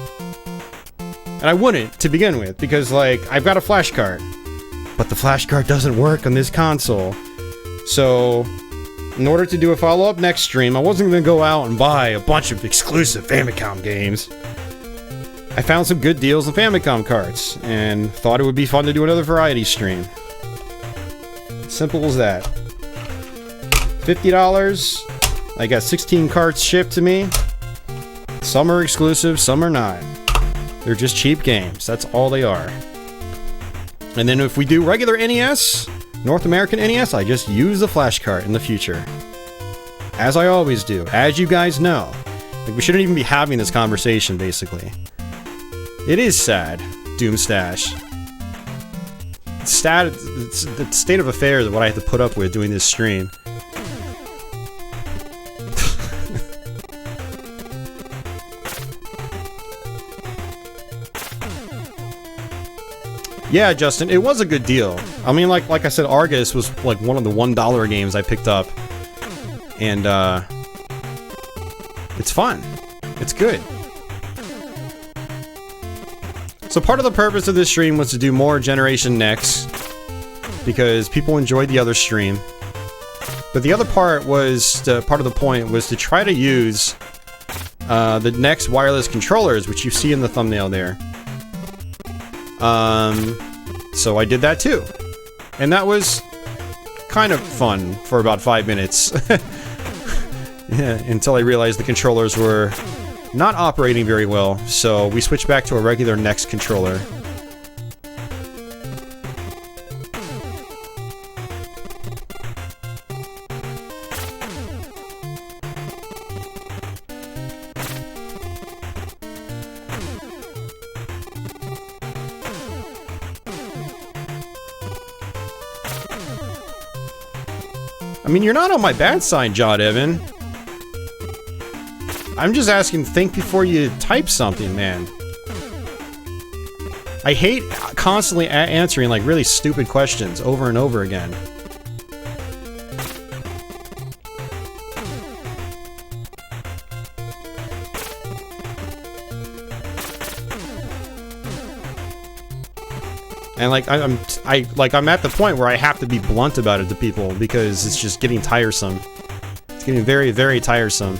And I wouldn't, to begin with, because, like, I've got a flash card. But the flash card doesn't work on this console. So, in order to do a follow-up next stream, I wasn't going to go out and buy a bunch of exclusive Famicom games. I found some good deals on Famicom carts, and thought it would be fun to do another variety stream. Simple as that. $50. I got 16 carts shipped to me. Some are exclusive, some are not. They're just cheap games. That's all they are. And then if we do regular NES, North American NES, I just use the flash cart in the future. As I always do. As you guys know. Like, we shouldn't even be having this conversation, basically. It is sad, Doomstash. It's the state of affairs of what I have to put up with doing this stream. Yeah, Justin, it was a good deal. I mean, like I said, Argus was like one of the $1 games I picked up. And, it's fun. It's good. So part of the purpose of this stream was to do more Generation NEX, because people enjoyed the other stream. But the other part was, part of the point was to try to use the NEX wireless controllers, which you see in the thumbnail there. So I did that too. And that was kind of fun for about 5 minutes. Yeah, until I realized the controllers were not operating very well, so we switched back to a regular NEX controller. I mean, you're not on my bad side, John Evan. I'm just asking, think before you type something, man. I hate constantly answering, like, really stupid questions over and over again. And like I'm at the point where I have to be blunt about it to people because it's just getting tiresome. It's getting very, very tiresome.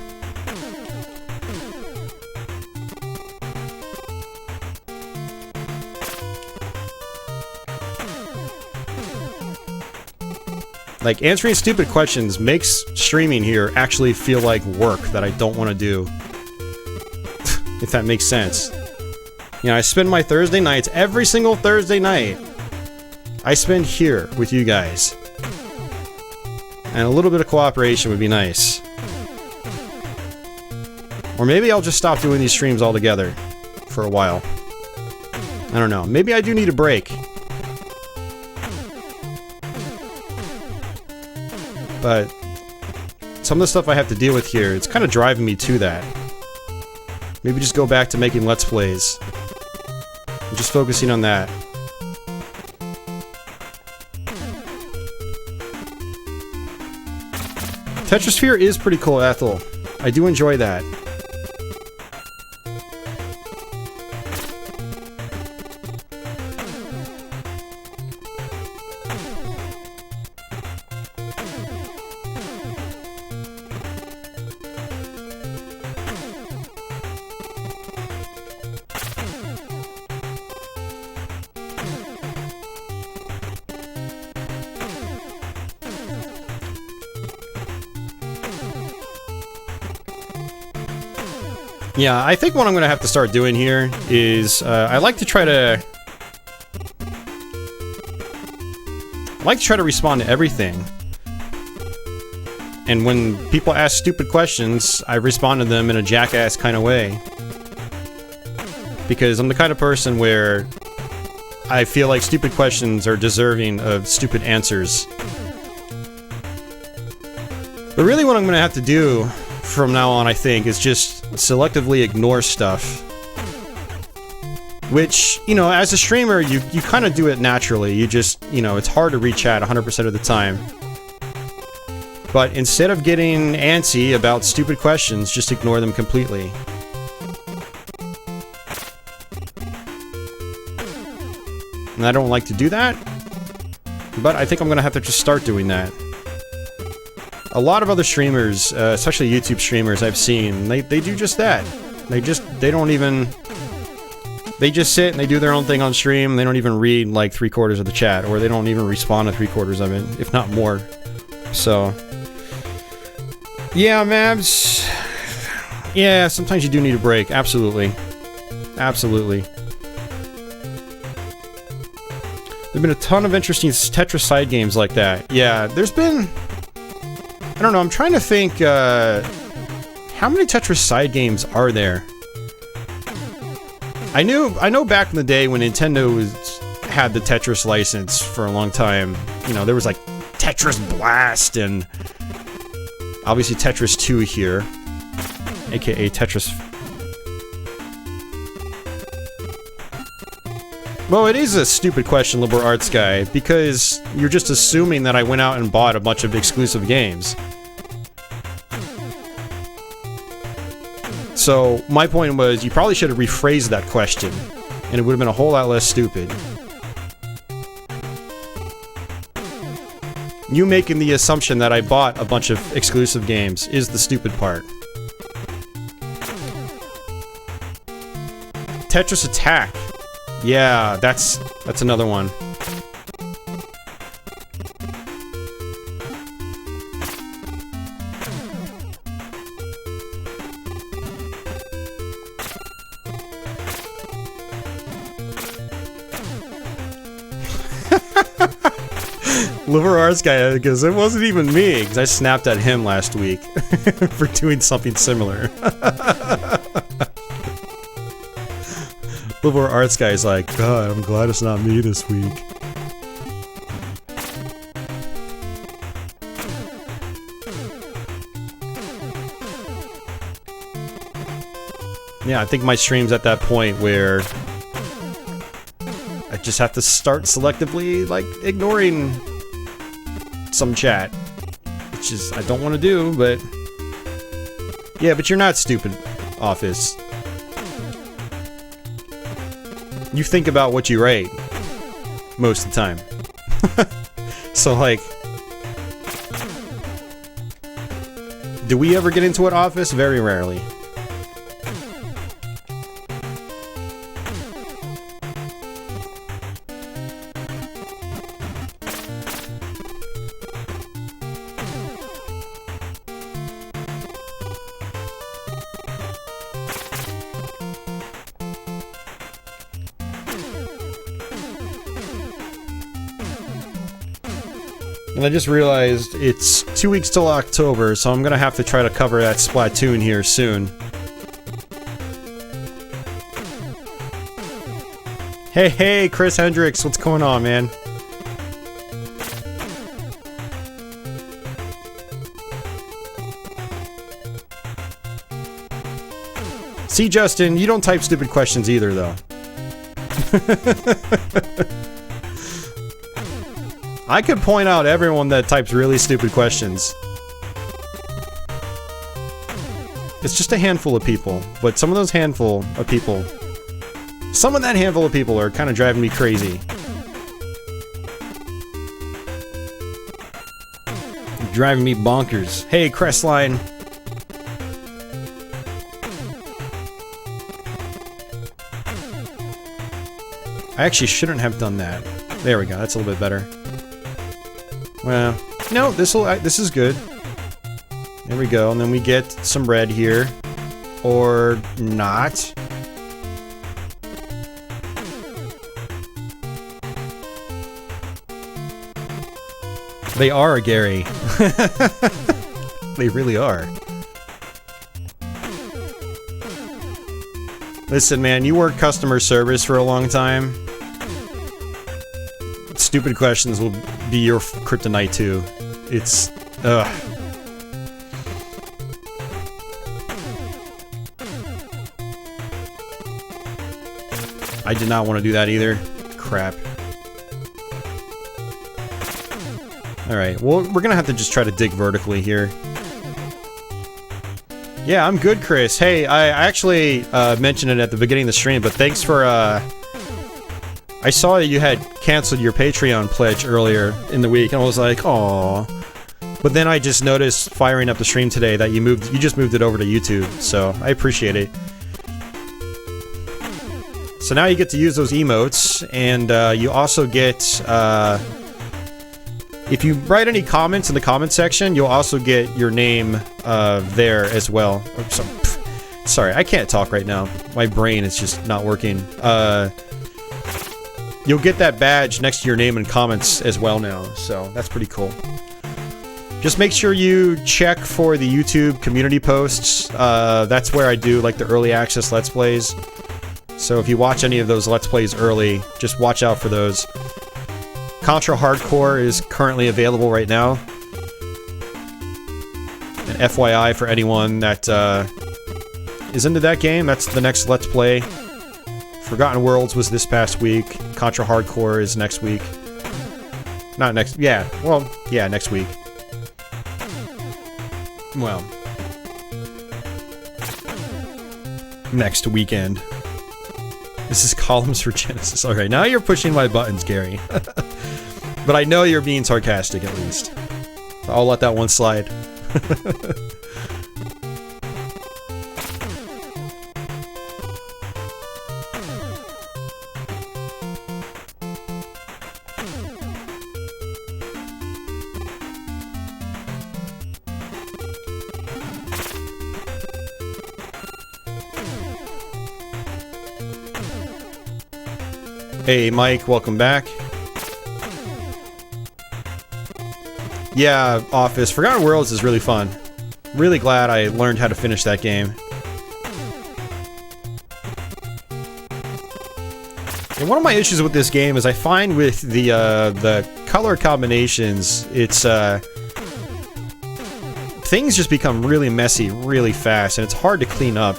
Like, answering stupid questions makes streaming here actually feel like work that I don't want to do. If that makes sense. You know, I spend my Thursday nights, every single Thursday night, I spend here with you guys. And a little bit of cooperation would be nice. Or maybe I'll just stop doing these streams altogether for a while. I don't know. Maybe I do need a break. But some of the stuff I have to deal with here, it's kind of driving me to that. Maybe just go back to making Let's Plays. I'm just focusing on that. Tetrisphere is pretty cool, Ethel. I do enjoy that. Yeah, I think what I'm gonna have to start doing here is, I like to try to respond to everything. And when people ask stupid questions, I respond to them in a jackass kind of way. Because I'm the kind of person where I feel like stupid questions are deserving of stupid answers. But really what I'm gonna have to do from now on, I think, is just selectively ignore stuff. Which, you know, as a streamer, you kind of do it naturally. You just, you know, it's hard to reach chat 100% of the time. But instead of getting antsy about stupid questions, just ignore them completely. And I don't like to do that, but I think I'm gonna have to just start doing that. A lot of other streamers, especially YouTube streamers I've seen, they do just that. They just sit and they do their own thing on stream. They don't even read like 3/4 of the chat, or they don't even respond to 3/4 of it, if not more. So, yeah, Mabs. Yeah, sometimes you do need a break. Absolutely. Absolutely. There've been a ton of interesting Tetris side games like that. Yeah, there's been... I don't know, I'm trying to think, how many Tetris side games are there? I know back in the day when Nintendo had the Tetris license for a long time, you know, there was like Tetris Blast and obviously Tetris 2 here, aka Tetris... Well, it is a stupid question, Liberal Arts Guy, because you're just assuming that I went out and bought a bunch of exclusive games. So, my point was, you probably should have rephrased that question, and it would have been a whole lot less stupid. You making the assumption that I bought a bunch of exclusive games is the stupid part. Tetris Attack. Yeah, that's another one. Liver Arts Guy, because it wasn't even me, because I snapped at him last week for doing something similar. Liver Arts Guy's like, God, I'm glad it's not me this week. Yeah, I think my stream's at that point where I just have to start selectively, like, ignoring some chat. Which is, I don't want to do, but... Yeah, but you're not stupid, Office. You think about what you write most of the time. So, like... Do we ever get into it, Office? Very rarely. And I just realized it's 2 weeks till October, so I'm gonna have to try to cover that Splatoon here soon. Hey, Chris Hendricks, what's going on, man? See, Justin, you don't type stupid questions either, though. I could point out everyone that types really stupid questions. It's just a handful of people, but some of those handful of people... Some of that handful of people are kind of driving me crazy. Driving me bonkers. Hey, Crestline. I actually shouldn't have done that. There we go, that's a little bit better. Well, no, this is good. There we go, and then we get some red here. Or not. They are, Gary. They really are. Listen, man, you work customer service for a long time. Stupid questions will be your kryptonite too. It's... ugh. I did not want to do that either. Crap. Alright, well, we're gonna have to just try to dig vertically here. Yeah, I'm good, Chris. Hey, I actually mentioned it at the beginning of the stream, but thanks for... I saw that you had canceled your Patreon pledge earlier in the week, and I was like, aww. But then I just noticed, firing up the stream today, that you just moved it over to YouTube, so I appreciate it. So now you get to use those emotes, and you also get... if you write any comments in the comment section, you'll also get your name there as well. Oops, sorry, I can't talk right now. My brain is just not working. You'll get that badge next to your name and comments as well now, so that's pretty cool. Just make sure you check for the YouTube community posts. That's where I do like the early access Let's Plays. So if you watch any of those Let's Plays early, just watch out for those. Contra Hardcore is currently available right now. And FYI for anyone that is into that game, that's the next Let's Play. Forgotten Worlds was this past week. Contra Hardcore is next week. Not next... yeah, well, yeah, next week. Well. Next weekend. This is columns for Genesis. Alright, now you're pushing my buttons, Gary. But I know you're being sarcastic, at least. I'll let that one slide. Hey, Mike, welcome back. Yeah, Office. Forgotten Worlds is really fun. Really glad I learned how to finish that game. And one of my issues with this game is I find with the color combinations, it's things just become really messy really fast, and it's hard to clean up.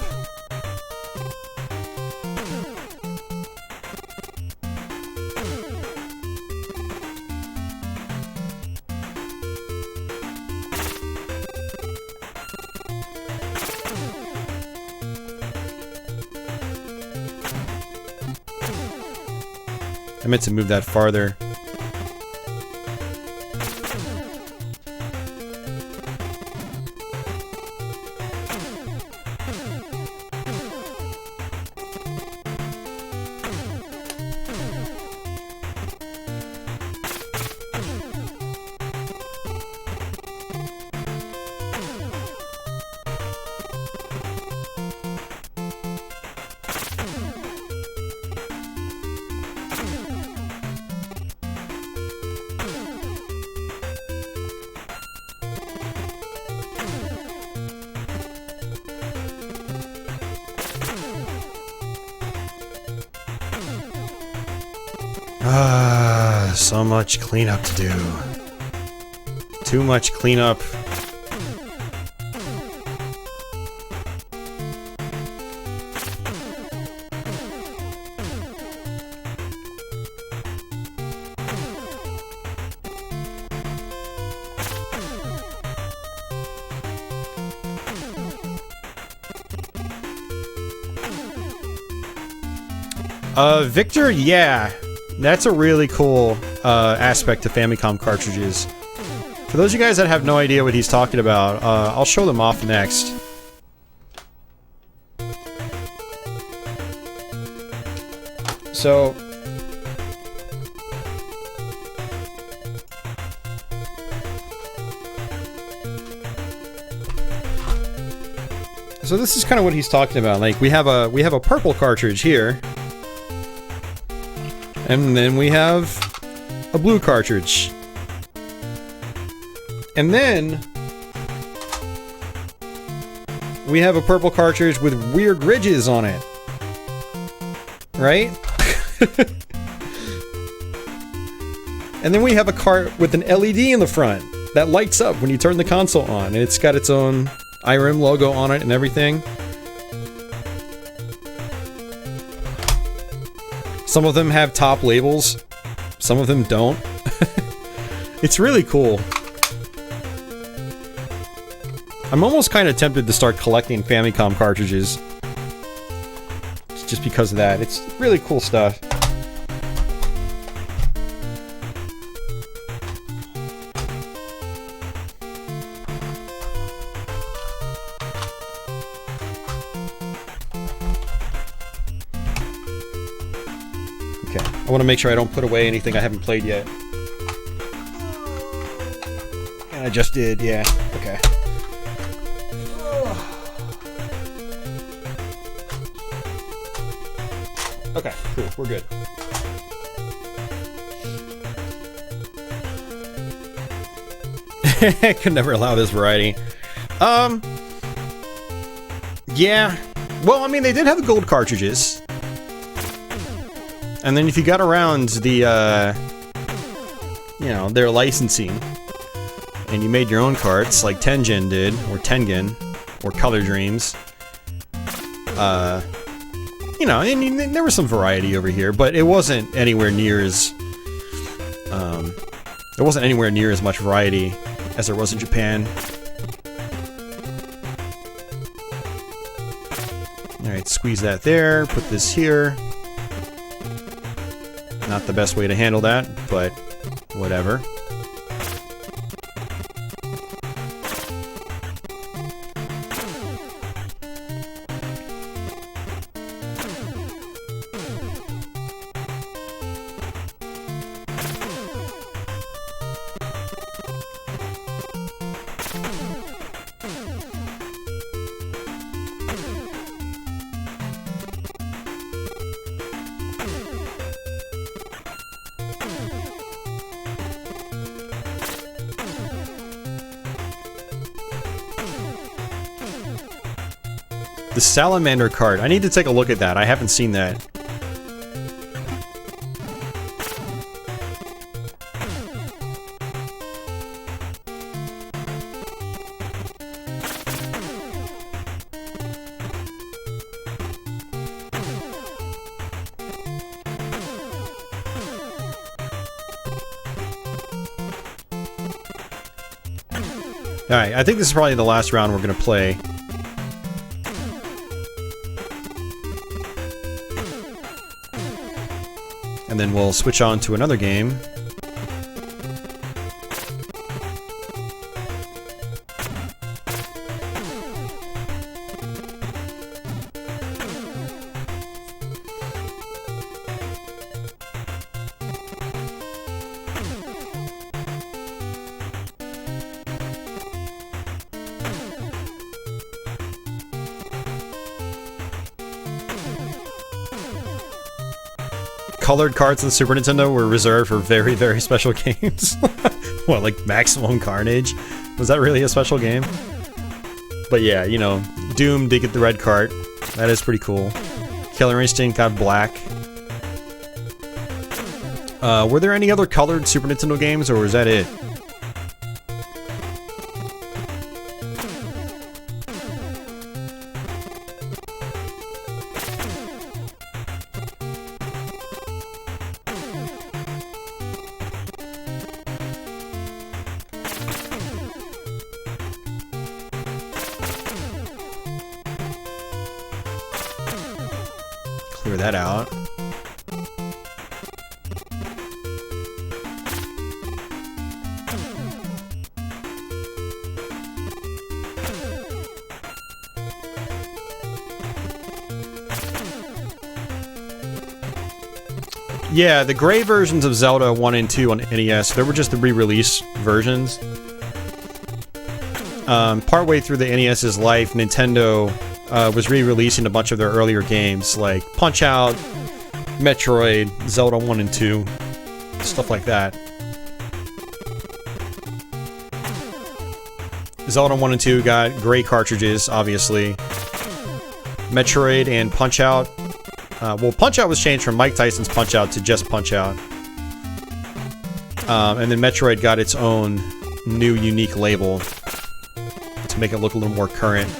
I meant to move that farther. Ah, so much cleanup to do. Too much cleanup. Victor, yeah. That's a really cool aspect to Famicom cartridges. For those of you guys that have no idea what he's talking about, I'll show them off next. So this is kind of what he's talking about. Like we have a purple cartridge here. And then we have a blue cartridge. And then we have a purple cartridge with weird ridges on it. Right? And then we have a cart with an LED in the front that lights up when you turn the console on. And it's got its own IRIM logo on it and everything. Some of them have top labels, some of them don't. It's really cool. I'm almost kind of tempted to start collecting Famicom cartridges. Just because of that. It's really cool stuff. I want to make sure I don't put away anything I haven't played yet. And I just did, yeah. Okay. Okay, cool. We're good. Could never allow this variety. Yeah. Well, I mean, they did have the gold cartridges. And then if you got around the, you know, their licensing, and you made your own carts, like Tengen did, or Tengen, or Color Dreams, you know, and there was some variety over here, but it wasn't anywhere near as, there wasn't anywhere near as much variety as there was in Japan. Alright, squeeze that there, put this here. Not the best way to handle that, but whatever. The salamander cart. I need to take a look at that. I haven't seen that. Alright, I think this is probably the last round we're gonna play. And then we'll switch on to another game. Colored cards on the Super Nintendo were reserved for very, very special games. What, like Maximum Carnage? Was that really a special game? But yeah, you know, Doom did get the red cart. That is pretty cool. Killer Instinct got black. Were there any other colored Super Nintendo games, or was that it? Clear that out. Yeah, the gray versions of Zelda 1 and 2 on NES, they were just the re-release versions. Partway through the NES's life, Nintendo was re-releasing a bunch of their earlier games, like Punch-Out!, Metroid, Zelda 1 and 2, stuff like that. Zelda 1 and 2 got gray cartridges, obviously. Metroid and Punch-Out! Well, Punch-Out was changed from Mike Tyson's Punch-Out to just Punch-Out. And then Metroid got its own new, unique label to make it look a little more current.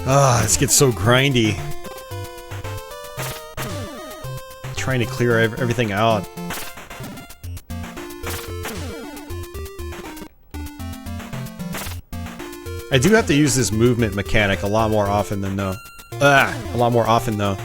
Ah, this gets so grindy. Trying to clear everything out. I do have to use this movement mechanic a lot more often than though. A lot more often though.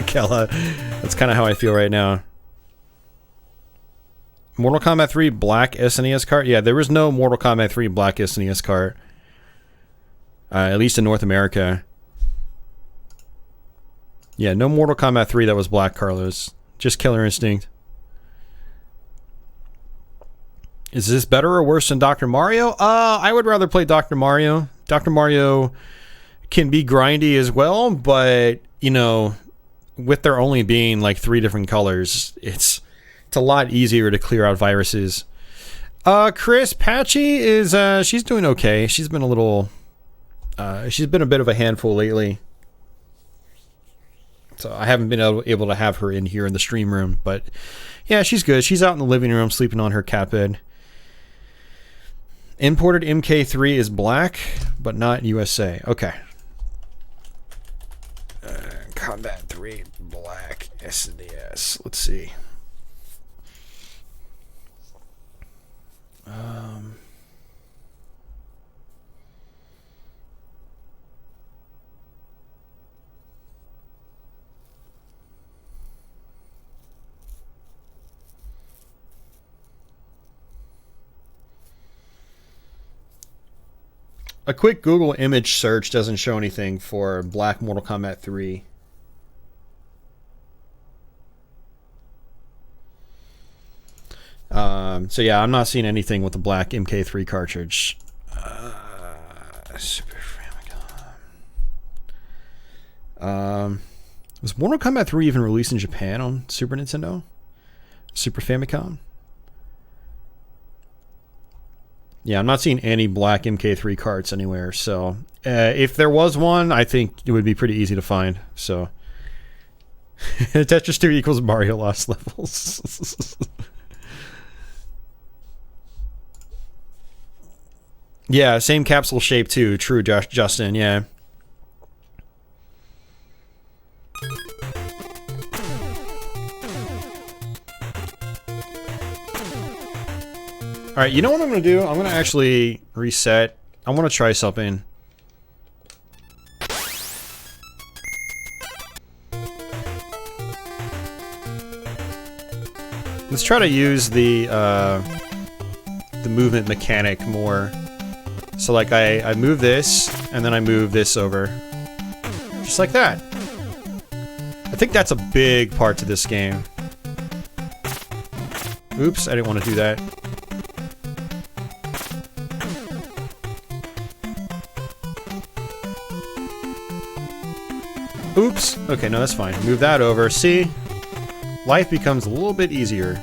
Kella, that's kind of how I feel right now. Mortal Kombat 3 Black SNES cart? Yeah, there was no Mortal Kombat 3 Black SNES cart. At least in North America. Yeah, no Mortal Kombat 3 that was black, Carlos. Just Killer Instinct. Is this better or worse than Dr. Mario? I would rather play Dr. Mario. Dr. Mario can be grindy as well, but, you know, with there only being like 3 different colors, it's a lot easier to clear out viruses. Chris, Patchy is, she's doing okay. She's been a little, she's been a bit of a handful lately. So I haven't been able to have her in here in the stream room, but yeah, she's good. She's out in the living room sleeping on her cat bed. Imported MK3 is black, but not USA. Okay. Combat 3 black SNES. Let's see. a quick Google image search doesn't show anything for black Mortal Kombat 3. So yeah, I'm not seeing anything with the black MK3 cartridge. Super Famicom. Was Mortal Kombat 3 even released in Japan on Super Nintendo? Super Famicom? Yeah, I'm not seeing any black MK3 carts anywhere, so if there was one, I think it would be pretty easy to find. So Tetris 2 equals Mario Lost Levels. Yeah, same capsule shape too. True, Justin, yeah. Alright, you know what I'm going to do? I'm going to actually reset. I want to try something. Let's try to use the movement mechanic more. So like I move this, and then I move this over. Just like that. I think that's a big part to this game. Oops, I didn't want to do that. Oops. Okay, no, that's fine. Move that over. See? Life becomes a little bit easier.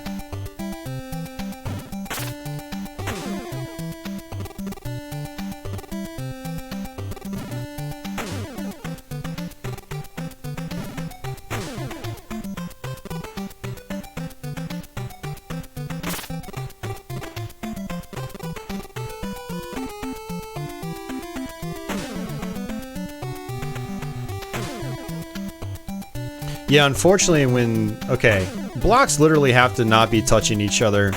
Yeah, unfortunately when... Okay, blocks literally have to not be touching each other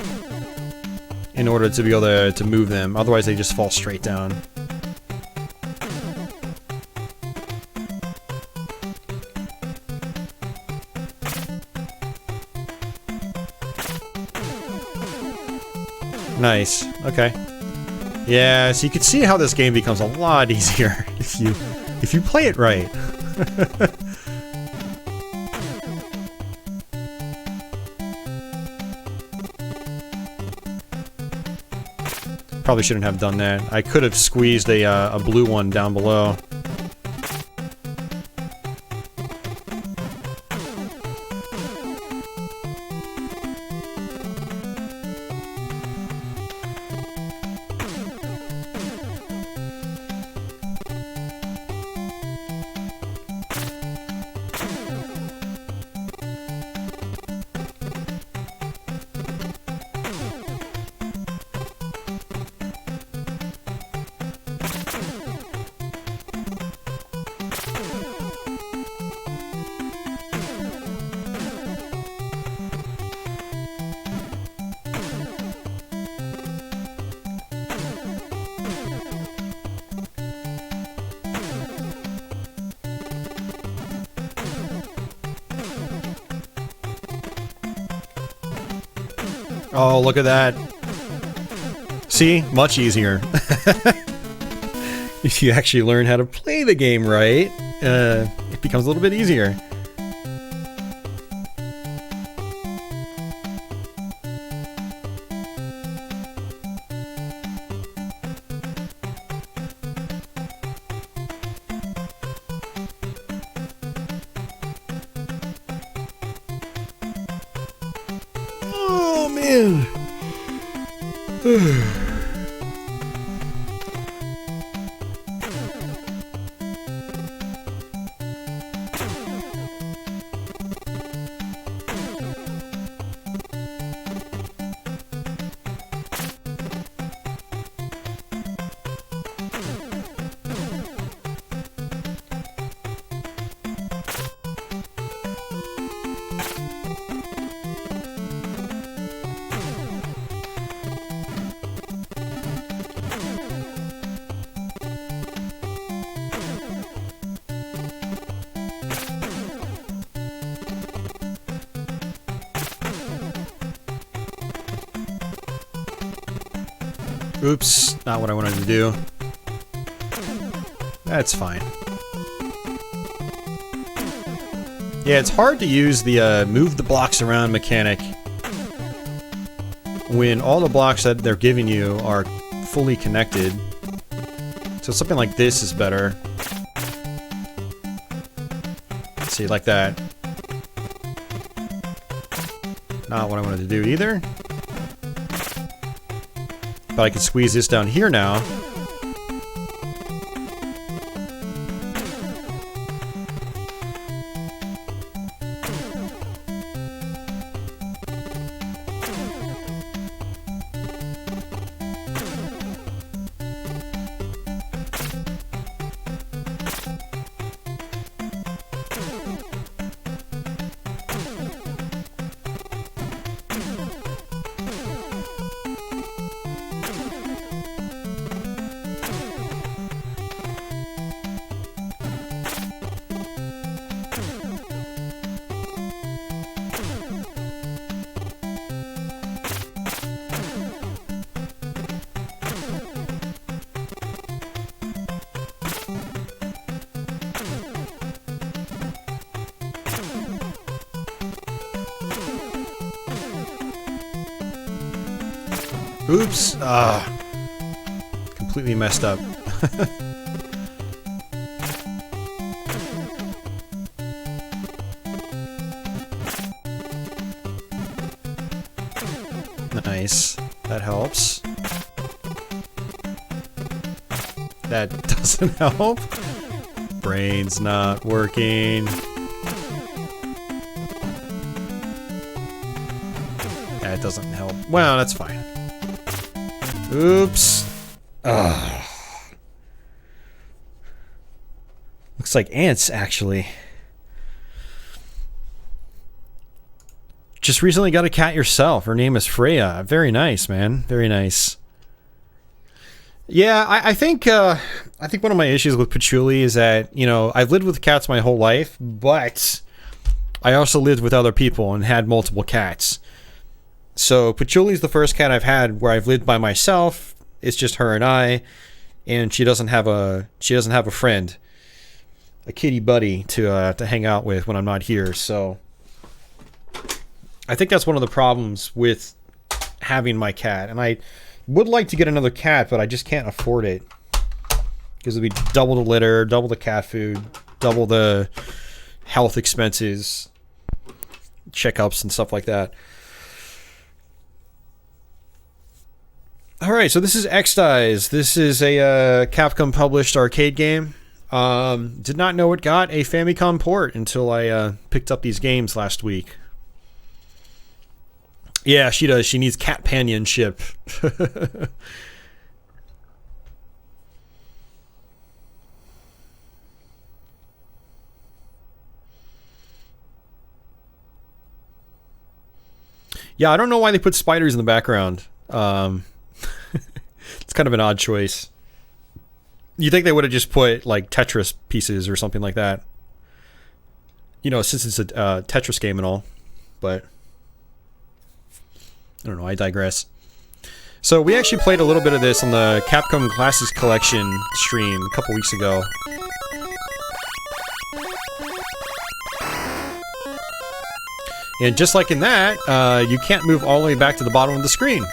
in order to be able to move them. Otherwise they just fall straight down. Nice. Okay. Yeah, so you can see how this game becomes a lot easier if you play it right. Probably shouldn't have done that. I could have squeezed a blue one down below. Oh, look at that. See? Much easier. If you actually learn how to play the game right, it becomes a little bit easier. Oh, man. Oops, not what I wanted to do. That's fine. Yeah, it's hard to use the move the blocks around mechanic when all the blocks that they're giving you are fully connected. So something like this is better. Let's see, like that. Not what I wanted to do either. But I can squeeze this down here now. Oops. Completely messed up. Nice. That helps. That doesn't help. Brain's not working. That doesn't help. Well, that's fine. Oops. Ugh. Looks like ants, actually. Just recently got a cat yourself. Her name is Freya. Very nice, man. Very nice. Yeah, I think one of my issues with Patchouli is that, you know, I've lived with cats my whole life, but I also lived with other people and had multiple cats. So Patchouli's the first cat I've had where I've lived by myself. It's just her and I, and she doesn't have a friend, a kitty buddy to hang out with when I'm not here. So I think that's one of the problems with having my cat, and I would like to get another cat, but I just can't afford it because it'd be double the litter, double the cat food, double the health expenses, checkups and stuff like that. Alright, so this is Exed Eyes. This is a Capcom published arcade game. Did not know it got a Famicom port until I picked up these games last week. Yeah, she does. She needs cat companionship. Yeah, I don't know why they put spiders in the background. It's kind of an odd choice. You think they would have just put like Tetris pieces or something like that. You know, since it's a Tetris game and all. But I don't know, I digress. So we actually played a little bit of this on the Capcom Classics Collection stream a couple weeks ago. And just like in that, you can't move all the way back to the bottom of the screen.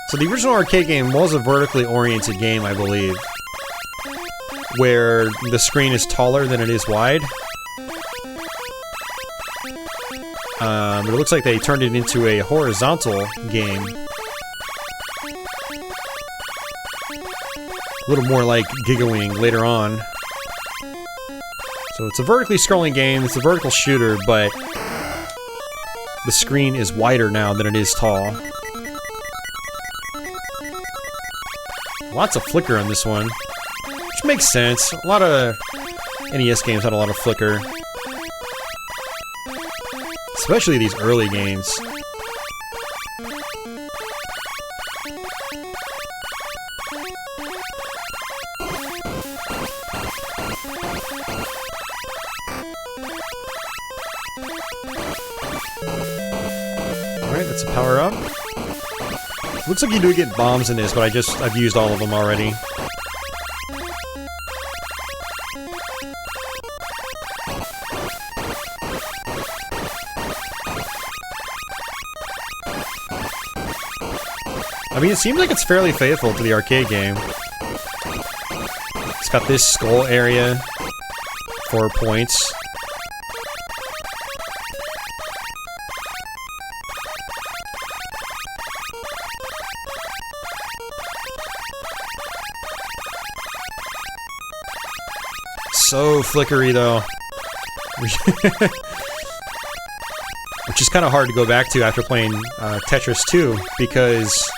So the original arcade game was a vertically oriented game, I believe, where the screen is taller than it is wide. But it looks like they turned it into a horizontal game. A little more like Gigawing later on. So it's a vertically scrolling game, it's a vertical shooter, but the screen is wider now than it is tall. Lots of flicker on this one, which makes sense. A lot of NES games had a lot of flicker. Especially these early games. Alright, that's a power up. Looks like you do get bombs in this, but I've used all of them already. I mean, it seems like it's fairly faithful to the arcade game. It's got this skull area for points. So flickery, though. Which is kind of hard to go back to after playing Tetris 2, because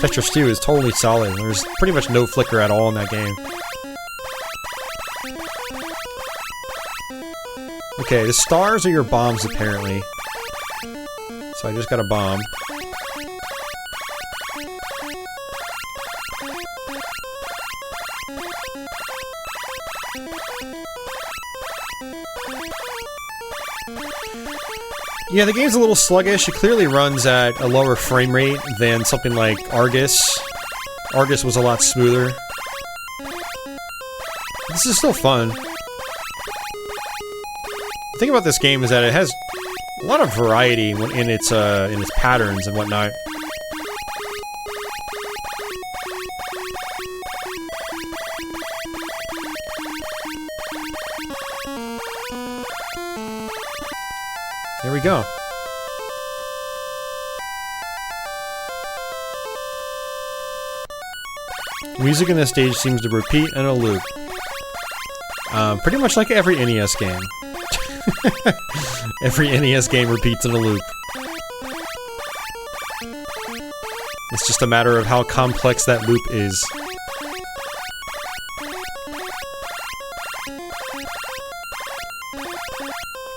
Tetris 2 is totally solid. There's pretty much no flicker at all in that game. Okay, the stars are your bombs, apparently. So I just got a bomb. Yeah, the game's a little sluggish. It clearly runs at a lower frame rate than something like Argus. Argus was a lot smoother. This is still fun. The thing about this game is that it has a lot of variety in its patterns and whatnot. There we go. Music in this stage seems to repeat in a loop. Pretty much like every NES game. Every NES game repeats in a loop. It's just a matter of how complex that loop is.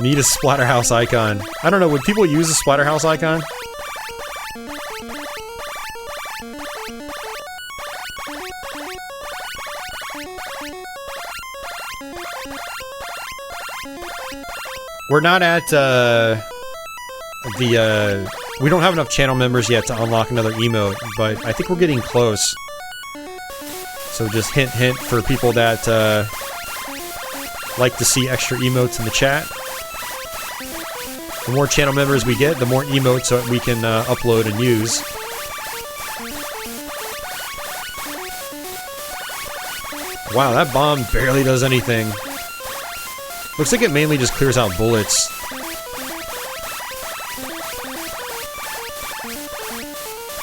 Need a Splatterhouse icon. I don't know, would people use a Splatterhouse icon? We're not at, we don't have enough channel members yet to unlock another emote, but I think we're getting close. So just hint, hint for people that, like to see extra emotes in the chat. The more channel members we get, the more emotes that we can upload and use. Wow, that bomb barely does anything. Looks like it mainly just clears out bullets.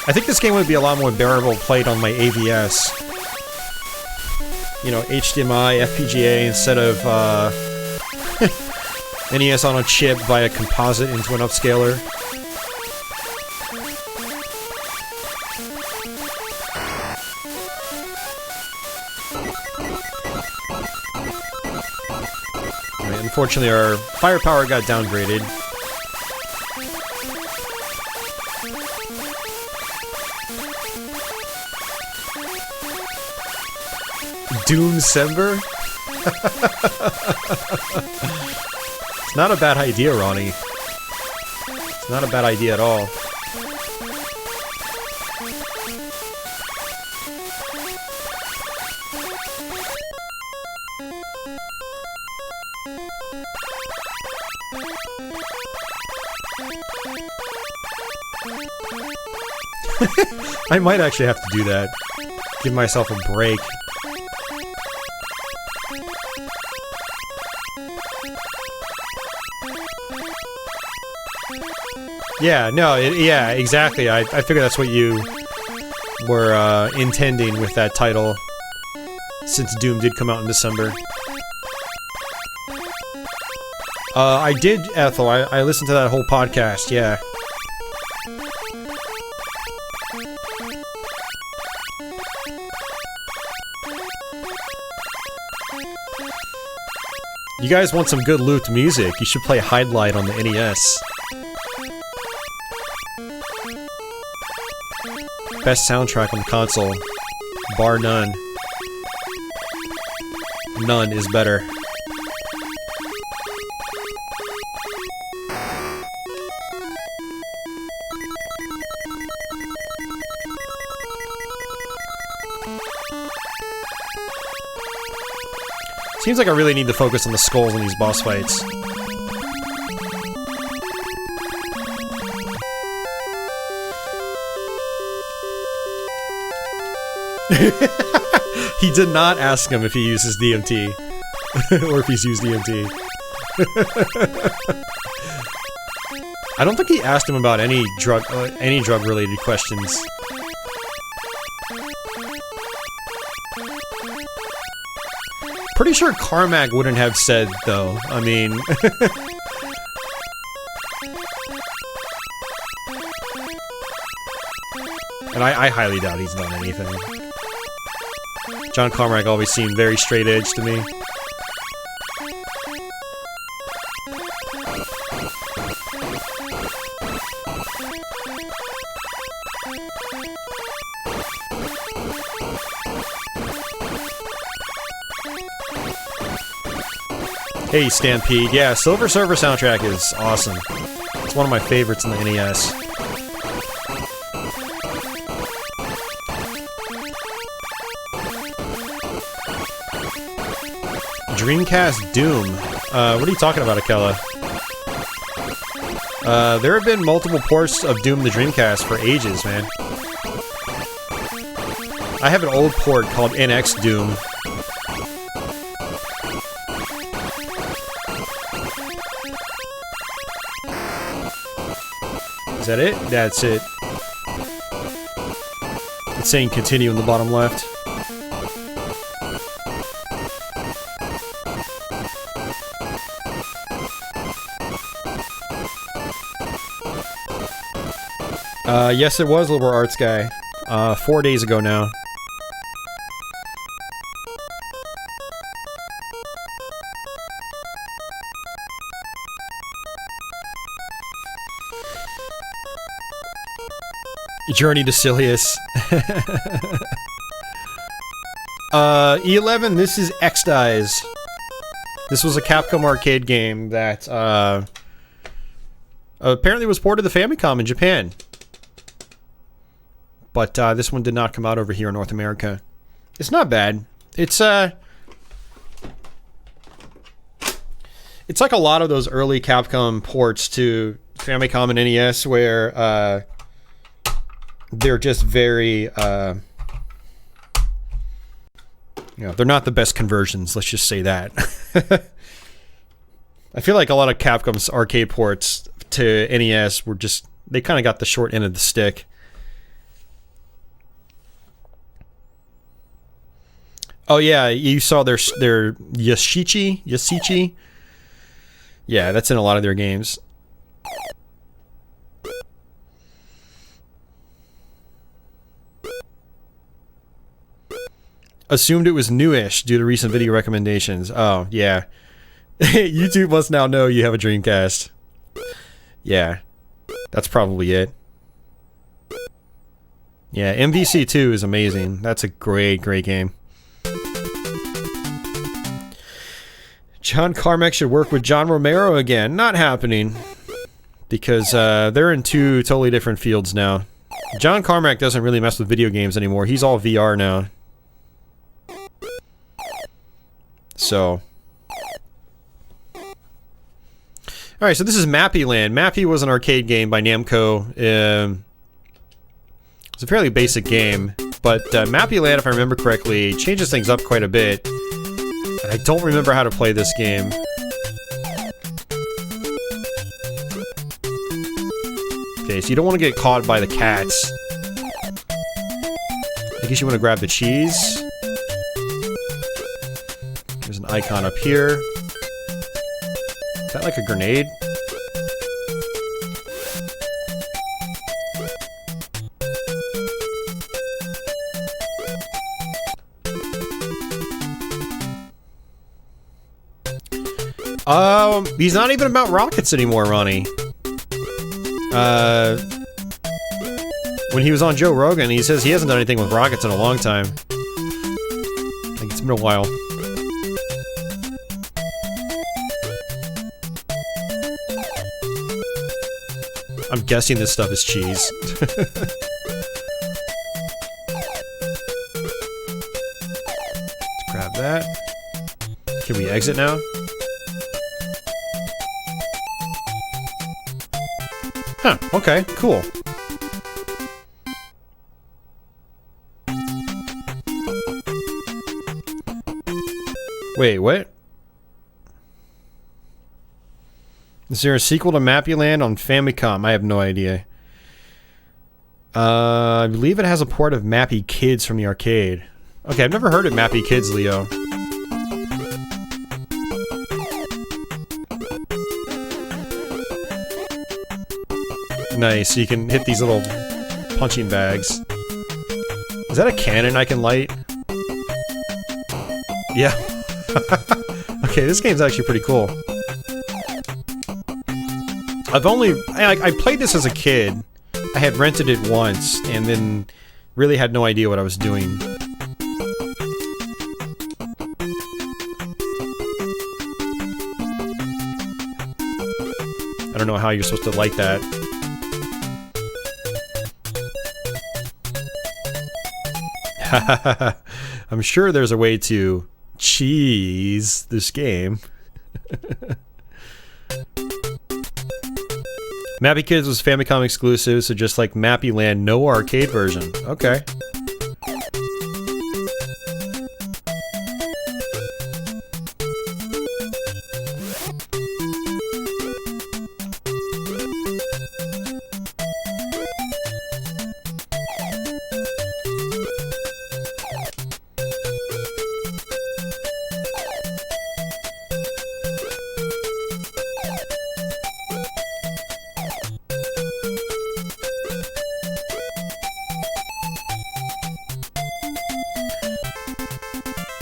I think this game would be a lot more bearable played on my AVS. You know, HDMI, FPGA instead of NES on a chip via composite into an upscaler. Right, unfortunately, our firepower got downgraded. Doomsember? It's not a bad idea, Ronnie. It's not a bad idea at all. I might actually have to do that. Give myself a break. Yeah, no, yeah, exactly. I figure that's what you were intending with that title, since Doom did come out in December. I did, Ethel. I listened to that whole podcast, yeah. You guys want some good looped music, you should play Hide Light on the NES. Best soundtrack on the console. Bar none. None is better. Seems like I really need to focus on the skulls in these boss fights. He did not ask him if he uses DMT. Or if he's used DMT. I don't think he asked him about any drug-related questions. Pretty sure Carmack wouldn't have said, though. I mean... and I highly doubt he's done anything. John Carmack always seemed very straight-edge to me. Hey, Stampede. Yeah, Silver Surfer soundtrack is awesome. It's one of my favorites in the NES. Dreamcast Doom. What are you talking about, Akella? There have been multiple ports of Doom the Dreamcast for ages, man. I have an old port called NX Doom. Is that it? That's it. It's saying continue in the bottom left. Yes, it was Liberal Arts Guy. 4 days ago now. Journey to Silius. E11, this is Exed Eyes. This was a Capcom arcade game that apparently was ported to the Famicom in Japan. But this one did not come out over here in North America. It's not bad. It's like a lot of those early Capcom ports to Famicom and NES where they're just very, you know, they're not the best conversions, let's just say that. I feel like a lot of Capcom's arcade ports to NES were just, they kind of got the short end of the stick. Oh yeah, you saw their Yasichi? Yeah, that's in a lot of their games. Assumed it was newish due to recent video recommendations. Oh, yeah. YouTube must now know you have a Dreamcast. Yeah. That's probably it. Yeah, MVC2 is amazing. That's a great, great game. John Carmack should work with John Romero again. Not happening. Because they're in two totally different fields now. John Carmack doesn't really mess with video games anymore. He's all VR now. So. Alright, so this is Mappy Land. Mappy was an arcade game by Namco. It's a fairly basic game. But Mappy Land, if I remember correctly, changes things up quite a bit. And I don't remember how to play this game. Okay, so you don't want to get caught by the cats. I guess you want to grab the cheese. There's an icon up here. Is that like a grenade? He's not even about rockets anymore, Ronnie. When he was on Joe Rogan, he says he hasn't done anything with rockets in a long time. I think it's been a while. I'm guessing this stuff is cheese. Let's grab that. Can we exit now? Huh, okay, cool. Wait, what? Is there a sequel to Mappy Land on Famicom? I have no idea. I believe it has a port of Mappy Kids from the arcade. Okay, I've never heard of Mappy Kids, Leo. Nice, so you can hit these little punching bags. Is that a cannon I can light? Yeah. Okay, this game's actually pretty cool. I played this as a kid. I had rented it once, and then really had no idea what I was doing. I don't know how you're supposed to like that. I'm sure there's a way to cheese this game. Mappy Kids was Famicom exclusive, so just like Mappy Land, no arcade version. Okay.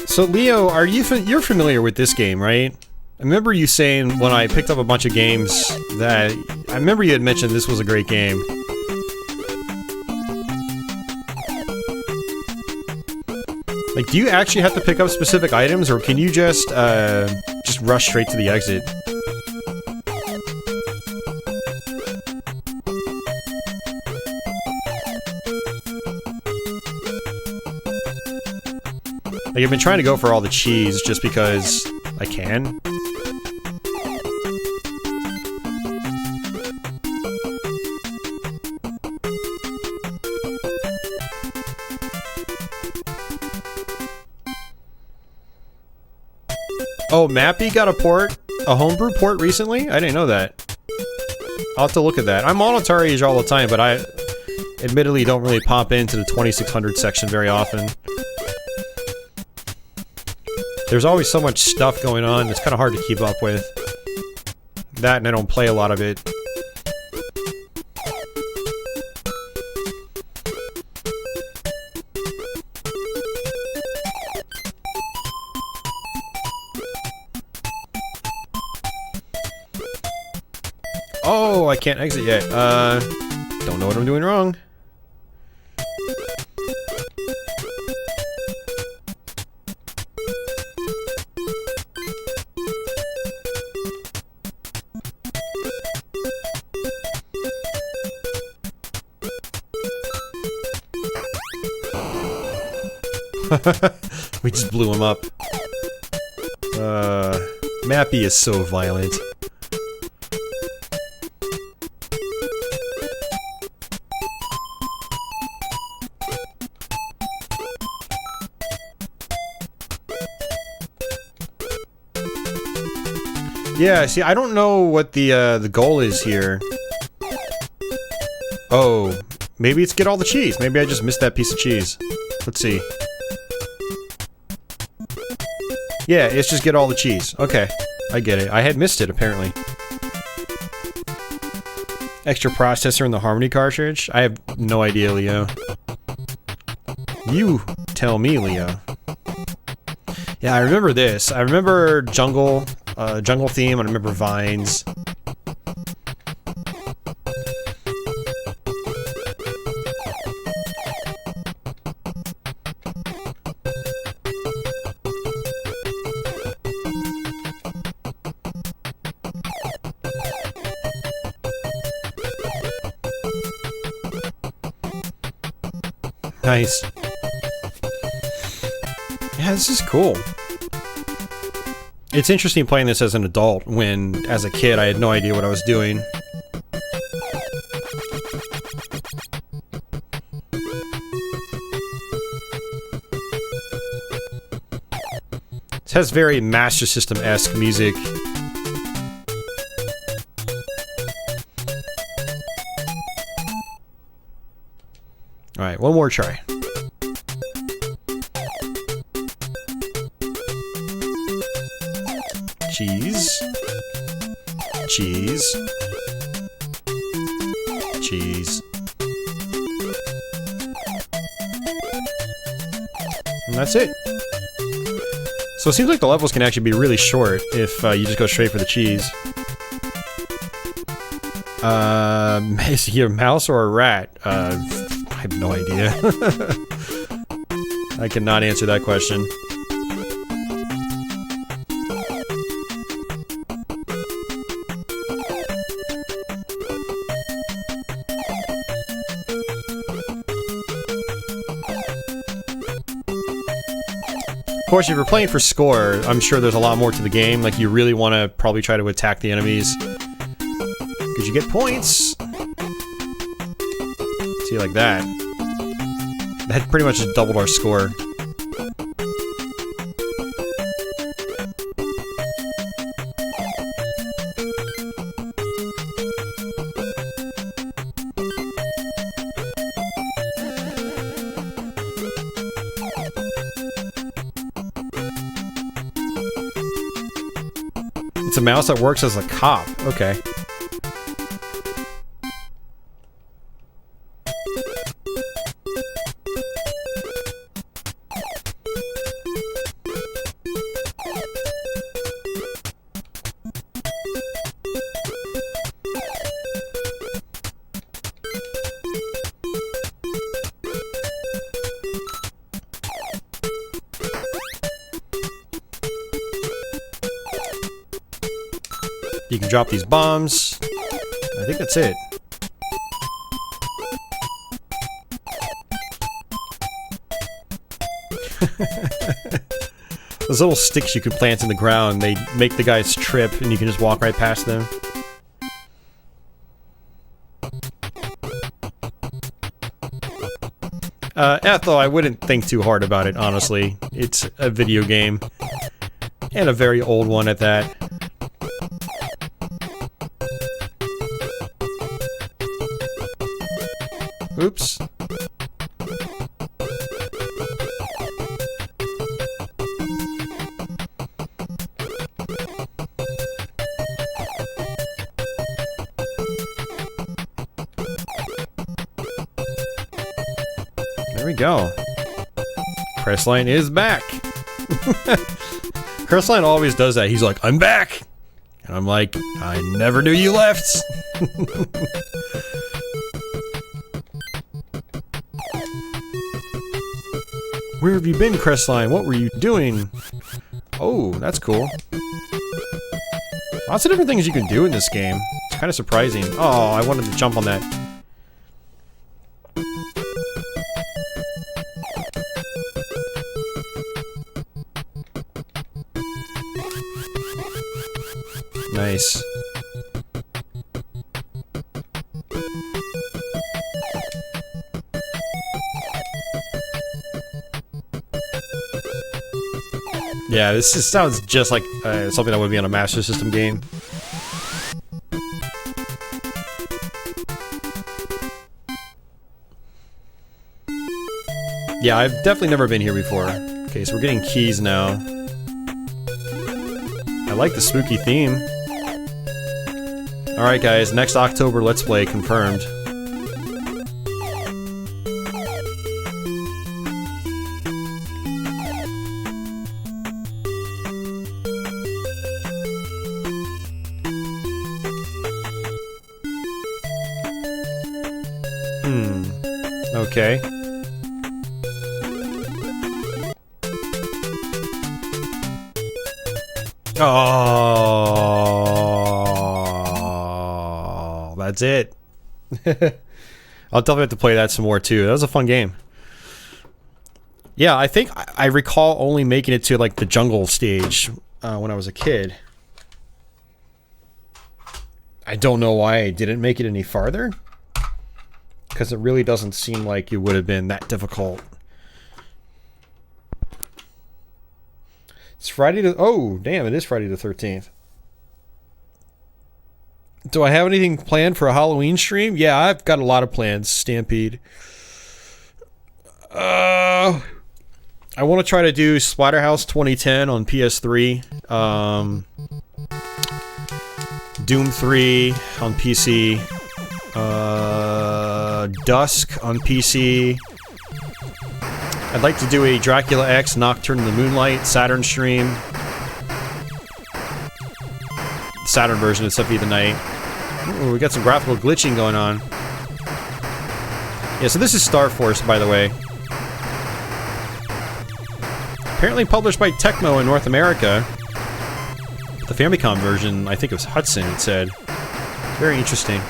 So Leo, are you're familiar with this game, right? I remember you saying when I picked up a bunch of games that I remember you had mentioned this was a great game. Like, do you actually have to pick up specific items, or can you just rush straight to the exit? Like, I've been trying to go for all the cheese just because I can. Oh, Mappy got a port? A homebrew port recently? I didn't know that. I'll have to look at that. I'm on Atari Age all the time, but I admittedly don't really pop into the 2600 section very often. There's always so much stuff going on, it's kind of hard to keep up with. That, and I don't play a lot of it. Oh, I can't exit yet. Don't know what I'm doing wrong. We just blew him up. Mappy is so violent. Yeah, see, I don't know what the goal is here. Oh, maybe it's get all the cheese. Maybe I just missed that piece of cheese. Let's see. Yeah, it's just get all the cheese. Okay, I get it. I had missed it, apparently. Extra processor in the Harmony cartridge? I have no idea, Leo. You tell me, Leo. Yeah, I remember this. I remember Jungle theme, and I remember Vines. Nice. Yeah, this is cool. It's interesting playing this as an adult when, as a kid, I had no idea what I was doing. It has very Master System-esque music. Alright, one more try. Cheese. Cheese. Cheese. And that's it. So it seems like the levels can actually be really short if you just go straight for the cheese. Is he a mouse or a rat? I have no idea. I cannot answer that question. Of course, if you're playing for score, I'm sure there's a lot more to the game. Like, you really want to probably try to attack the enemies, because you get points. See, like that. That pretty much just doubled our score. It's a mouse that works as a cop. Okay. You can drop these bombs. I think that's it. Those little sticks you can plant in the ground, they make the guys trip and you can just walk right past them. Ethel, I wouldn't think too hard about it, honestly. It's a video game. And a very old one at that. Oops. There we go. Crestline is back. Crestline always does that. He's like, I'm back! And I'm like, I never knew you left! Where have you been, Crestline? What were you doing? Oh, that's cool. Lots of different things you can do in this game. It's kind of surprising. Oh, I wanted to jump on that. Nice. Yeah, this sounds just like something that would be on a Master System game. Yeah, I've definitely never been here before. Okay, so we're getting keys now. I like the spooky theme. Alright guys, next October Let's Play confirmed. Okay. Oh, that's it. I'll definitely have to play that some more too. That was a fun game. Yeah, I think I recall only making it to like the jungle stage when I was a kid. I don't know why I didn't make it any farther, because it really doesn't seem like it would have been that difficult. It's Friday the... Oh, damn, it is Friday the 13th. Do I have anything planned for a Halloween stream? Yeah, I've got a lot of plans, Stampede. I want to try to do Splatterhouse 2010 on PS3. Doom 3 on PC. Dusk on PC. I'd like to do a Dracula X Nocturne in the Moonlight Saturn stream. Saturn version of Symphony of the Night. Ooh, we got some graphical glitching going on. Yeah, so this is Star Force, by the way. Apparently published by Tecmo in North America. The Famicom version, I think it was Hudson, it said. Very interesting.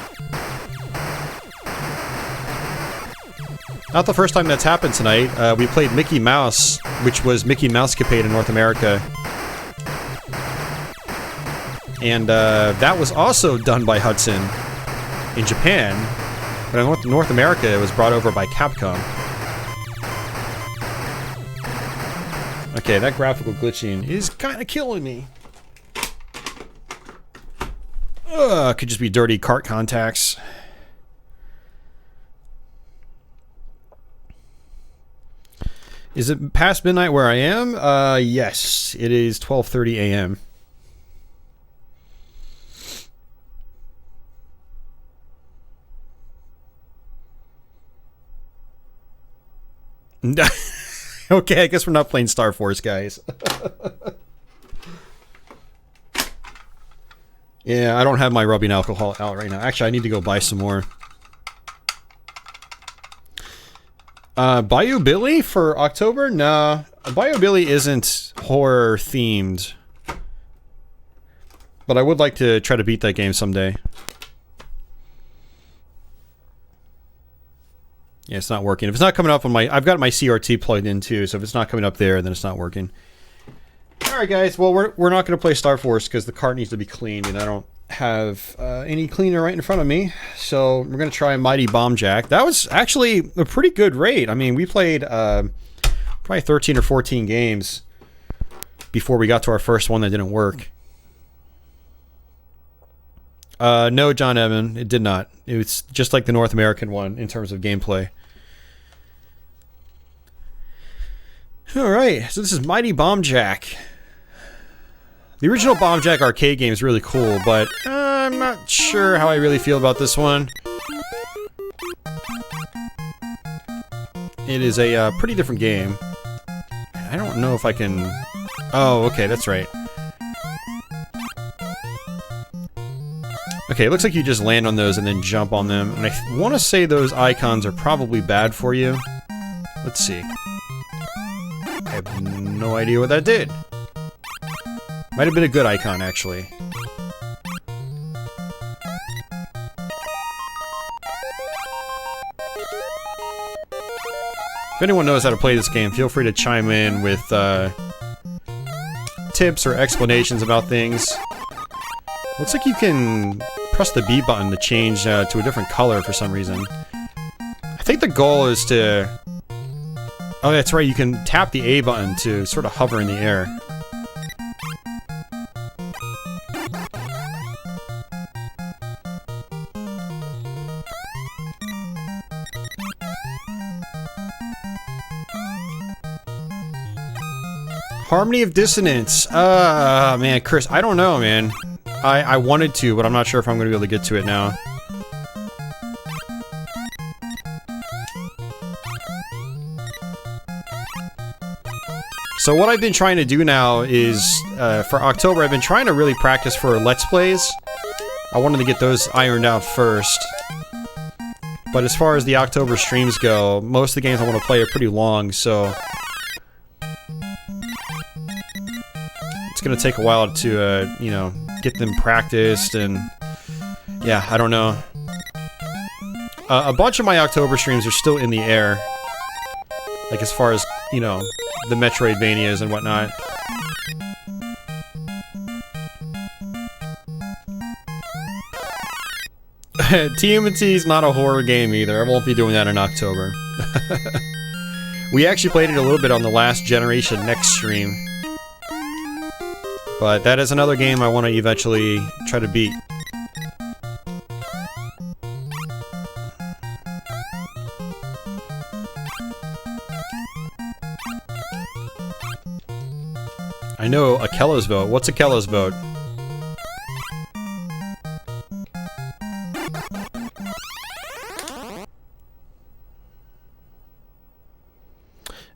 Not the first time that's happened tonight. We played Mickey Mouse, which was Mickey Mousecapade in North America. And that was also done by Hudson in Japan. But in North America, it was brought over by Capcom. Okay, that graphical glitching is kind of killing me. Could just be dirty cart contacts. Is it past midnight where I am? Yes, it is 12:30 a.m. Okay, I guess we're not playing Star Force, guys. Yeah, I don't have my rubbing alcohol out right now. Actually, I need to go buy some more. Bayou Billy for October? Nah, Bayou Billy isn't horror themed. But I would like to try to beat that game someday. Yeah, it's not working. If it's not coming up on my... I've got my CRT plugged in too, so if it's not coming up there, then it's not working. Alright guys, well we're not going to play Star Force because the cart needs to be cleaned and I don't have any cleaner right in front of me. So we're going to try Mighty Bomb Jack. That was actually a pretty good rate. I mean, we played probably 13 or 14 games before we got to our first one that didn't work. No, John Evan, it did not. It was just like the North American one in terms of gameplay. Alright, so this is Mighty Bomb Jack. The original Bomb Jack arcade game is really cool, but I'm not sure how I really feel about this one. It is a pretty different game. I don't know if I can... Oh, okay, that's right. Okay, it looks like you just land on those and then jump on them. And I want to say those icons are probably bad for you. Let's see. I have no idea what that did. Might have been a good icon, actually. If anyone knows how to play this game, feel free to chime in with tips or explanations about things. Looks like you can press the B button to change to a different color for some reason. I think the goal is to... Oh, that's right, you can tap the A button to sort of hover in the air. Harmony of Dissonance. Man, Chris, I don't know, man. I wanted to, but I'm not sure if I'm going to be able to get to it now. So what I've been trying to do now is, for October, I've been trying to really practice for Let's Plays. I wanted to get those ironed out first. But as far as the October streams go, most of the games I want to play are pretty long, so... It's going to take a while to, you know, get them practiced, and... Yeah, I don't know. A bunch of my October streams are still in the air. Like, as far as, you know, the Metroidvanias and whatnot. TMNT is not a horror game either. I won't be doing that in October. We actually played it a little bit on the last Generation NEX stream. But that is another game I want to eventually try to beat. I know Akella's vote. What's Akella's vote?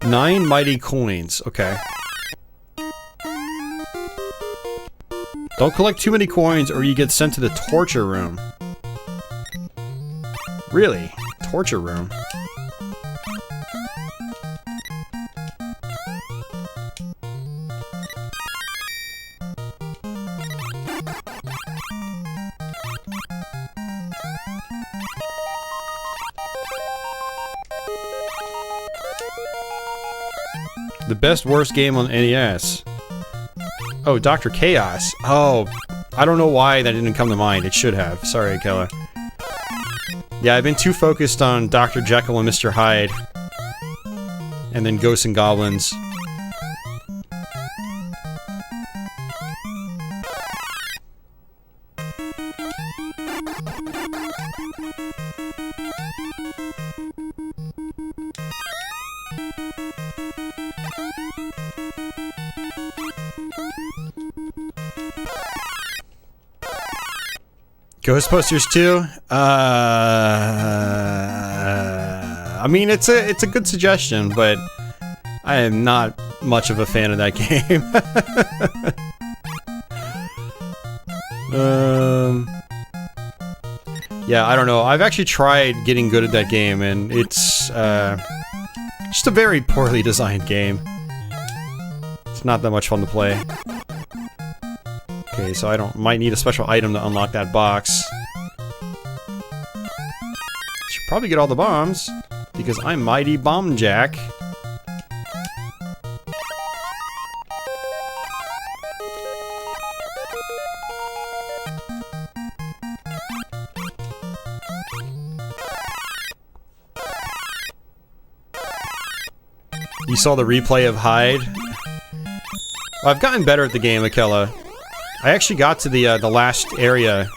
Nine mighty coins. Okay. Don't collect too many coins or you get sent to the torture room. Really? Torture room? The best worst game on NES. Oh, Dr. Chaos. Oh, I don't know why that didn't come to mind. It should have. Sorry, Akella. Yeah, I've been too focused on Dr. Jekyll and Mr. Hyde. And then Ghosts and Goblins. Ghostbusters 2? I mean, it's a good suggestion, but I am not much of a fan of that game. Yeah, I don't know. I've actually tried getting good at that game, and it's just a very poorly designed game. It's not that much fun to play. Okay, so might need a special item to unlock that box. Should probably get all the bombs, because I'm Mighty Bomb Jack. You saw the replay of Hyde? Well, I've gotten better at the game, Akella. I actually got to the last area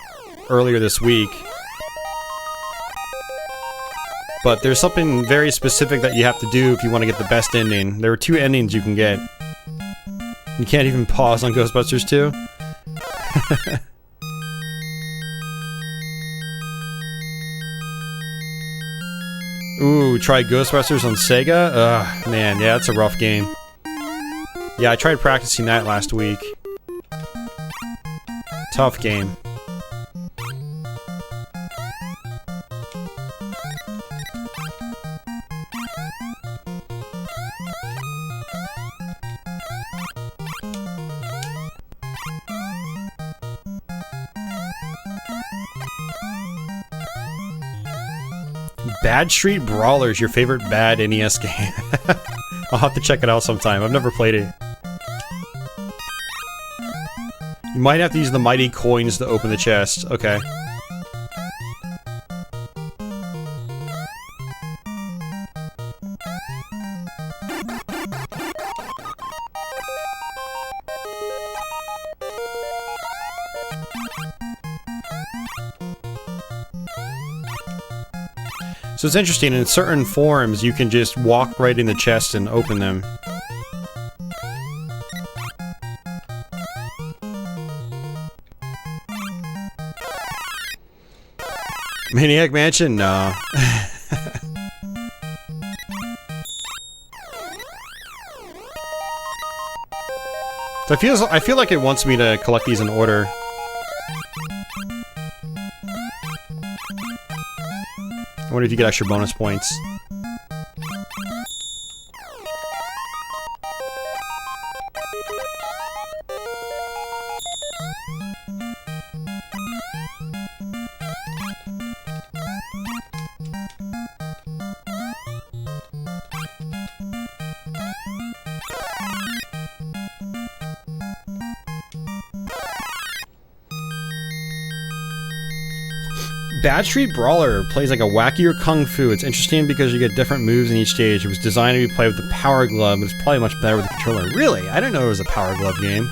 earlier this week. But there's something very specific that you have to do if you want to get the best ending. There are 2 endings you can get. You can't even pause on Ghostbusters 2. Ooh, try Ghostbusters on Sega? Ugh, man, yeah, that's a rough game. Yeah, I tried practicing that last week. Tough game. Bad Street Brawler is your favorite bad NES game. I'll have to check it out sometime. I've never played it. You might have to use the mighty coins to open the chest. Okay. So it's interesting, in certain forms you can just walk right in the chest and open them. Maniac Mansion? No. So I feel like it wants me to collect these in order. I wonder if you get extra bonus points. Bad Street Brawler plays like a wackier kung fu. It's interesting because you get different moves in each stage. It was designed to be played with the Power Glove, but it's probably much better with the controller. Really? I didn't know it was a Power Glove game.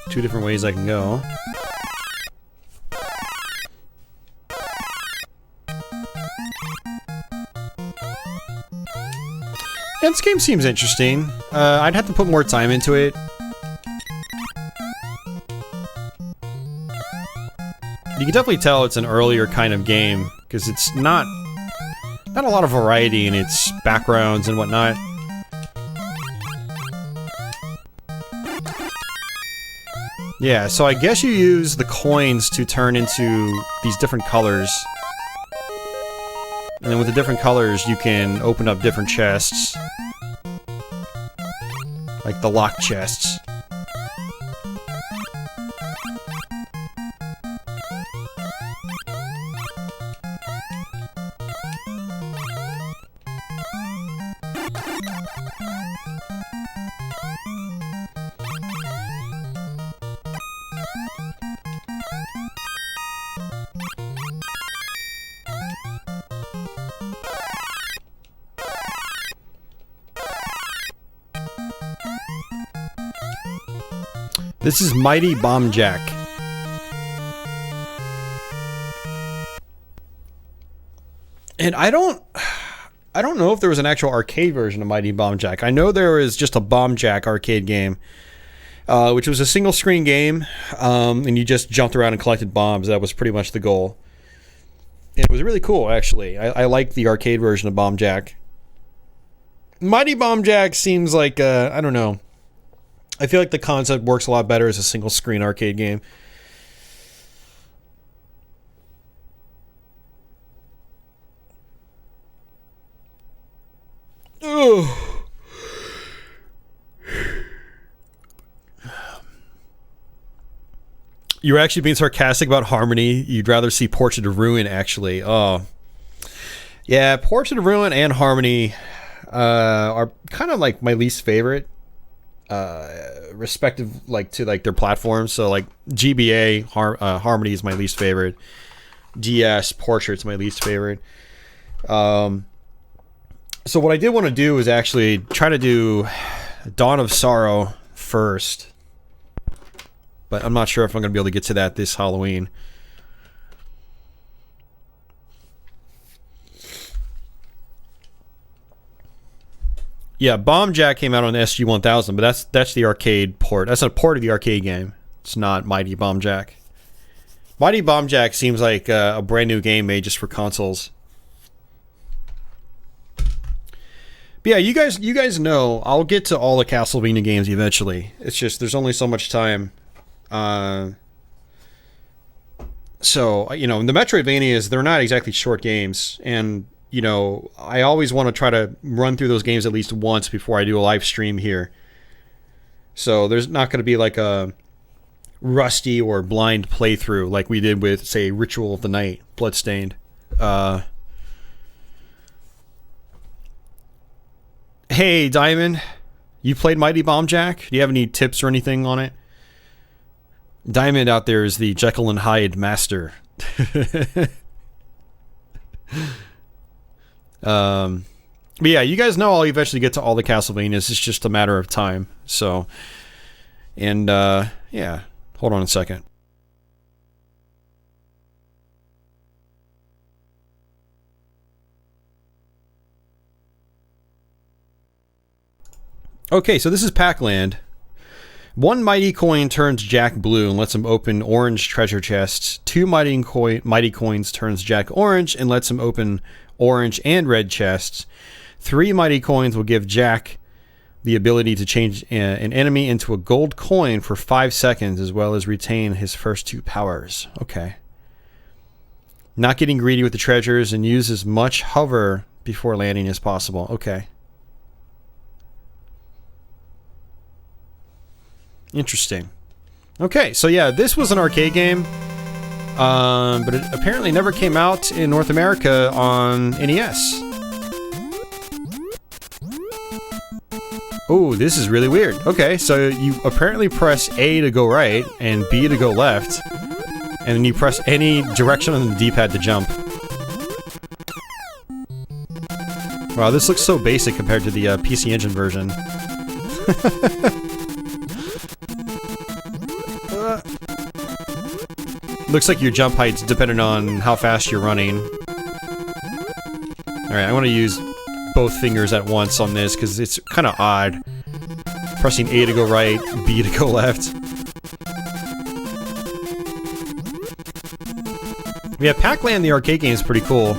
Two different ways I can go. Yeah, this game seems interesting. I'd have to put more time into it. You can definitely tell it's an earlier kind of game because it's not a lot of variety in its backgrounds and whatnot. Yeah, so I guess you use the coins to turn into these different colors. And then with the different colors, you can open up different chests. Like the locked chests. This is Mighty Bomb Jack. And I don't know if there was an actual arcade version of Mighty Bomb Jack. I know there was just a Bomb Jack arcade game, which was a single screen game, and you just jumped around and collected bombs. That was pretty much the goal. It was really cool, actually. I like the arcade version of Bomb Jack. Mighty Bomb Jack seems like, I don't know. I feel like the concept works a lot better as a single screen arcade game. Oh. You're actually being sarcastic about Harmony. You'd rather see Portrait of Ruin, actually. Oh. Yeah, Portrait of Ruin and Harmony are kind of like my least favorite. Respective to their platforms. So like GBA Harmony is my least favorite. DS Portrait's my least favorite. So what I did want to do is actually try to do Dawn of Sorrow first, but I'm not sure if I'm gonna be able to get to that this Halloween. Yeah, Bomb Jack came out on SG-1000, but that's the arcade port. That's a port of the arcade game. It's not Mighty Bomb Jack. Mighty Bomb Jack seems like a brand new game made just for consoles. But yeah, you guys know I'll get to all the Castlevania games eventually. It's just there's only so much time. So the Metroidvanias, they're not exactly short games, and I always want to try to run through those games at least once before I do a live stream here. So there's not going to be like a rusty or blind playthrough like we did with, say, Ritual of the Night, Bloodstained. Hey, Diamond, you played Mighty Bomb Jack? Do you have any tips or anything on it? Diamond out there is the Jekyll and Hyde master. But yeah, you guys know I'll eventually get to all the Castlevanias. It's just a matter of time. So, and yeah, hold on a second. Okay, so this is Pac Land. One mighty coin turns Jack blue and lets him open orange treasure chests. Two mighty coins turns Jack orange and lets him open orange and red chests. 3 mighty coins will give Jack the ability to change an enemy into a gold coin for 5 seconds, as well as retain his first 2 powers. Okay. Not getting greedy with the treasures and use as much hover before landing as possible. Okay. Interesting. Okay, so yeah, this was an arcade game. But it apparently never came out in North America on NES. Oh, this is really weird. Okay, so you apparently press A to go right and B to go left. And then you press any direction on the D-pad to jump. Wow, this looks so basic compared to the PC Engine version. Looks like your jump height's dependent on how fast you're running. Alright, I want to use both fingers at once on this because it's kind of odd. Pressing A to go right, B to go left. Yeah, Pac Land, the arcade game, is pretty cool.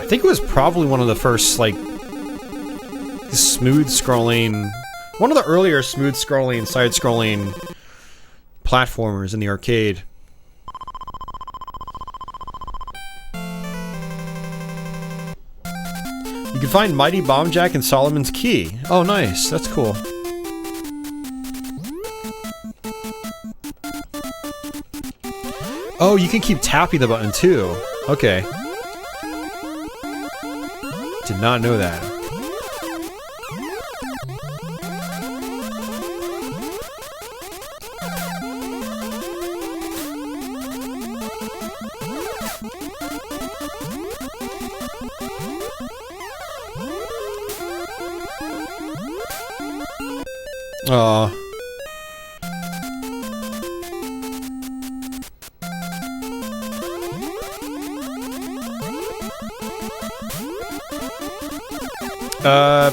I think it was probably one of the first, like, smooth scrolling... One of the earlier smooth scrolling, side-scrolling platformers in the arcade. You can find Mighty Bomb Jack and Solomon's Key. Oh, nice. That's cool. Oh, you can keep tapping the button too. Okay. Did not know that.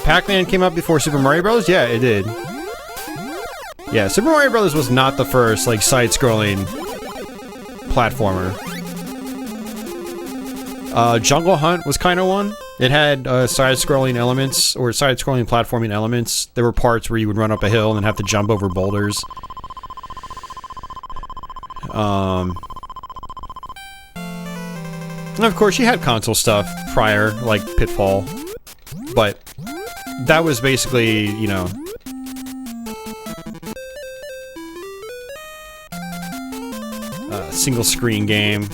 Pac Land came out before Super Mario Bros? Yeah, it did. Yeah, Super Mario Bros. Was not the first, like, side-scrolling platformer. Jungle Hunt was kind of one. It had side-scrolling elements, or side-scrolling platforming elements. There were parts where you would run up a hill and then have to jump over boulders. And of course, you had console stuff prior, like Pitfall. But that was basically, you know... a single-screen game.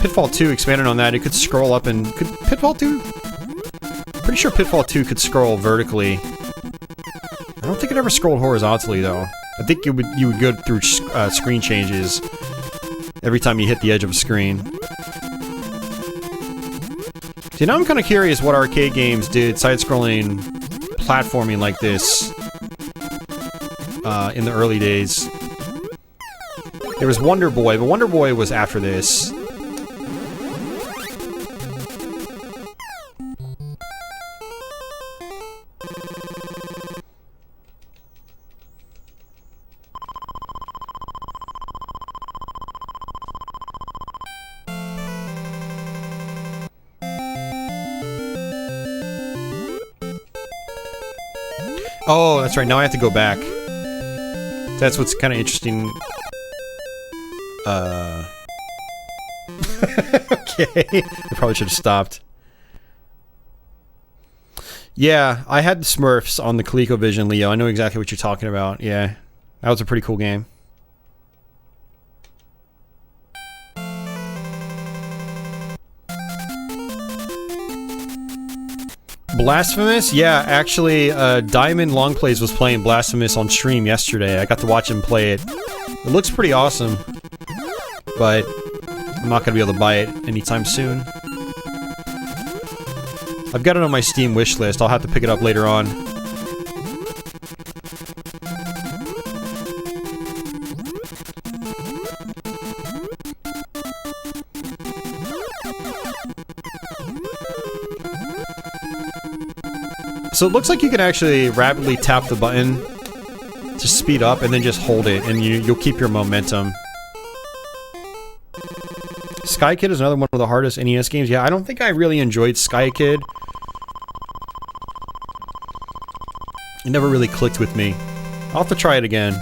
Pitfall 2 expanded on that. It could scroll up and... Could Pitfall 2? Pretty sure Pitfall 2 could scroll vertically. I don't think it ever scrolled horizontally, though. I think you would go through screen changes every time you hit the edge of a screen. See, now I'm kind of curious what arcade games did side-scrolling platforming like this in the early days. There was Wonder Boy, but Wonder Boy was after this. Oh, that's right. Now I have to go back. That's what's kind of interesting. Okay. I probably should have stopped. Yeah, I had the Smurfs on the ColecoVision, Leo. I know exactly what you're talking about. Yeah, that was a pretty cool game. Blasphemous? Yeah, actually, Diamond Longplays was playing Blasphemous on stream yesterday. I got to watch him play it. It looks pretty awesome, but I'm not going to be able to buy it anytime soon. I've got it on my Steam wish list. I'll have to pick it up later on. So it looks like you can actually rapidly tap the button to speed up and then just hold it and you'll keep your momentum. Sky Kid is another one of the hardest NES games. Yeah, I don't think I really enjoyed Sky Kid. It never really clicked with me. I'll have to try it again.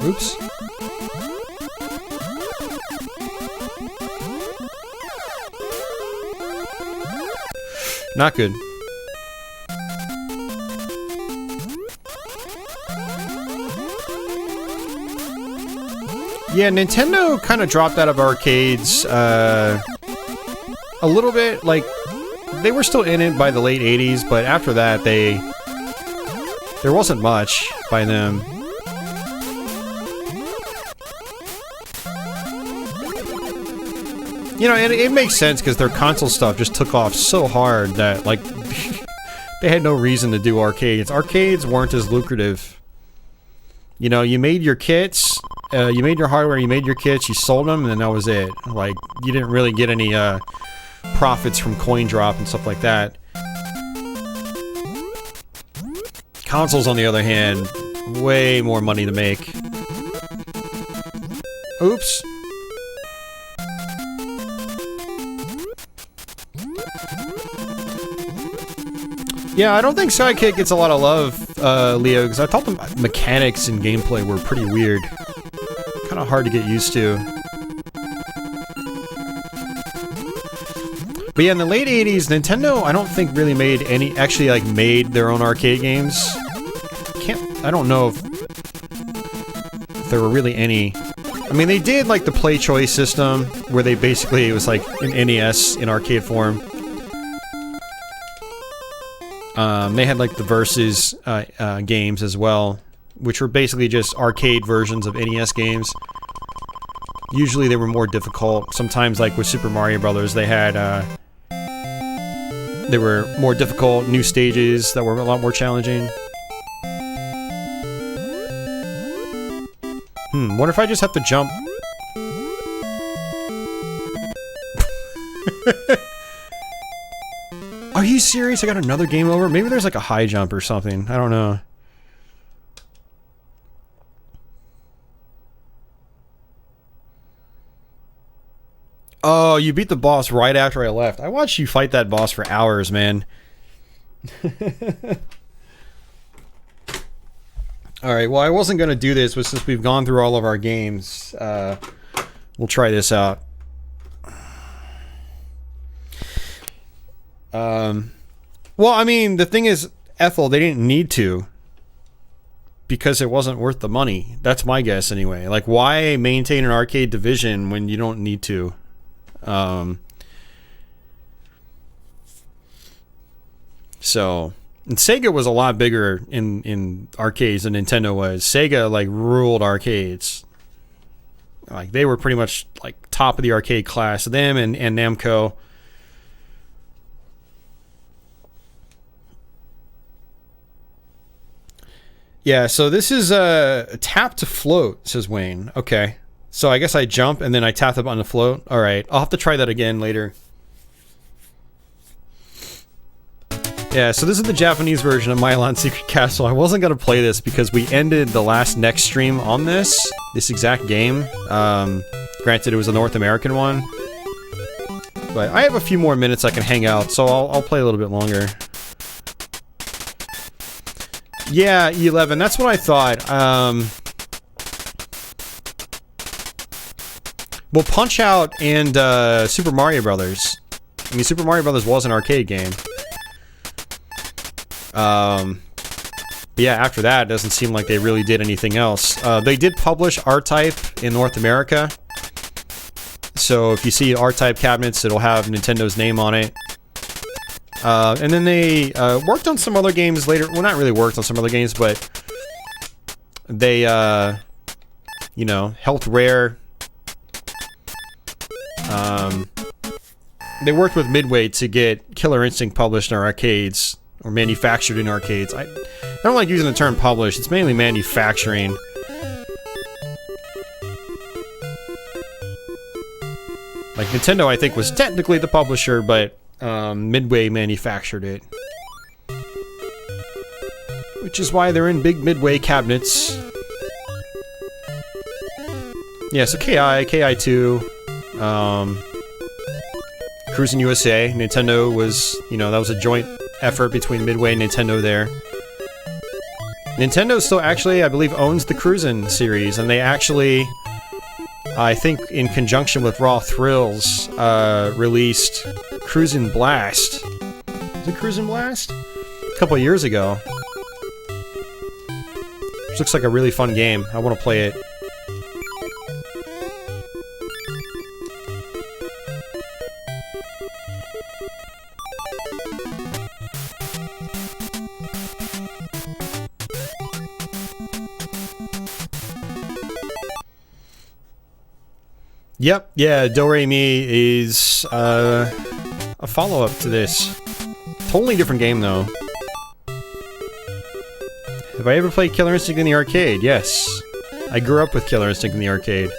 Oops. Not good. Yeah, Nintendo kind of dropped out of arcades a little bit. Like, they were still in it by the late 80s, but after that, there wasn't much by them. You know, and it makes sense because their console stuff just took off so hard that, like, they had no reason to do arcades. Arcades weren't as lucrative. You know, you made your kits, you made your hardware, you made your kits, you sold them, and then that was it. Like, you didn't really get any profits from coin drop and stuff like that. Consoles, on the other hand, way more money to make. Oops. Yeah, I don't think Sidekick gets a lot of love, Leo, because I thought the mechanics and gameplay were pretty weird. Kind of hard to get used to. But yeah, in the late 80s, Nintendo, I don't think really made any, actually, like, made their own arcade games. I don't know if there were really any. I mean, they did, like, the Play Choice system, where they basically, it was like an NES in arcade form. They had, like, the Versus games as well, which were basically just arcade versions of NES games. Usually they were more difficult. Sometimes, like with Super Mario Brothers, they had, they were more difficult, new stages that were a lot more challenging. What if I just have to jump? Are you serious? I got another game over? Maybe there's like a high jump or something. I don't know. Oh, you beat the boss right after I left. I watched you fight that boss for hours, man. Alright, well, I wasn't going to do this, but since we've gone through all of our games, we'll try this out. Well, I mean, the thing is, Ethel, they didn't need to. Because it wasn't worth the money. That's my guess, anyway. Like, why maintain an arcade division when you don't need to? So, and Sega was a lot bigger in arcades than Nintendo was. Sega, like, ruled arcades. Like, they were pretty much, like, top of the arcade class. Them and Namco. Yeah, so this is a tap to float, says Wayne. Okay. So I guess I jump and then I tap the button to float. Alright, I'll have to try that again later. Yeah, so this is the Japanese version of Milon Secret Castle. I wasn't going to play this because we ended the last NEX stream on this exact game. Granted, it was a North American one. But I have a few more minutes I can hang out, so I'll play a little bit longer. Yeah, E11, that's what I thought. Well, Punch-Out and Super Mario Brothers. I mean, Super Mario Brothers was an arcade game. But yeah, after that, it doesn't seem like they really did anything else. They did publish R-Type in North America. So if you see R-Type cabinets, it'll have Nintendo's name on it. And then they worked on some other games later. Well, not really worked on some other games, but they, you know, helped Rare. They worked with Midway to get Killer Instinct published in our arcades, or manufactured in arcades. I don't like using the term published. It's mainly manufacturing. Like, Nintendo, I think, was technically the publisher, but Midway manufactured it. Which is why they're in big Midway cabinets. Yeah, so KI, KI2, Cruising USA, Nintendo was, you know, that was a joint effort between Midway and Nintendo there. Nintendo still actually, I believe, owns the Cruisin' series, and they actually, I think in conjunction with Raw Thrills, released Cruisin' Blast. Was it Cruisin' Blast? A couple of years ago. Which looks like a really fun game. I want to play it. Yep, yeah, Do Re Mi is a follow-up to this. Totally different game, though. Have I ever played Killer Instinct in the arcade? Yes. I grew up with Killer Instinct in the arcade.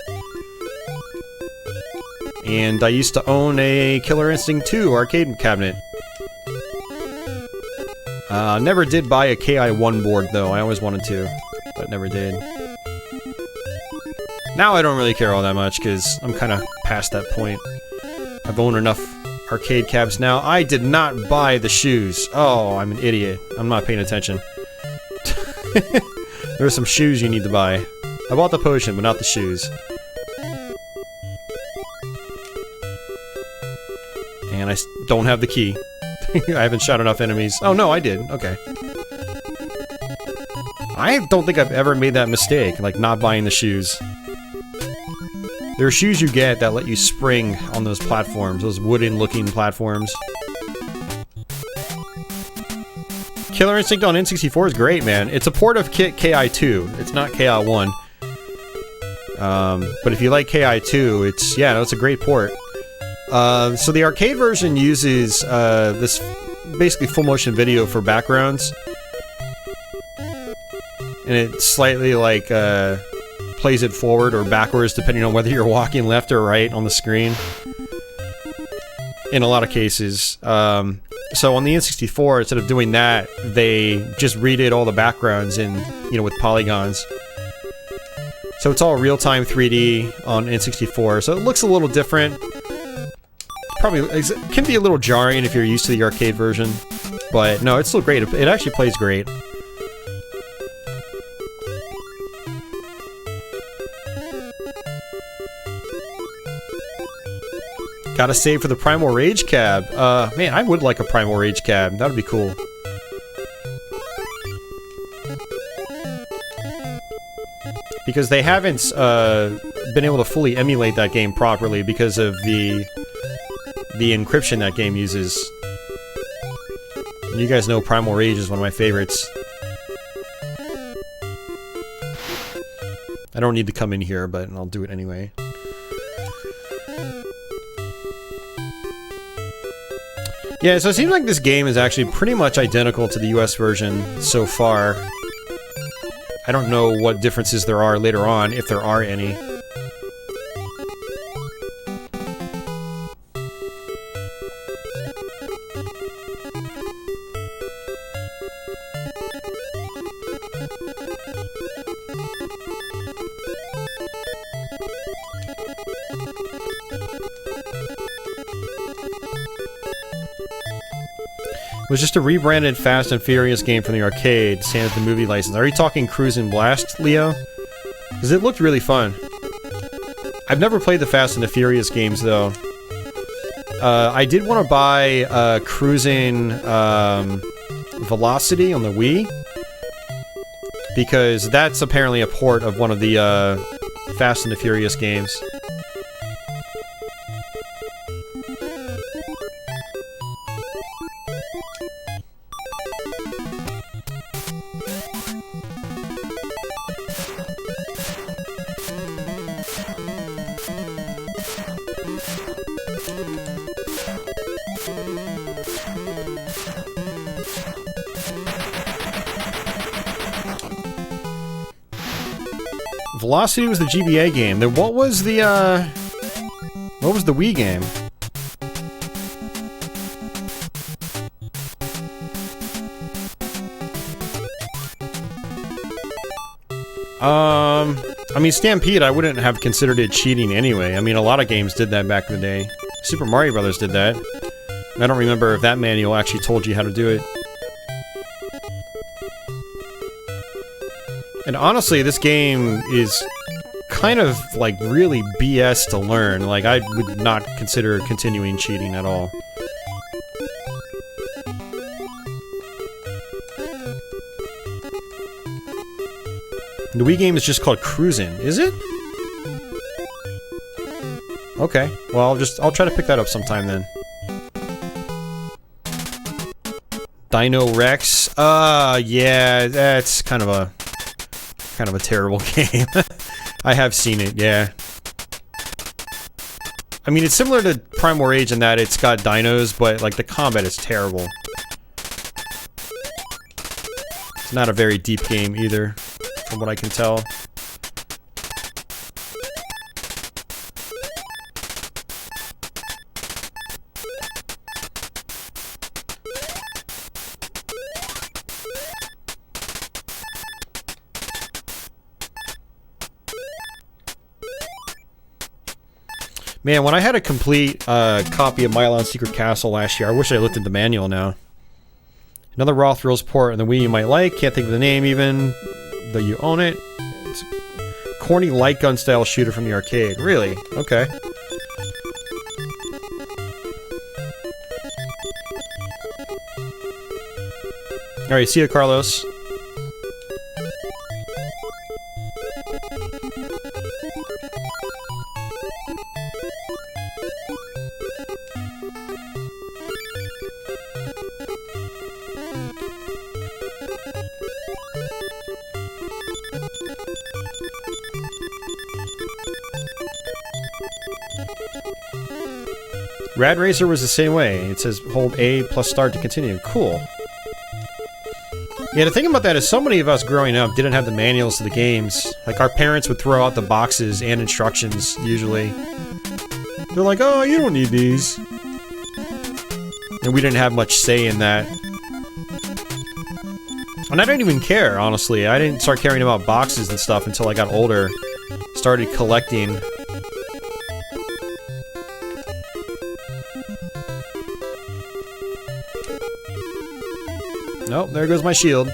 And I used to own a Killer Instinct 2 arcade cabinet. Never did buy a KI-1 board, though. I always wanted to, but never did. Now I don't really care all that much, because I'm kind of past that point. I've owned enough arcade cabs now. I did not buy the shoes. Oh, I'm an idiot. I'm not paying attention. There are some shoes you need to buy. I bought the potion, but not the shoes. And I don't have the key. I haven't shot enough enemies. Oh, no, I did. Okay. I don't think I've ever made that mistake, like not buying the shoes. There are shoes you get that let you spring on those platforms, those wooden-looking platforms. Killer Instinct on N64 is great, man. It's a port of KI2. It's not KI1. But if you like KI2, it's, yeah, no, it's a great port. So the arcade version uses this basically full-motion video for backgrounds. And it slightly, like, plays it forward or backwards depending on whether you're walking left or right on the screen. In a lot of cases. So on the N64, instead of doing that, they just redid all the backgrounds in, you know, with polygons. So it's all real-time 3D on N64, so it looks a little different. Probably, it can be a little jarring if you're used to the arcade version, but no, it's still great. It actually plays great. Gotta save for the Primal Rage cab. Man, I would like a Primal Rage cab. That would be cool. Because they haven't been able to fully emulate that game properly because of the encryption that game uses. And you guys know Primal Rage is one of my favorites. I don't need to come in here, but I'll do it anyway. Yeah, so it seems like this game is actually pretty much identical to the US version so far. I don't know what differences there are later on, if there are any. It was just a rebranded Fast and Furious game from the arcade, sans the movie license. Are you talking Cruisin' Blast, Leo? Because it looked really fun. I've never played the Fast and the Furious games, though. I did want to buy Cruisin' Velocity on the Wii. Because that's apparently a port of one of the Fast and the Furious games. Velocity was the GBA game. Then what was the Wii game? I mean, Stampede, I wouldn't have considered it cheating anyway. I mean, a lot of games did that back in the day. Super Mario Brothers did that. I don't remember if that manual actually told you how to do it. And honestly, this game is kind of like really BS to learn. Like, I would not consider continuing cheating at all. The Wii game is just called Cruisin', is it? Okay, well, I'll try to pick that up sometime then. Dino Rex, yeah, that's kind of a terrible game. I have seen it, yeah. I mean, it's similar to Primal Rage in that it's got dinos, but like the combat is terrible. It's not a very deep game either, from what I can tell. Man, when I had a complete copy of Milon Secret Castle last year, I wish I looked at the manual now. Another Raw Thrills port on the Wii you might like. Can't think of the name even, though you own it. It's a corny light gun style shooter from the arcade. Really? Okay. Alright, see ya, Carlos. Rad Racer was the same way. It says hold A plus start to continue. Cool. Yeah, the thing about that is so many of us growing up didn't have the manuals to the games. Like, our parents would throw out the boxes and instructions, usually. They're like, oh, you don't need these. And we didn't have much say in that. And I didn't even care, honestly. I didn't start caring about boxes and stuff until I got older. Started collecting. Nope, there goes my shield.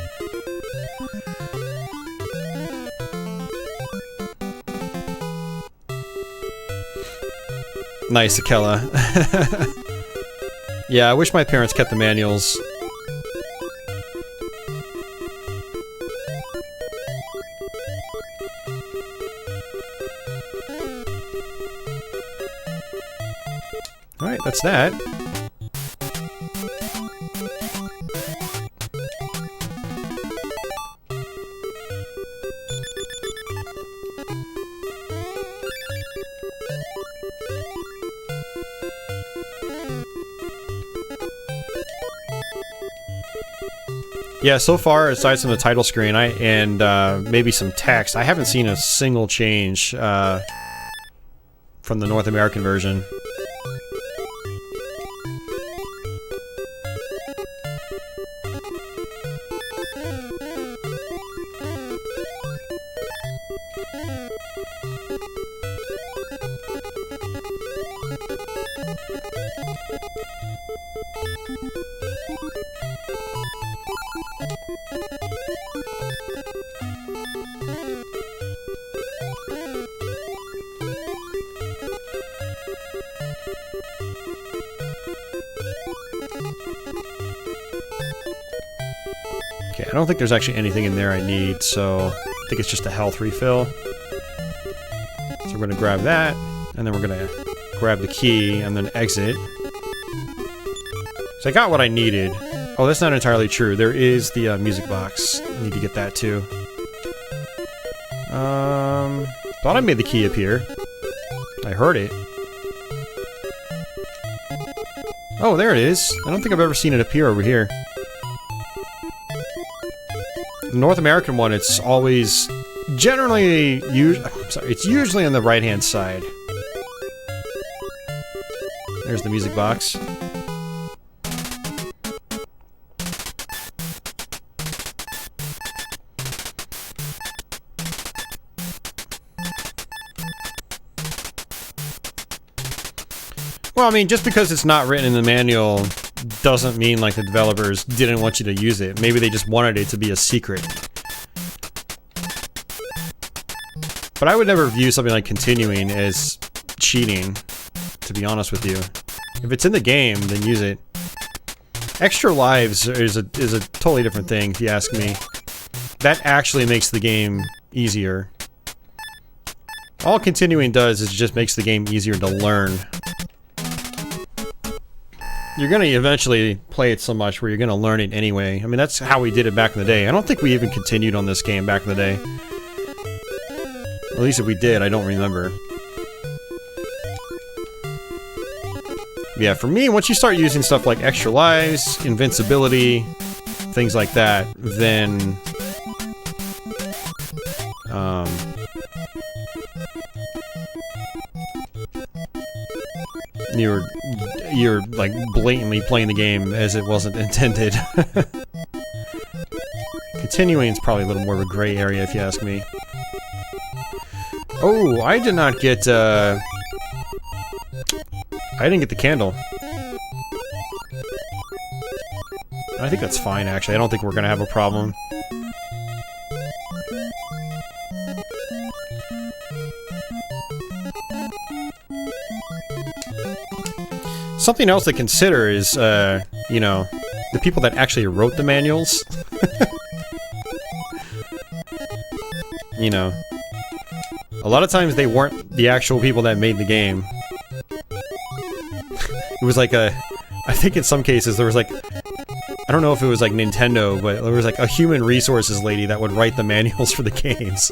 Nice, Akela. Yeah, I wish my parents kept the manuals. Alright, that's that. Yeah, so far, aside from the title screen, and maybe some text, I haven't seen a single change from the North American version. Okay, I don't think there's actually anything in there I need, so I think it's just a health refill. So we're going to grab that, and then we're going to grab the key, and then exit. So I got what I needed. Oh, that's not entirely true. There is the music box. I need to get that too. Thought I made the key appear. I heard it. Oh, there it is. I don't think I've ever seen it appear over here. The North American one, it's always generally it's usually on the right-hand side. There's the music box. Well, I mean, just because it's not written in the manual doesn't mean like the developers didn't want you to use it. Maybe they just wanted it to be a secret. But I would never view something like continuing as cheating, to be honest with you. If it's in the game, then use it. Extra lives is a totally different thing, if you ask me. That actually makes the game easier. All continuing does is just makes the game easier to learn. You're gonna eventually play it so much where you're gonna learn it anyway. I mean, that's how we did it back in the day. I don't think we even continued on this game back in the day. At least if we did, I don't remember. Yeah, for me, once you start using stuff like extra lives, invincibility, things like that, then... You're like blatantly playing the game as it wasn't intended. Continuing is probably a little more of a gray area if you ask me. Oh, I did not get I didn't get the candle. I think that's fine actually. I don't think we're gonna have a problem. Something else to consider is, you know, the people that actually wrote the manuals. You know, a lot of times they weren't the actual people that made the game. It was like I think in some cases there was like, I don't know if it was like Nintendo, but there was like a human resources lady that would write the manuals for the games.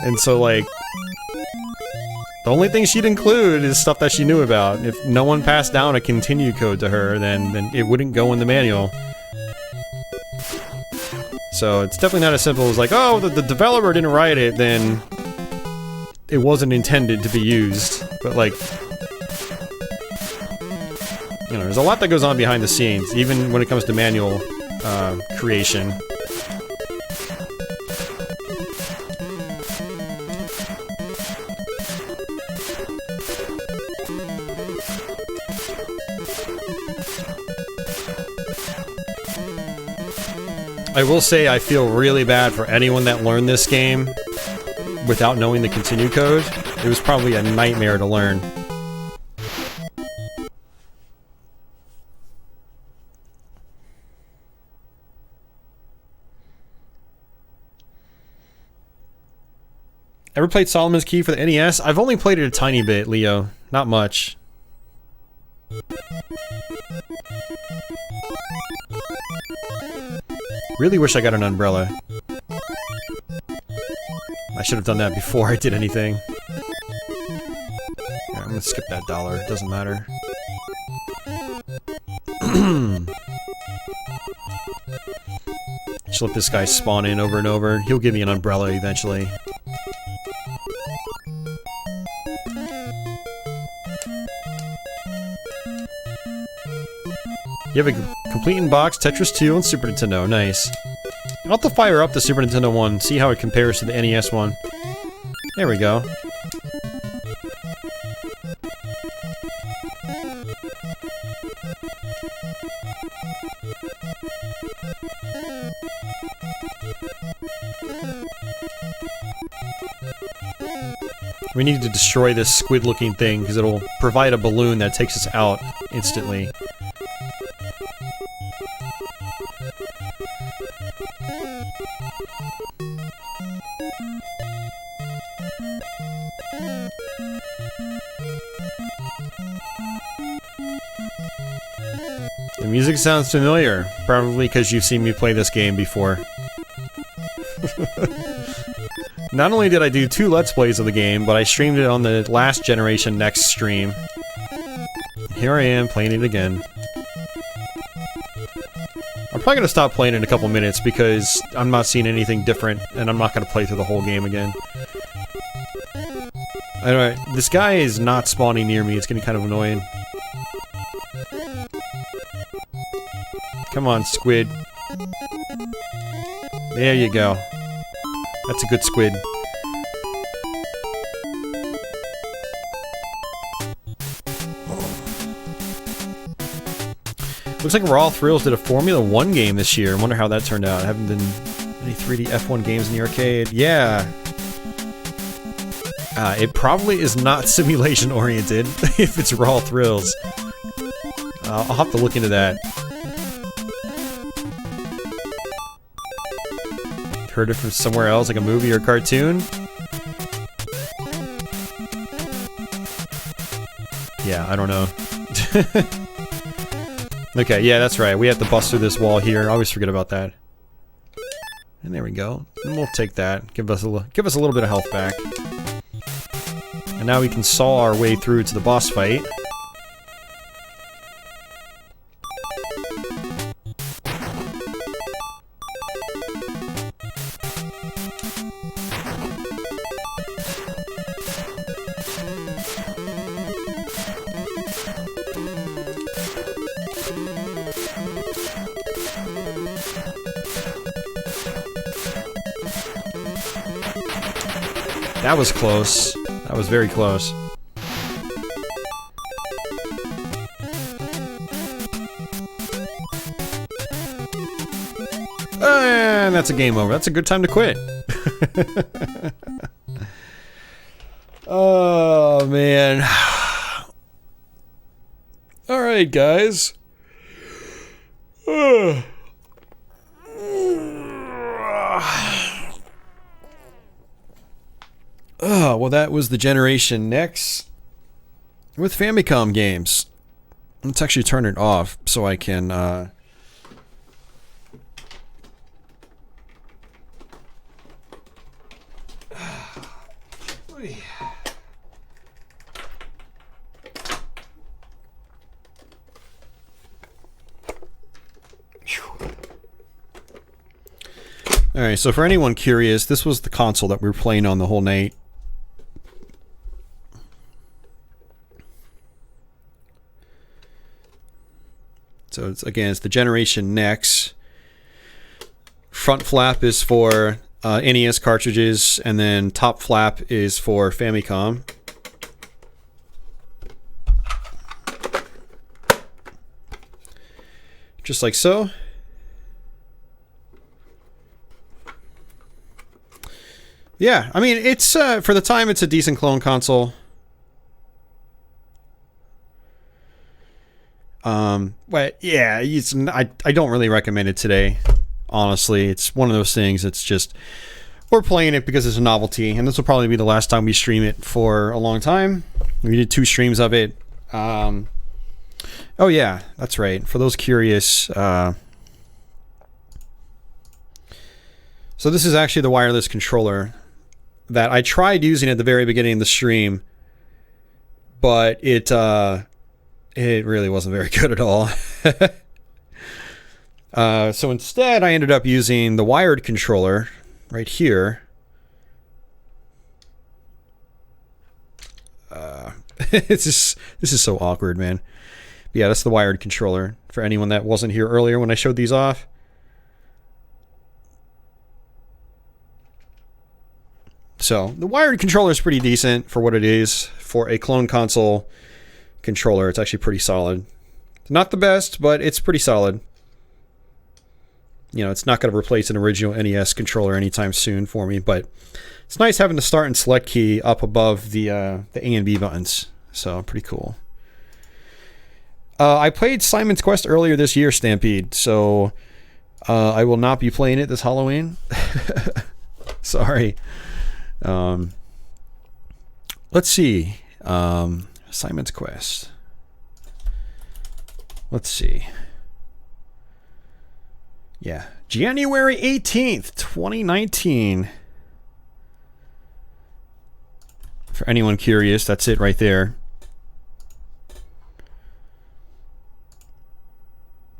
And so like, the only thing she'd include is stuff that she knew about. If no one passed down a continue code to her, then it wouldn't go in the manual. So it's definitely not as simple as like, oh, the developer didn't write it, then it wasn't intended to be used. But like, you know, there's a lot that goes on behind the scenes, even when it comes to manual creation. I will say I feel really bad for anyone that learned this game without knowing the continue code. It was probably a nightmare to learn. Ever played Solomon's Key for the NES? I've only played it a tiny bit, Leo. Not much. Really wish I got an umbrella. I should have done that before I did anything. Yeah, I'm gonna skip that dollar, it doesn't matter. Just let this guy spawn in over and over. He'll give me an umbrella eventually. You have a complete in box Tetris 2 on Super Nintendo. Nice. I'll have to fire up the Super Nintendo one, see how it compares to the NES one. There we go. We need to destroy this squid-looking thing, because it'll provide a balloon that takes us out instantly. The music sounds familiar, probably because you've seen me play this game before. Not only did I do 2 Let's Plays of the game, but I streamed it on the last Generation NEX stream. Here I am, playing it again. I'm probably gonna stop playing in a couple minutes because I'm not seeing anything different, and I'm not gonna play through the whole game again. Anyway, this guy is not spawning near me, it's getting kind of annoying. Come on, squid. There you go. That's a good squid. Looks like Raw Thrills did a Formula 1 game this year. I wonder how that turned out. I haven't been any 3D F1 games in the arcade. Yeah. It probably is not simulation oriented if it's Raw Thrills. I'll have to look into that. Heard it from somewhere else, like a movie or cartoon? Yeah, I don't know. Okay, yeah, that's right. We have to bust through this wall here. I always forget about that. And there we go. And we'll take that. Give us a little bit of health back. And now we can saw our way through to the boss fight. That was close. That was very close. And that's a game over. That's a good time to quit. Oh, man. Alright, guys. Oh, well, that was the Generation NEX with Famicom games. Let's actually turn it off so I can, Alright, so for anyone curious, this was the console that we were playing on the whole night. So it's, again, it's the Generation NEX. Front flap is for NES cartridges, and then top flap is for Famicom. Just like so. Yeah, I mean, it's for the time, it's a decent clone console. But yeah, I don't really recommend it today. Honestly, it's one of those things. It's just we're playing it because it's a novelty, and this will probably be the last time we stream it for a long time. We did 2 streams of it. Oh yeah, that's right. For those curious, so this is actually the wireless controller that I tried using at the very beginning of the stream, but it really wasn't very good at all. So instead, I ended up using the wired controller right here. This is so awkward, man. But yeah, that's the wired controller for anyone that wasn't here earlier when I showed these off. So the wired controller is pretty decent for what it is. For a clone console controller, it's actually pretty solid. It's not the best, but it's pretty solid. You know, it's not going to replace an original NES controller anytime soon for me, but it's nice having the start and select key up above the A and B buttons. So pretty cool. I played Simon's Quest earlier this year, Stampede, so I will not be playing it this Halloween. Sorry. Let's see. Simon's Quest. Let's see. Yeah. January 18th, 2019. For anyone curious, that's it right there.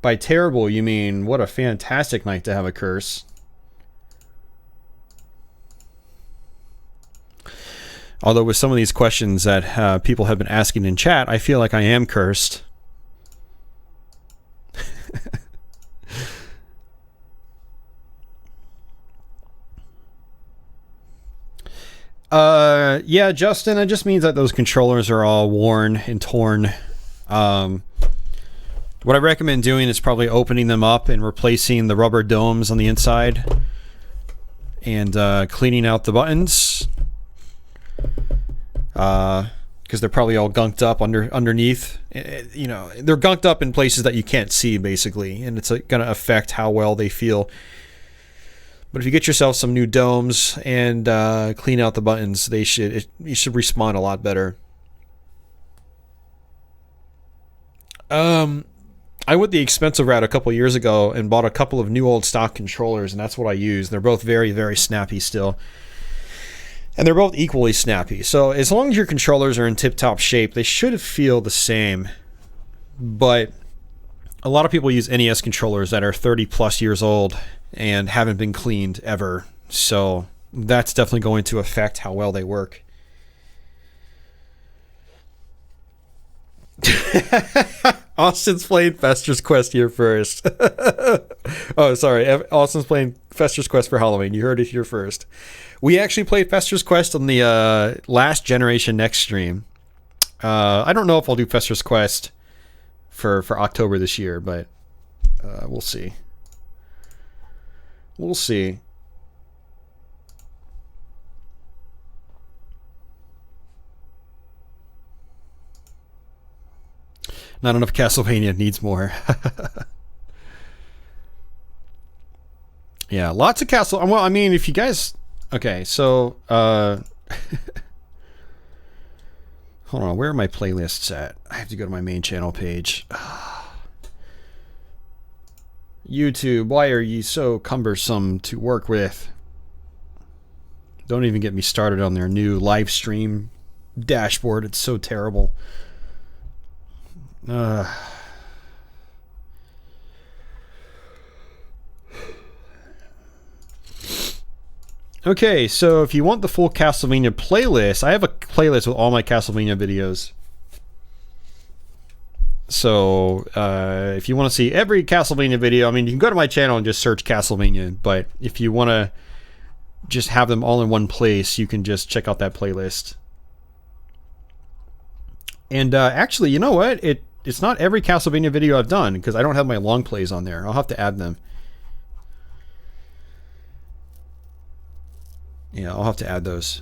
By terrible, you mean what a fantastic night to have a curse. Although with some of these questions that people have been asking in chat, I feel like I am cursed. Yeah, Justin, it just means that those controllers are all worn and torn. What I recommend doing is probably opening them up and replacing the rubber domes on the inside and cleaning out the buttons. Because they're probably all gunked up underneath. You know, they're gunked up in places that you can't see, basically, and it's going to affect how well they feel. But if you get yourself some new domes and clean out the buttons, you should respond a lot better. I went the expensive route a couple years ago and bought a couple of new old stock controllers, and that's what I use. They're both very, very snappy still. And they're both equally snappy. So as long as your controllers are in tip-top shape, they should feel the same. But a lot of people use NES controllers that are 30 plus years old and haven't been cleaned ever. So that's definitely going to affect how well they work. Austin's playing Fester's Quest here first. Oh, sorry. Austin's playing Fester's Quest for Halloween. You heard it here first. We actually played Fester's Quest on the last Generation NEX stream. I don't know if I'll do Fester's Quest for October this year, but we'll see. We'll see. Not enough Castlevania, needs more. Yeah, lots of Castle. Well, I mean, if you guys... Okay, so... Hold on, where are my playlists at? I have to go to my main channel page. YouTube, why are you so cumbersome to work with? Don't even get me started on their new live stream dashboard. It's so terrible. Okay, so if you want the full Castlevania playlist, I have a playlist with all my Castlevania videos. So if you want to see every Castlevania video, I mean, you can go to my channel and just search Castlevania, but if you want to just have them all in one place, you can just check out that playlist. And actually, you know what? It's not every Castlevania video I've done, because I don't have my long plays on there. I'll have to add them. Yeah, I'll have to add those.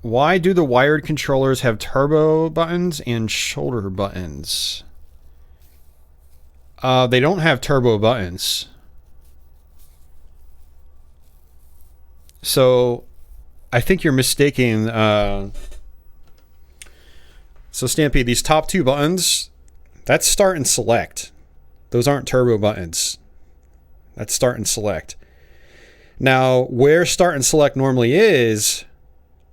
Why do the wired controllers have turbo buttons and shoulder buttons? They don't have turbo buttons. So, I think you're mistaking. So, Stampede, these top two buttons, that's start and select. Those aren't turbo buttons. That's start and select. Now, where start and select normally is,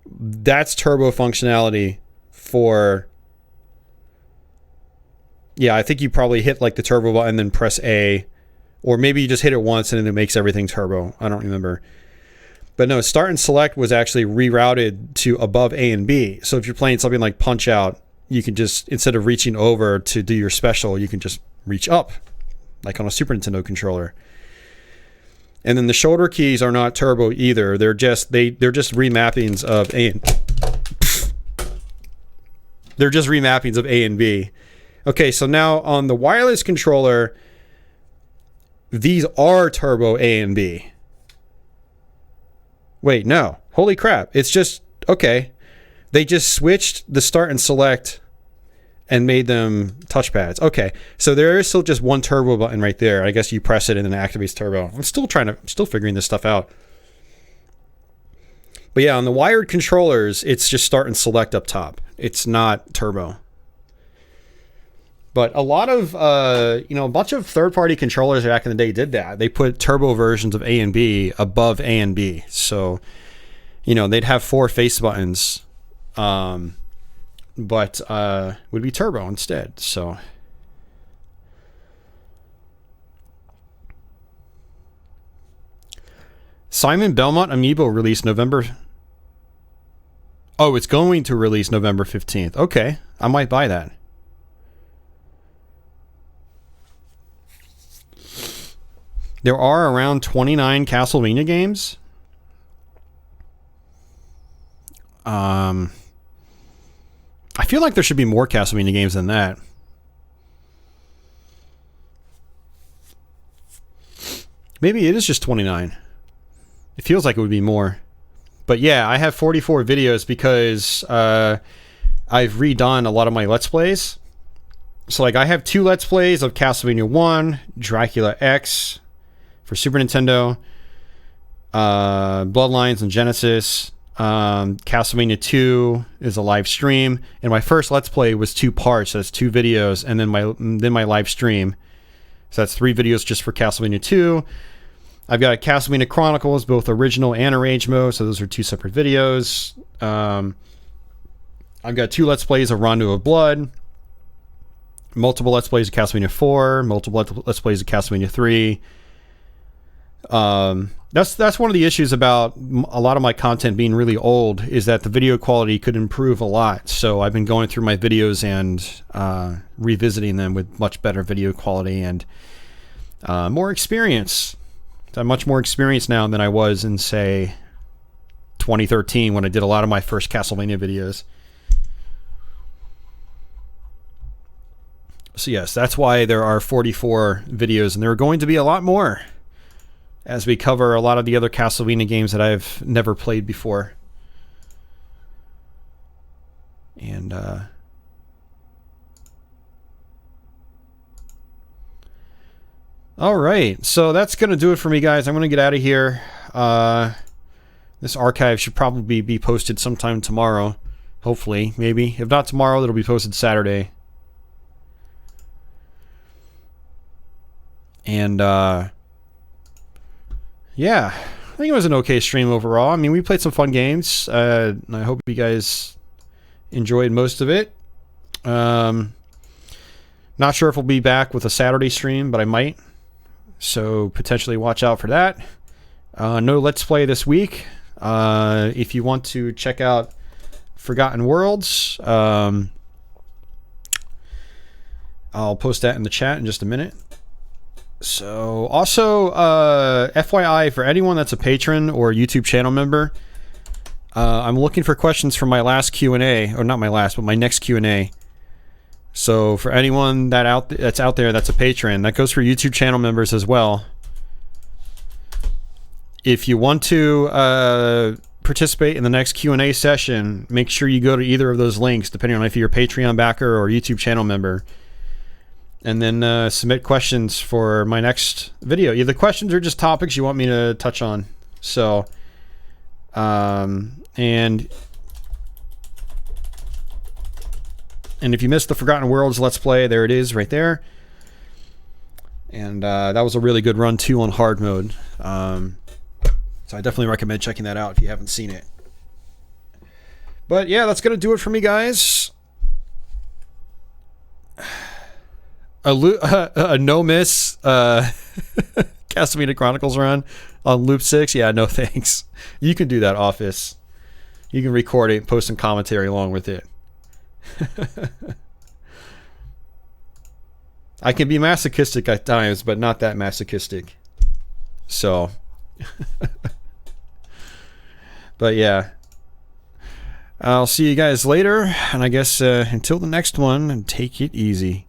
that's turbo functionality for... Yeah, I think you probably hit like the turbo button, then press A. Or maybe you just hit it once and then it makes everything turbo. I don't remember. But no, start and select was actually rerouted to above A and B. So if you're playing something like Punch Out, you can just, instead of reaching over to do your special, you can just reach up, like on a Super Nintendo controller. And then the shoulder keys are not turbo either. They're just remappings of A and they're just remappings of A and B. Okay, so now on the wireless controller, these are turbo A and B. Wait, no. Holy crap. It's just, okay. They just switched the start and select and made them touchpads. Okay, so there is still just one turbo button right there. I guess you press it and then it activates turbo. I'm still figuring this stuff out. But yeah, on the wired controllers, it's just start and select up top. It's not turbo. But a lot of, a bunch of third-party controllers back in the day did that. They put turbo versions of A and B above A and B. So, they'd have 4 face buttons, but would be turbo instead. So, Simon Belmont Amiibo released November. Oh, it's going to release November 15th. Okay, I might buy that. There are around 29 Castlevania games. I feel like there should be more Castlevania games than that. Maybe it is just 29. It feels like it would be more. But yeah, I have 44 videos because I've redone a lot of my Let's Plays. So like I have 2 Let's Plays of Castlevania 1, Dracula X for Super Nintendo, Bloodlines and Genesis. Castlevania 2 is a live stream, and my first Let's Play was 2 parts. So that's 2 videos, and then my live stream. So that's 3 videos just for Castlevania 2. I've got Castlevania Chronicles, both original and arranged mode, so those are 2 separate videos. I've got 2 Let's Plays of Rondo of Blood, multiple Let's Plays of Castlevania 4, multiple Let's Plays of Castlevania 3. That's one of the issues about a lot of my content being really old, is that the video quality could improve a lot. So I've been going through my videos and revisiting them with much better video quality and more experience. I'm much more experienced now than I was in, say, 2013 when I did a lot of my first Castlevania videos. So yes, that's why there are 44 videos, and there are going to be a lot more as we cover a lot of the other Castlevania games that I've never played before. And all right, so that's going to do it for me, guys. I'm going to get out of here. This archive should probably be posted sometime tomorrow. Hopefully, maybe. If not tomorrow, it'll be posted Saturday. And, yeah, I think it was an okay stream overall. I mean, we played some fun games. And I hope you guys enjoyed most of it. Not sure if we'll be back with a Saturday stream, but I might. So potentially watch out for that. No Let's Play this week. If you want to check out Forgotten Worlds, I'll post that in the chat in just a minute. So also, FYI, for anyone that's a patron or YouTube channel member, I'm looking for questions from my last Q&A, or not my last, but my next Q&A. So for anyone that's out there that's a patron, that goes for YouTube channel members as well. If you want to participate in the next Q&A session, make sure you go to either of those links, depending on if you're a Patreon backer or YouTube channel member. And then submit questions for my next video. Either questions or just topics you want me to touch on. So, and if you missed the Forgotten Worlds Let's Play, there it is right there. And that was a really good run too on hard mode. So I definitely recommend checking that out if you haven't seen it. But yeah, that's going to do it for me, guys. A no-miss Castlevania Chronicles run on Loop 6. Yeah, no thanks. You can do that, Office. You can record it and post some commentary along with it. I can be masochistic at times, but not that masochistic. So, but yeah, I'll see you guys later, and I guess until the next one, take it easy.